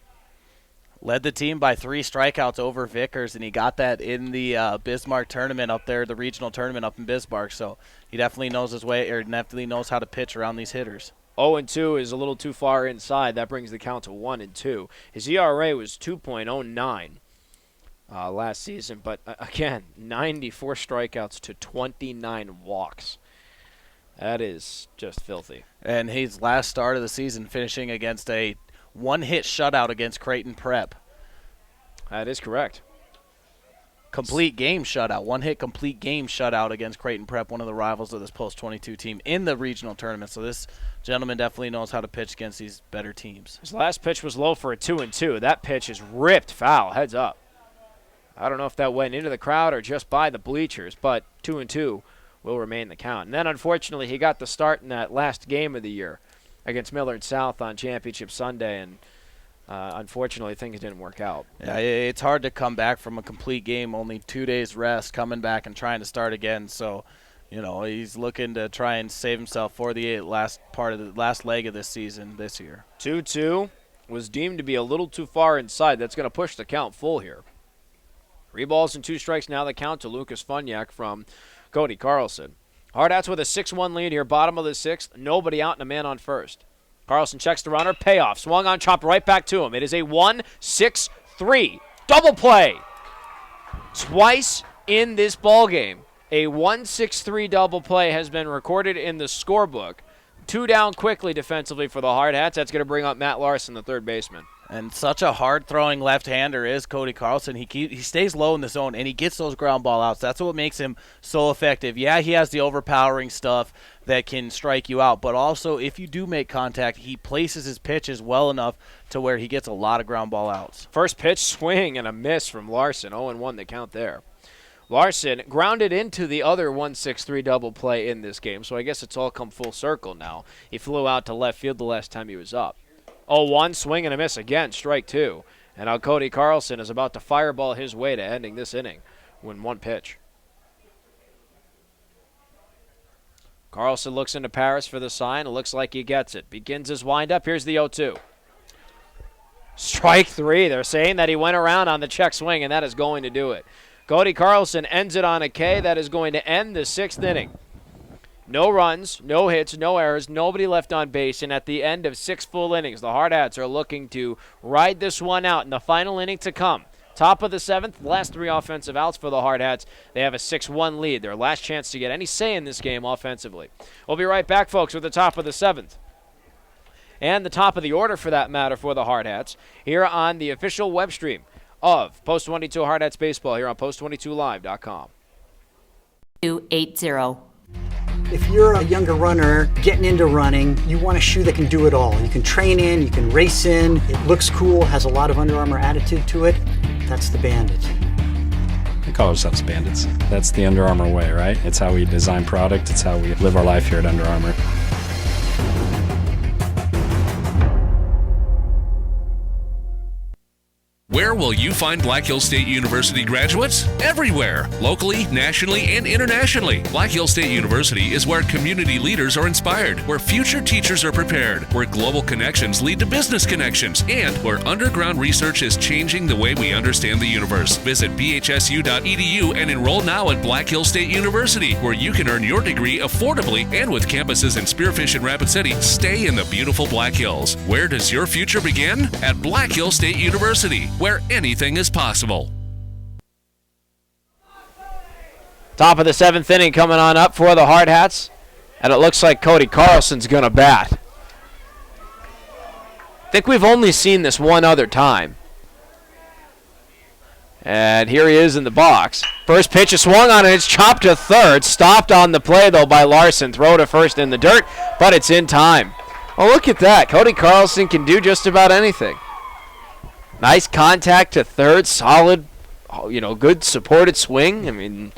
Led the team by 3 strikeouts over Vickers, and he got that in the Bismarck tournament up there, the regional tournament up in Bismarck. So he definitely knows his way, or definitely knows how to pitch around these hitters. 0-2 is a little too far inside. That brings the count to 1-2. His ERA was 2.09 last season, but again, 94 strikeouts to 29 walks. That is just filthy. And his last start of the season finishing against a one-hit shutout against Creighton Prep. That is correct. Complete game shutout. One-hit complete game shutout against Creighton Prep, one of the rivals of this post-22 team in the regional tournament. So this gentleman definitely knows how to pitch against these better teams. His last pitch was low for a 2-2. That pitch is ripped foul, heads up. I don't know if that went into the crowd or just by the bleachers, but 2-2 will remain the count. And then, unfortunately, he got the start in that last game of the year against Millard South on Championship Sunday, and unfortunately, things didn't work out. Yeah, it's hard to come back from a complete game, only 2 days rest, coming back and trying to start again. So, he's looking to try and save himself for the last leg of this season this year. 2-2 was deemed to be a little too far inside. That's going to push the count full here. 3 balls and 2 strikes now the count to Lucas Funyak from Cody Carlson. Hardhats with a 6-1 lead here, bottom of the 6th. Nobody out and a man on first. Carlson checks the runner, payoff. Swung on, chopped right back to him. It is a 1-6-3 double play. Twice in this ball game, a 1-6-3 double play has been recorded in the scorebook. 2 down quickly defensively for the Hardhats. That's going to bring up Matt Larson, the third baseman. And such a hard-throwing left-hander is Cody Carlson. He stays low in the zone, and he gets those ground ball outs. That's what makes him so effective. Yeah, he has the overpowering stuff that can strike you out, but also if you do make contact, he places his pitches well enough to where he gets a lot of ground ball outs. First pitch, swing and a miss from Larson. 0-1 the count there. Larson grounded into the other 1-6-3 double play in this game, so I guess it's all come full circle now. He flew out to left field the last time he was up. 0-1, swing and a miss again, strike 2. And now Cody Carlson is about to fireball his way to ending this inning with 1 pitch. Carlson looks into Paris for the sign. It looks like he gets it. Begins his windup. Here's the 0-2. Strike 3. They're saying that he went around on the check swing, and that is going to do it. Cody Carlson ends it on a K. That is going to end the 6th inning. No runs, no hits, no errors, nobody left on base, and at the end of 6 full innings, the Hardhats are looking to ride this one out in the final inning to come. Top of the 7th, last 3 offensive outs for the Hardhats. They have a 6-1 lead, their last chance to get any say in this game offensively. We'll be right back, folks, with the top of the 7th. And the top of the order, for that matter, for the Hardhats, here on the official web stream of Post 22 Hardhats Baseball here on post22live.com. 280. If you're a younger runner getting into running, you want a shoe that can do it all. You can train in, you can race in, it looks cool, has a lot of Under Armour attitude to it. That's the Bandit. We call ourselves Bandits. That's the Under Armour way, right? It's how we design product. It's how we live our life here at Under Armour. Where will you find Black Hills State University graduates? Everywhere, locally, nationally, and internationally. Black Hills State University is where community leaders are inspired, where future teachers are prepared, where global connections lead to business connections, and where underground research is changing the way we understand the universe. Visit bhsu.edu and enroll now at Black Hills State University, where you can earn your degree affordably and with campuses in Spearfish and Rapid City. Stay in the beautiful Black Hills. Where does your future begin? At Black Hills State University, where anything is possible. Top of the 7th inning coming on up for the Hardhats, and it looks like Cody Carlson's going to bat. I think we've only seen this one other time. And here he is in the box. First pitch is swung on, and it's chopped to third. Stopped on the play, though, by Larson. Throw to first in the dirt, but it's in time. Oh, look at that. Cody Carlson can do just about anything. Nice contact to third, solid, good supported swing. I mean,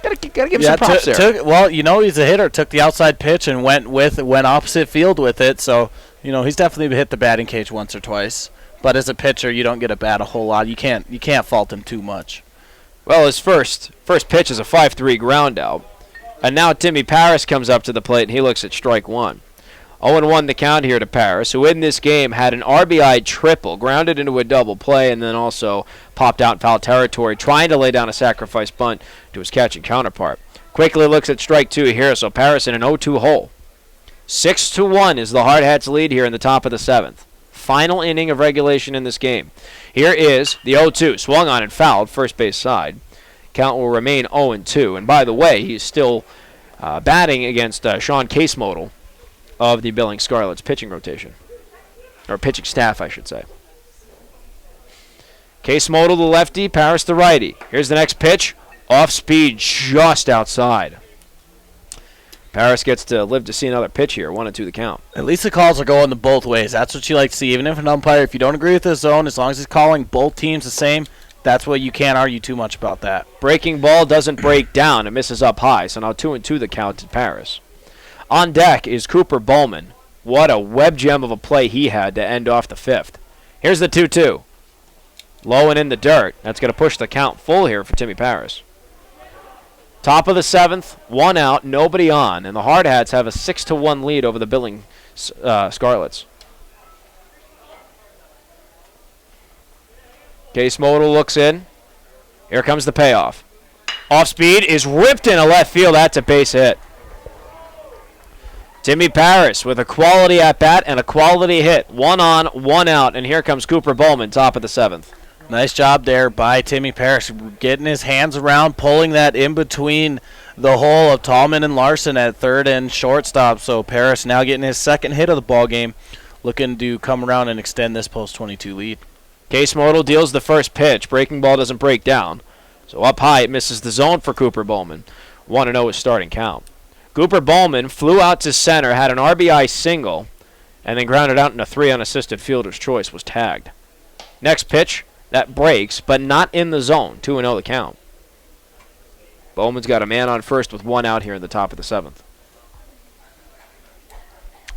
gotta give him some props there. Well, he's a hitter. Took the outside pitch and went opposite field with it. So, he's definitely hit the batting cage once or twice. But as a pitcher, you don't get a bat a whole lot. You can't fault him too much. Well, his first pitch is a 5-3 ground out. And now Timmy Paris comes up to the plate, and he looks at strike one. 0-1 the count here to Paris, who in this game had an RBI triple, grounded into a double play, and then also popped out in foul territory, trying to lay down a sacrifice bunt to his catching counterpart. Quickly looks at strike two here, so Paris in an 0-2 hole. 6-1 is the Hardhats lead here in the top of the seventh. Final inning of regulation in this game. Here is the 0-2, swung on and fouled, first base side. Count will remain 0-2. And by the way, he's still batting against Sean Casemodal of the Billings Scarlets pitching rotation. Or pitching staff, I should say. Casemodal the lefty, Paris the righty. Here's the next pitch. Off speed just outside. Paris gets to live to see another pitch here. 1-2 the count. At least the calls are going to both ways. That's what you like to see. Even if an umpire, if you don't agree with the zone, as long as he's calling both teams the same, that's what you can't argue too much about that. Breaking ball doesn't break down. It misses up high. So now 2-2 the count to Paris. On deck is Cooper Bowman. What a web gem of a play he had to end off the fifth. Here's the 2-2. Low and in the dirt. That's going to push the count full here for Timmy Paris. Top of the seventh, one out, nobody on, and the Hardhats have a 6-1 lead over the Billings Scarlets. Casemodal looks in. Here comes the payoff. Off speed is ripped into left field. That's a base hit. Timmy Paris with a quality at bat and a quality hit. One on, one out, and here comes Cooper Bowman, top of the seventh. Nice job there by Timmy Paris, getting his hands around, pulling that in between the hole of Tallman and Larson at third and shortstop. So Paris now getting his second hit of the ball game, looking to come around and extend this post-22 lead. Casemodal deals the first pitch. Breaking ball doesn't break down. So up high, it misses the zone for Cooper Bowman. 1-0 is starting count. Cooper Bowman flew out to center, had an RBI single, and then grounded out in a 3 unassisted fielder's choice, was tagged. Next pitch. That breaks, but not in the zone. 2-0 the count. Bowman's got a man on first with one out here in the top of the seventh.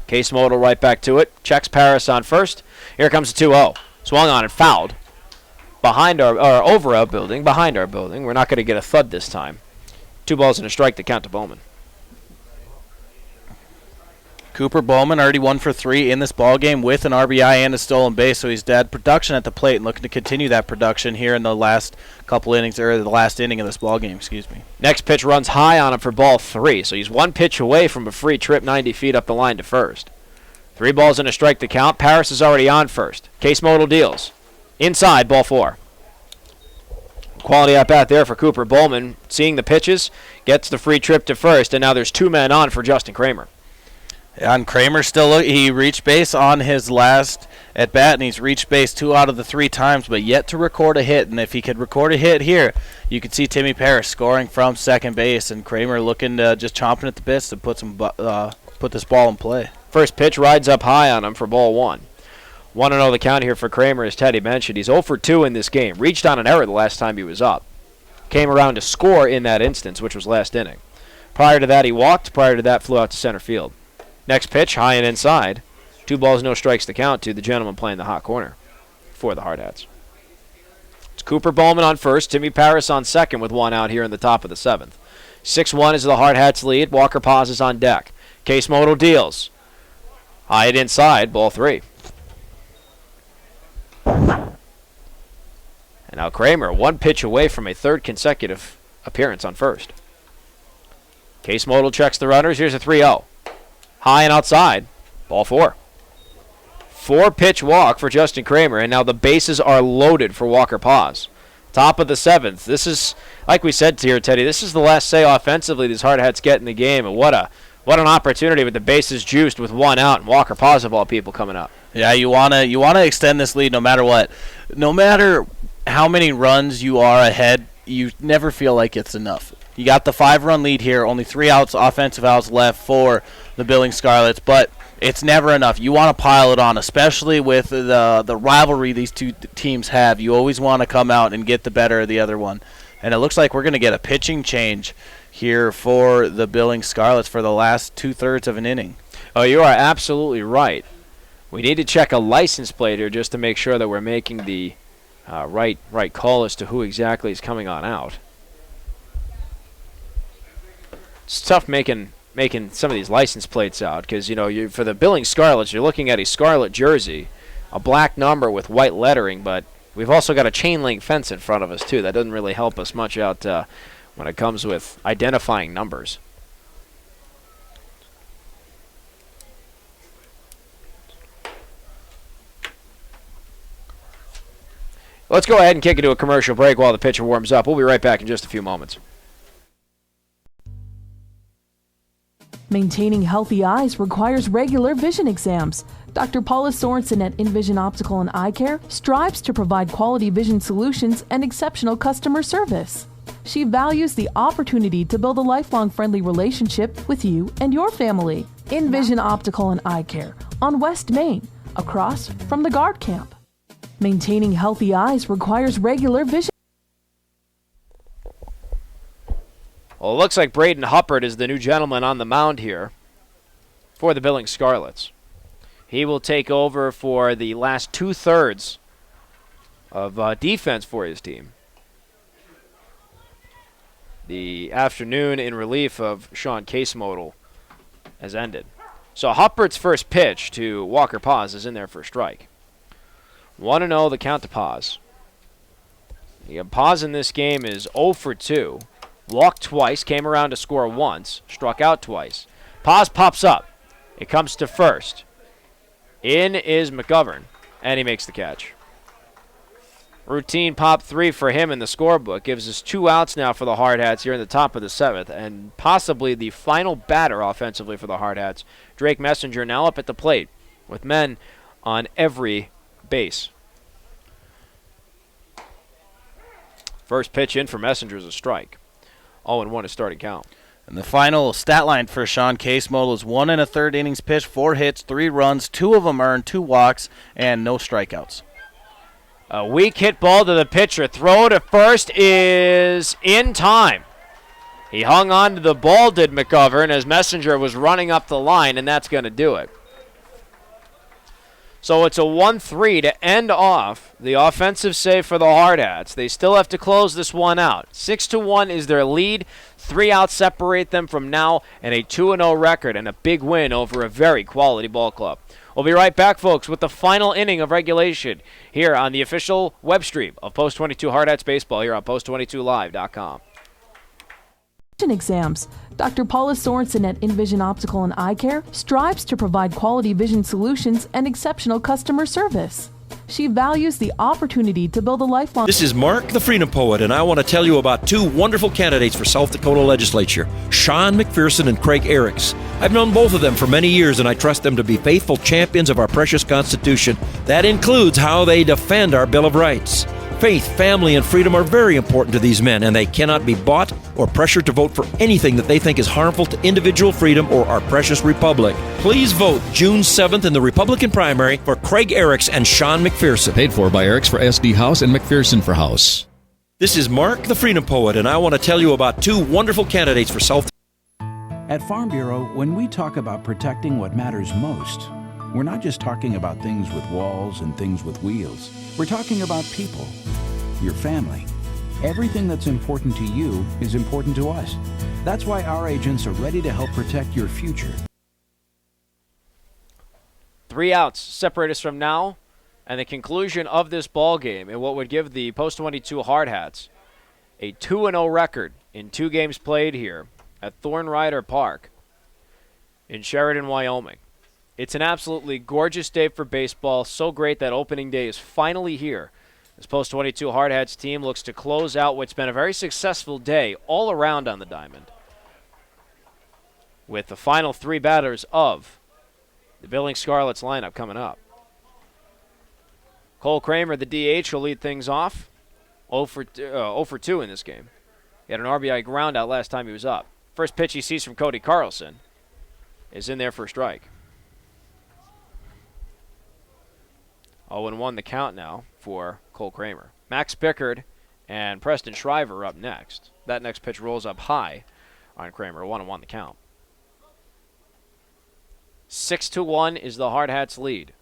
Casemodal right back to it. Checks Paris on first. Here comes the 2-0. Swung on and fouled. Over our building, behind our building. We're not going to get a thud this time. 2 balls and a strike to count to Bowman. Cooper Bowman already 1 for 3 in this ball game with an RBI and a stolen base, so he's had production at the plate and looking to continue that production here in the last couple innings, or the last inning of this ball game. Next pitch runs high on him for ball 3, so he's 1 pitch away from a free trip 90 feet up the line to first. 3 balls and a strike to count. Paris is already on first. Casemodal deals. Inside, ball 4. Quality at bat there for Cooper Bowman. Seeing the pitches, gets the free trip to first, and now there's 2 men on for Justin Kramer. And Kramer he reached base on his last at bat, and he's reached base 2 out of the 3 times, but yet to record a hit. And if he could record a hit here, you could see Timmy Paris scoring from second base, and Kramer looking just chomping at the bits to put this ball in play. First pitch rides up high on him for ball 1. 1-0 the count here for Kramer, as Teddy mentioned. He's 0 for 2 in this game. Reached on an error the last time he was up. Came around to score in that instance, which was last inning. Prior to that, he walked. Prior to that, flew out to center field. Next pitch, high and inside. 2 balls, no strikes to count to the gentleman playing the hot corner for the Hardhats. It's Cooper Bowman on first, Timmy Paris on second with 1 out here in the top of the 7th. 6-1 is the Hardhats lead. Walker pauses on deck. Casemodal deals. High and inside, ball 3. And now Kramer, 1 pitch away from a 3rd consecutive appearance on first. Casemodal checks the runners. Here's a 3-0. High and outside. Ball 4. 4-pitch walk for Justin Kramer, and now the bases are loaded for Walker Paz. Top of the 7th. This is, like we said here, Teddy, this is the last say offensively these Hardhats get in the game, and what an opportunity with the bases juiced with 1 out and Walker Paz of all people coming up. Yeah, you wanna extend this lead no matter what. No matter how many runs you are ahead, you never feel like it's enough. You got the 5-run lead here, only 3 outs, offensive outs left for the Billings Scarlets, but it's never enough. You want to pile it on, especially with the rivalry these two teams have. You always want to come out and get the better of the other one. And it looks like we're going to get a pitching change here for the Billings Scarlets for the last 2/3 of an inning. Oh, you are absolutely right. We need to check a license plate here just to make sure that we're making the right call as to who exactly is coming on out. It's tough making some of these license plates out because, for the Billings Scarlets, you're looking at a scarlet jersey, a black number with white lettering, but we've also got a chain link fence in front of us, too. That doesn't really help us much out when it comes with identifying numbers. Let's go ahead and kick into a commercial break while the pitcher warms up. We'll be right back in just a few moments. Maintaining healthy eyes requires regular vision exams. Dr. Paula Sorensen at Envision Optical and Eye Care strives to provide quality vision solutions and exceptional customer service. She values the opportunity to build a lifelong friendly relationship with you and your family. Envision Optical and Eye Care on West Main, across from the guard camp. Maintaining healthy eyes requires regular vision. Well, it looks like Braden Huppert is the new gentleman on the mound here for the Billings Scarlets. He will take over for the last two-thirds of defense for his team. The afternoon in relief of Sean Casemodal has ended. So Huppert's first pitch to Walker Paz is in there for a strike. 1-0 the count to Paz. Paz in this game is 0 for 2. Walked twice, came around to score once, struck out twice. Paz pops up. It comes to first. In is McGovern, and he makes the catch. Routine pop 3 for him in the scorebook. Gives us 2 outs now for the Hardhats here in the top of the 7th, and possibly the final batter offensively for the Hardhats. Drake Messenger now up at the plate with men on every base. First pitch in for Messenger is a strike. 0-1 is starting count. And the final stat line for Sean Casemodal is 1 1/3 innings pitched, 4 hits, 3 runs, 2 of them earned, 2 walks, and no strikeouts. A weak hit ball to the pitcher. Throw to first is in time. He hung on to the ball, did McGovern, as Messenger was running up the line, and that's going to do it. So it's a 1-3 to end off the offensive save for the Hardhats. They still have to close this one out. 6-1 is their lead. 3 outs separate them from now, and a 2-0 record and a big win over a very quality ball club. We'll be right back, folks, with the final inning of regulation here on the official web stream of Post 22 Hardhats Baseball here on Post22Live.com. Exams. Dr. Paula Sorensen at Envision Optical and Eye Care strives to provide quality vision solutions and exceptional customer service. She values the opportunity to build a lifelong... This is Mark, the Freedom Poet, and I want to tell you about 2 wonderful candidates for South Dakota legislature, Sean McPherson and Craig Eriks. I've known both of them for many years, and I trust them to be faithful champions of our precious Constitution. That includes how they defend our Bill of Rights. Faith, family, and freedom are very important to these men, and they cannot be bought or pressured to vote for anything that they think is harmful to individual freedom or our precious republic. Please vote June 7th in the Republican primary for Craig Eriks and Sean McPherson. Paid for by Eriks for SD House and McPherson for House. This is Mark, the Freedom Poet, and I want to tell you about 2 wonderful candidates for South. At Farm Bureau, when we talk about protecting what matters most, we're not just talking about things with walls and things with wheels. We're talking about people, your family. Everything that's important to you is important to us. That's why our agents are ready to help protect your future. 3 outs separate us from now and the conclusion of this ball game in what would give the Post 22 Hardhats a 2-0 record in 2 games played here at Thorn Rider Park in Sheridan, Wyoming. It's an absolutely gorgeous day for baseball. So great that opening day is finally here. This Post 22 Hardhats team looks to close out what's been a very successful day all around on the diamond, with the final 3 batters of the Billings Scarlets lineup coming up. Cole Kramer, the DH, will lead things off. 0 for 2 in this game. He had an RBI ground out last time he was up. First pitch he sees from Cody Carlson is in there for a strike. 0-1 the count now for Cole Kramer. Max Pickard and Preston Shriver up next. That next pitch rolls up high on Kramer. 1-1 the count. 6-1 is the Hardhats lead.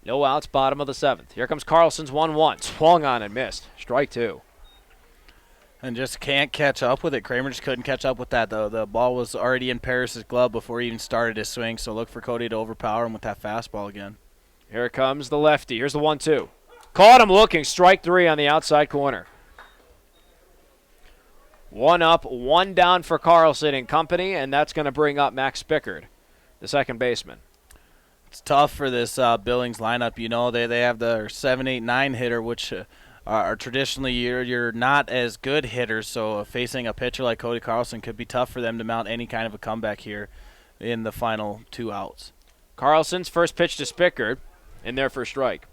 No outs, bottom of the 7th. Here comes Carlson's 1-1. Swung on and missed. Strike 2. And just can't catch up with it. Kramer just couldn't catch up with that, though. The ball was already in Paris's glove before he even started his swing, so look for Cody to overpower him with that fastball again. Here comes the lefty. Here's the 1-2. Caught him looking. Strike 3 on the outside corner. 1 up, 1 down for Carlson and company, and that's going to bring up Max Spickard, the second baseman. It's tough for this Billings lineup. You know, they have their 7, 8, 9 hitter, which are traditionally you're not as good hitters, so facing a pitcher like Cody Carlson could be tough for them to mount any kind of a comeback here in the final 2 outs. Carlson's first pitch to Spickard, in there for a strike.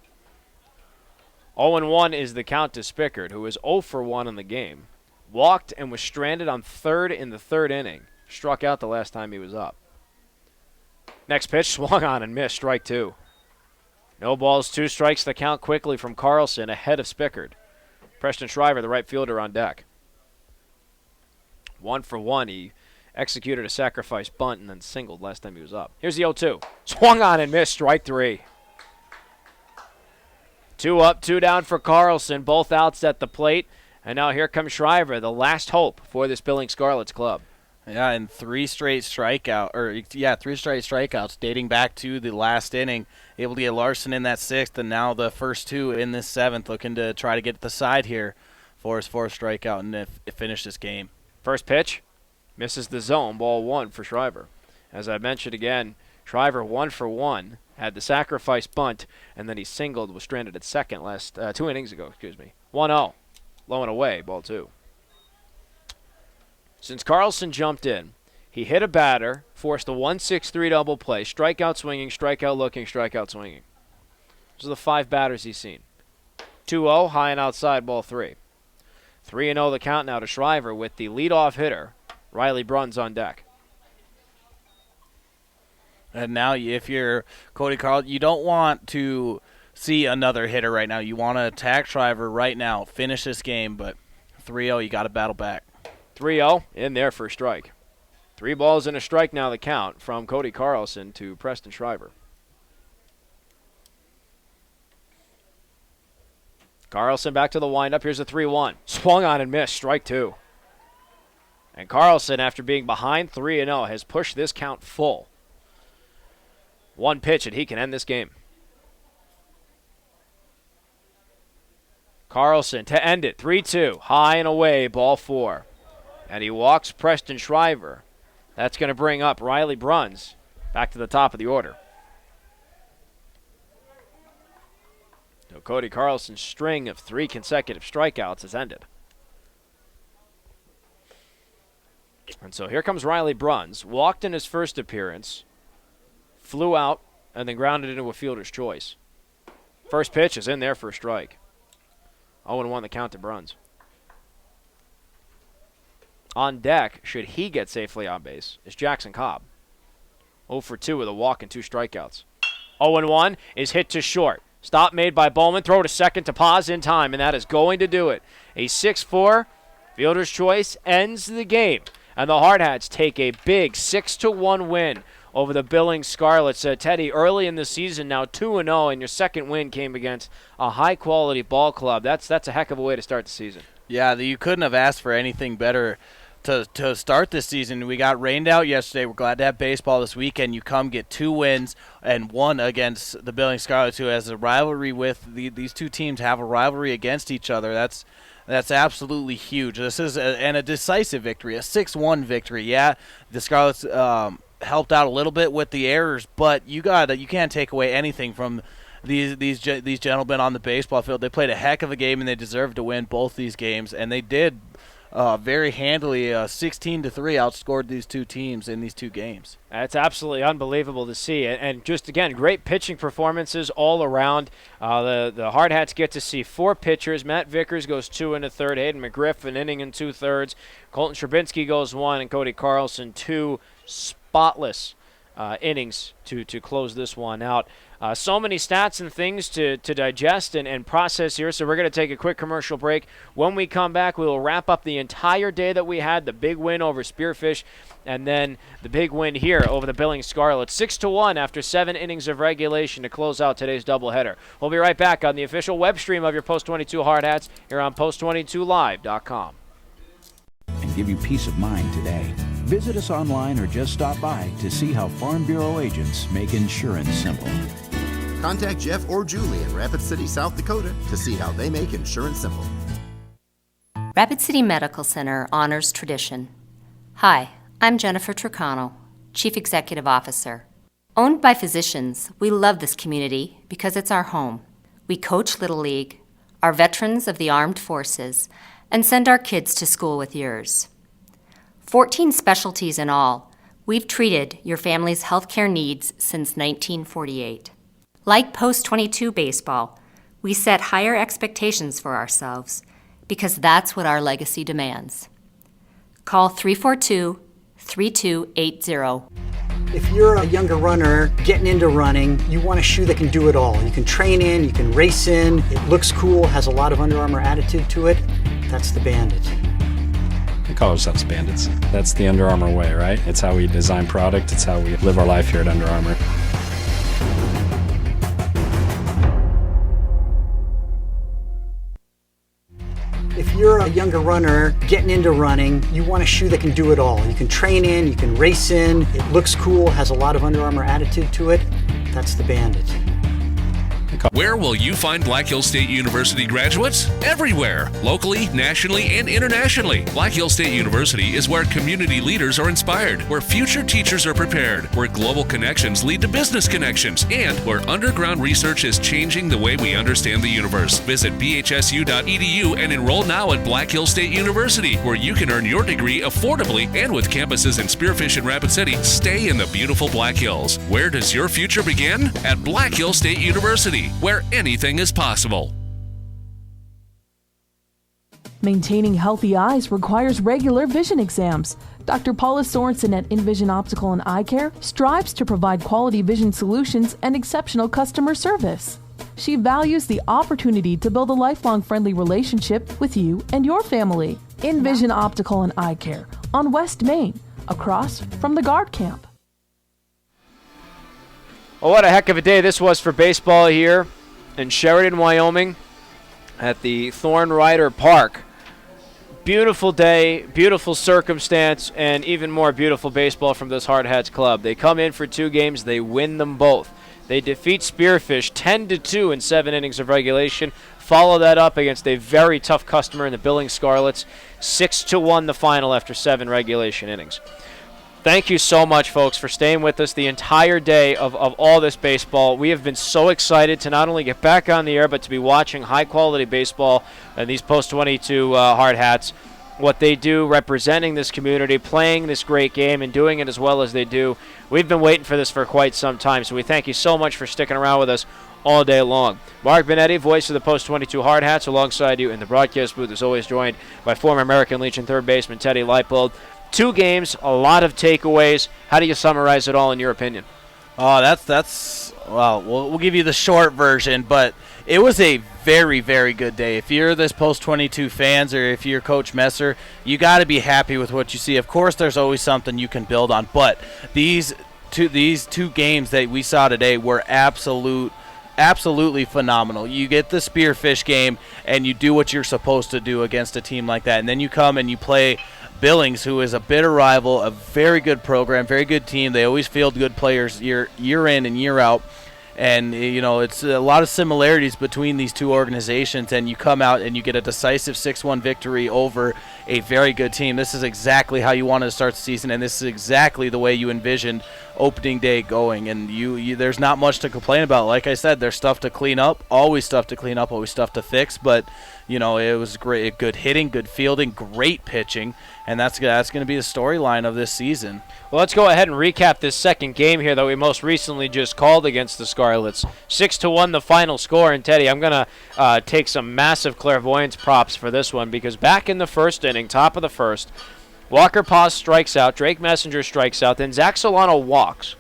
0-1 is the count to Spickard, who is 0 for 1 in the game. Walked and was stranded on third in the 3rd inning. Struck out the last time he was up. Next pitch, swung on and missed, strike 2. No balls, 2 strikes, the count quickly from Carlson ahead of Spickard. Preston Shriver, the right fielder, on deck. 1 for 1. He executed a sacrifice bunt and then singled last time he was up. Here's the 0-2. Swung on and missed, strike 3. 2 up, 2 down for Carlson, both outs at the plate. And now here comes Shriver, the last hope for this Billings Scarlets club. Yeah, and 3 straight strikeouts dating back to the last inning. Able to get Larson in that 6th, and now the first 2 in this 7th, looking to try to get the side here for his 4th strikeout and finish this game. First pitch, misses the zone, ball 1 for Shriver. As I mentioned again, Shriver 1 for 1, had the sacrifice bunt, and then he singled, was stranded at second 2 innings ago, 1-0, low and away, ball 2. Since Carlson jumped in, he hit a batter, forced a 1-6-3 double play, strikeout swinging, strikeout looking, strikeout swinging. Those are the 5 batters he's seen. 2-0, high and outside, ball 3. 3-0 the count now to Shriver with the leadoff hitter, Riley Bruns, on deck. And now if you're Cody Carlson, you don't want to see another hitter right now. You want to attack Shriver right now, finish this game, but 3-0, you got to battle back. 3-0, in there for a strike. 3 balls and a strike now the count from Cody Carlson to Preston Shriver. Carlson back to the windup. Here's a 3-1. Swung on and missed, strike 2. And Carlson, after being behind 3-0, has pushed this count full. 1 pitch and he can end this game. Carlson to end it, 3-2, high and away, ball 4. And he walks Preston Shriver. That's going to bring up Riley Bruns back to the top of the order. So Cody Carlson's string of 3 consecutive strikeouts has ended. And so here comes Riley Bruns. Walked in his first appearance, flew out, and then grounded into a fielder's choice. First pitch is in there for a strike. 0-1 the count to Bruns. On deck, should he get safely on base, is Jackson Cobb. 0 for 2 with a walk and 2 strikeouts. 0-1 is hit to short. Stop made by Bowman. Throw to second to pause in time, and that is going to do it. A 6-4 fielder's choice ends the game. And the Hardhats take a big 6-1 win over the Billings Scarlets. Teddy, early in the season, now 2-0, and your second win came against a high-quality ball club. That's a heck of a way to start the season. Yeah, you couldn't have asked for anything better to start this season. We got rained out yesterday. We're glad to have baseball this weekend. You come get 2 wins and 1 against the Billings Scarlets, who has a rivalry with these 2 teams have a rivalry against each other. That's absolutely huge. This is a decisive victory, a 6-1 victory. Yeah, the Scarlets helped out a little bit with the errors, but you can't take away anything from these gentlemen on the baseball field. They played a heck of a game, and they deserved to win both these games, and they did very handily. 16-3 outscored these 2 teams in these 2 games. It's absolutely unbelievable to see. And just, again, great pitching performances all around. The Hardhats get to see 4 pitchers. Matt Vickers goes 2 1/3. Hayden McGriff, an inning and 2/3. Colton Strabinsky goes 1, and Cody Carlson 2 spotless innings to close this one out. So many stats and things to digest and process here, so we're going to take a quick commercial break. When we come back, we will wrap up the entire day that we had, the big win over Spearfish, and then the big win here over the Billings Scarlets. 6-1 after 7 innings of regulation to close out today's doubleheader. We'll be right back on the official web stream of your Post 22 Hardhats here on post22live.com. and give you peace of mind today. Visit us online or just stop by to see how Farm Bureau agents make insurance simple. Contact Jeff or Julie in Rapid City, South Dakota to see how they make insurance simple. Rapid City Medical Center honors tradition. Hi, I'm Jennifer Tricano, Chief Executive Officer. Owned by physicians, we love this community because it's our home. We coach Little League, are veterans of the armed forces, and send our kids to school with yours. 14 specialties in all, we've treated your family's healthcare needs since 1948. Like post-22 baseball, we set higher expectations for ourselves because that's what our legacy demands. Call 342-3280. If you're a younger runner getting into running, you want a shoe that can do it all. You can train in, you can race in, it looks cool, has a lot of Under Armour attitude to it. That's the Bandit. We call ourselves bandits. That's the Under Armour way, right? It's how we design product. It's how we live our life here at Under Armour. If you're a younger runner getting into running, you want a shoe that can do it all. You can train in, you can race in, it looks cool, has a lot of Under Armour attitude to it. That's the Bandit. Where will you find Black Hills State University graduates? Everywhere, locally, nationally, and internationally. Black Hills State University is where community leaders are inspired, where future teachers are prepared, where global connections lead to business connections, and where underground research is changing the way we understand the universe. Visit bhsu.edu and enroll now at Black Hills State University, where you can earn your degree affordably and with campuses in Spearfish and Rapid City. Stay in the beautiful Black Hills. Where does your future begin? At Black Hills State University, where anything is possible. Maintaining healthy eyes requires regular vision exams. Dr. Paula Sorensen at Envision Optical and Eye Care strives to provide quality vision solutions and exceptional customer service. She values the opportunity to build a lifelong friendly relationship with you and your family. Envision Optical and Eye Care on West Main, across from the guard camp. Well, what a heck of a day this was for baseball here in Sheridan, Wyoming at the Thorn Rider Park. Beautiful day, beautiful circumstance, and even more beautiful baseball from this Hardhats club. They come in for 2 games, they win them both. They defeat Spearfish 10-2 in 7 innings of regulation. Follow that up against a very tough customer in the Billings Scarlets. 6-1 the final after 7 regulation innings. Thank you so much, folks, for staying with us the entire day of all this baseball. We have been so excited to not only get back on the air, but to be watching high-quality baseball and these post-22 Hardhats, what they do representing this community, playing this great game, and doing it as well as they do. We've been waiting for this for quite some time, so we thank you so much for sticking around with us all day long. Mark Benetti, voice of the Post-22 Hardhats, alongside you in the broadcast booth, is always joined by former American Legion third baseman Teddy Leipold. 2 games, a lot of takeaways. How do you summarize it all in your opinion? Oh, that's well, we'll give you the short version, but it was a very, very good day. If you're this Post-22 fans or if you're Coach Messer, you got to be happy with what you see. Of course, there's always something you can build on, but these two games that we saw today were absolutely phenomenal. You get the Spearfish game, and you do what you're supposed to do against a team like that, and then you come and you play Billings, who is a bitter rival, a very good program, very good team. They always field good players year in and year out. And, you know, it's a lot of similarities between these two organizations, and you come out and you get a decisive 6-1 victory over a very good team. This is exactly how you wanted to start the season, and this is exactly the way you envisioned opening day going. And you there's not much to complain about. Like I said, there's stuff to clean up, always stuff to clean up, always stuff to fix, but you know, it was great, good hitting, good fielding, great pitching, and that's going to be the storyline of this season. Well, let's go ahead and recap this second game here that we most recently just called against the Scarlets. 6-1 the final score, and Teddy, I'm going to take some massive clairvoyance props for this one, because back in the first inning, top of the first, Walker Paz strikes out, Drake Messenger strikes out, then Zach Solano walks.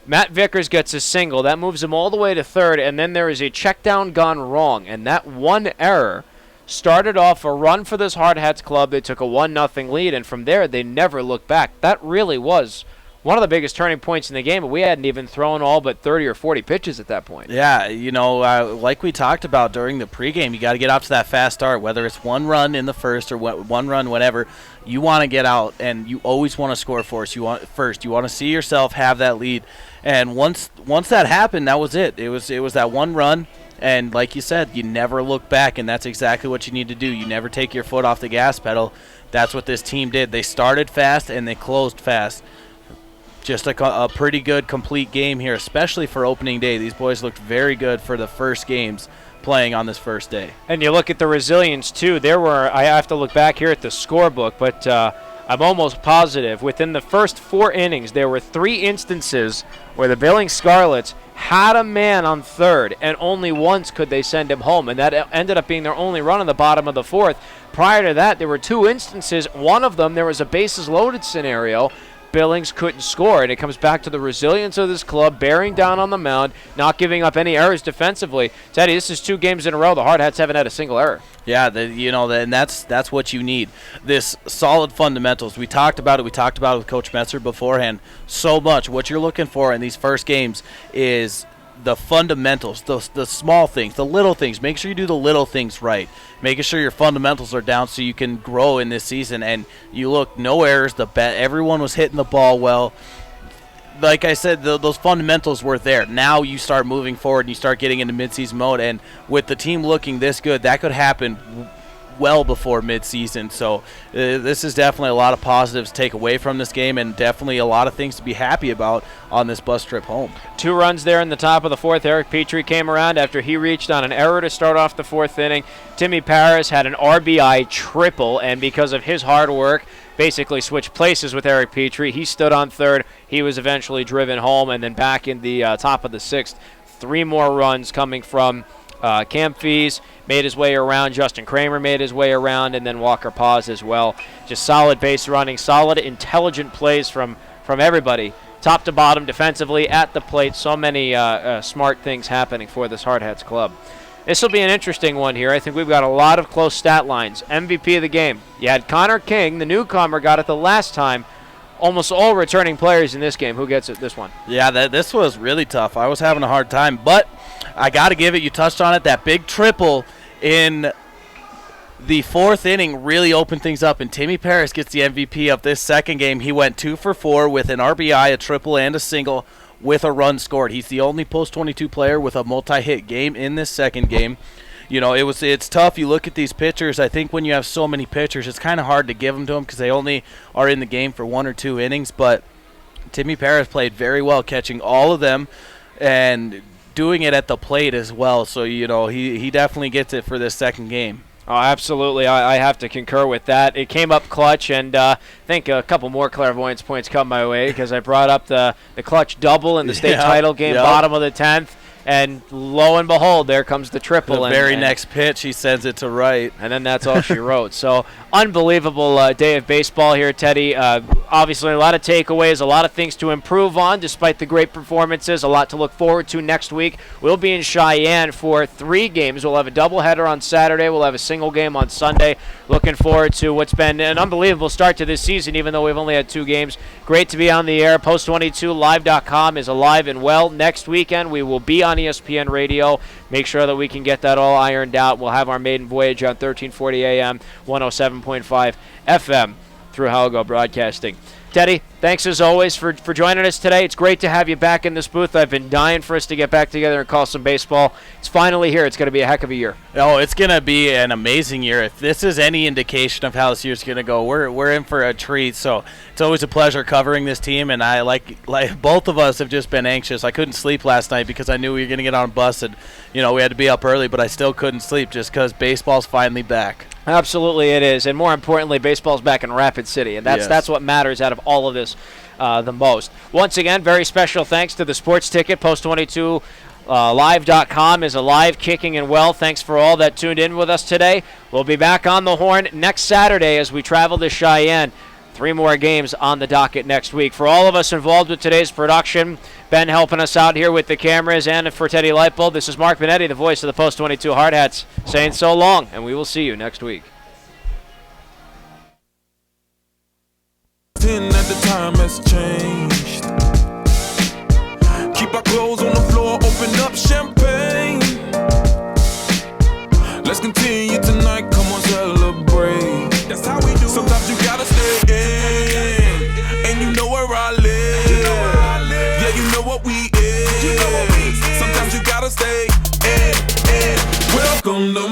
Matt Vickers gets a single. That moves him all the way to third, and then there is a check down gone wrong, and that one error started off a run for this Hardhats club. They took a 1-0 lead, and from there they never looked back. That really was one of the biggest turning points in the game, but we hadn't even thrown all but 30 or 40 pitches at that point. Yeah, like we talked about during the pregame, you got to get out to that fast start, whether it's one run in the first or one run, whatever. You want to get out, and you always want to score first. You want to see yourself have that lead, and once that happened, that was it. It was that one run, and like you said, you never look back, and that's exactly what you need to do. You never take your foot off the gas pedal. That's what this team did. They started fast and they closed fast. Just a pretty good complete game here, especially for opening day. These boys looked very good for the first games playing on this first day. And you look at the resilience, too. I have to look back here at the scorebook, but I'm almost positive within the first 4 innings, there were 3 instances where the Billings Scarlets had a man on third, and only once could they send him home, and that ended up being their only run in the bottom of the 4th. Prior to that, there were 2 instances. One of them, there was a bases-loaded scenario. Billings couldn't score, and it comes back to the resilience of this club, bearing down on the mound, not giving up any errors defensively. Teddy, this is 2 games in a row. The Hardhats haven't had a single error. Yeah, and that's what you need. This solid fundamentals. We talked about it. We talked about it with Coach Metzer beforehand. So much. What you're looking for in these first games is the fundamentals, the small things, the little things. Make sure you do the little things right. Making sure your fundamentals are down so you can grow in this season. And you look, no errors. Everyone was hitting the ball well. Like I said, those fundamentals were there. Now you start moving forward and you start getting into midseason mode. And with the team looking this good, that could happen well before midseason. So this is definitely a lot of positives to take away from this game, and definitely a lot of things to be happy about on this bus trip home. 2 runs there in the top of the 4th. Eric Petrie came around after he reached on an error to start off the 4th inning. Timmy Paris had an RBI triple, and because of his hard work, basically switched places with Eric Petrie. He stood on third. He was eventually driven home, and then back in the top of the 6th, 3 more runs coming from Cam Fees made his way around. Justin Kramer made his way around, and then Walker Paz as well. Just solid base running, solid, intelligent plays from everybody, top to bottom, defensively, at the plate. So many smart things happening for this Hardhats club. This will be an interesting one here. I think we've got a lot of close stat lines. MVP of the game. You had Connor King, the newcomer, got it the last time. Almost all returning players in this game. Who gets it this one? Yeah, this was really tough. I was having a hard time, but I got to give it, you touched on it, that big triple in the 4th inning really opened things up, and Timmy Paris gets the MVP of this second game. He went 2 for 4 with an RBI, a triple, and a single with a run scored. He's the only post-22 player with a multi-hit game in this second game. It's tough. You look at these pitchers. I think when you have so many pitchers, it's kind of hard to give them to them because they only are in the game for 1 or 2 innings. But Timmy Paris played very well, catching all of them and doing it at the plate as well. So, he definitely gets it for this second game. Oh, absolutely. I have to concur with that. It came up clutch, and I think a couple more clairvoyance points come my way because I brought up the clutch double in the state title game, bottom of the 10th. And lo and behold, there comes the triple. The very next pitch, he sends it to right. And then that's all she wrote. So, unbelievable day of baseball here, Teddy. Obviously, a lot of takeaways, a lot of things to improve on despite the great performances, a lot to look forward to next week. We'll be in Cheyenne for 3 games. We'll have a doubleheader on Saturday. We'll have a single game on Sunday. Looking forward to what's been an unbelievable start to this season, even though we've only had 2 games. Great to be on the air. Post22live.com is alive and well. Next weekend, we will be on ESPN Radio. Make sure that we can get that all ironed out. We'll have our maiden voyage on 1340 AM, 107.5 FM through Howgo Broadcasting. Teddy, thanks as always for joining us today. It's great to have you back in this booth. I've been dying for us to get back together and call some baseball. It's finally here. It's going to be a heck of a year. Oh, it's going to be an amazing year. If this is any indication of how this year's going to go, we're in for a treat. So it's always a pleasure covering this team, and I like both of us have just been anxious. I couldn't sleep last night because I knew we were going to get on a bus, and we had to be up early, but I still couldn't sleep just because baseball's finally back. Absolutely it is, and more importantly, baseball's back in Rapid City, and that's what matters out of all of this the most. Once again, very special thanks to the Sports Ticket. Post22live.com is alive, kicking, and well. Thanks for all that tuned in with us today. We'll be back on the horn next Saturday as we travel to Cheyenne. 3 more games on the docket next week. For all of us involved with today's production, Ben helping us out here with the cameras, and for Teddy Lightbulb, this is Mark Benetti, the voice of the Post-22 Hardhats, saying so long, and we will see you next week. 10 at the time has changed. open up champagne. Let's continue tonight, come on, celebrate. That's how we do. Sometimes you gotta stay in, and you know where I live. Yeah, you know what we is. Sometimes you gotta stay in. Welcome to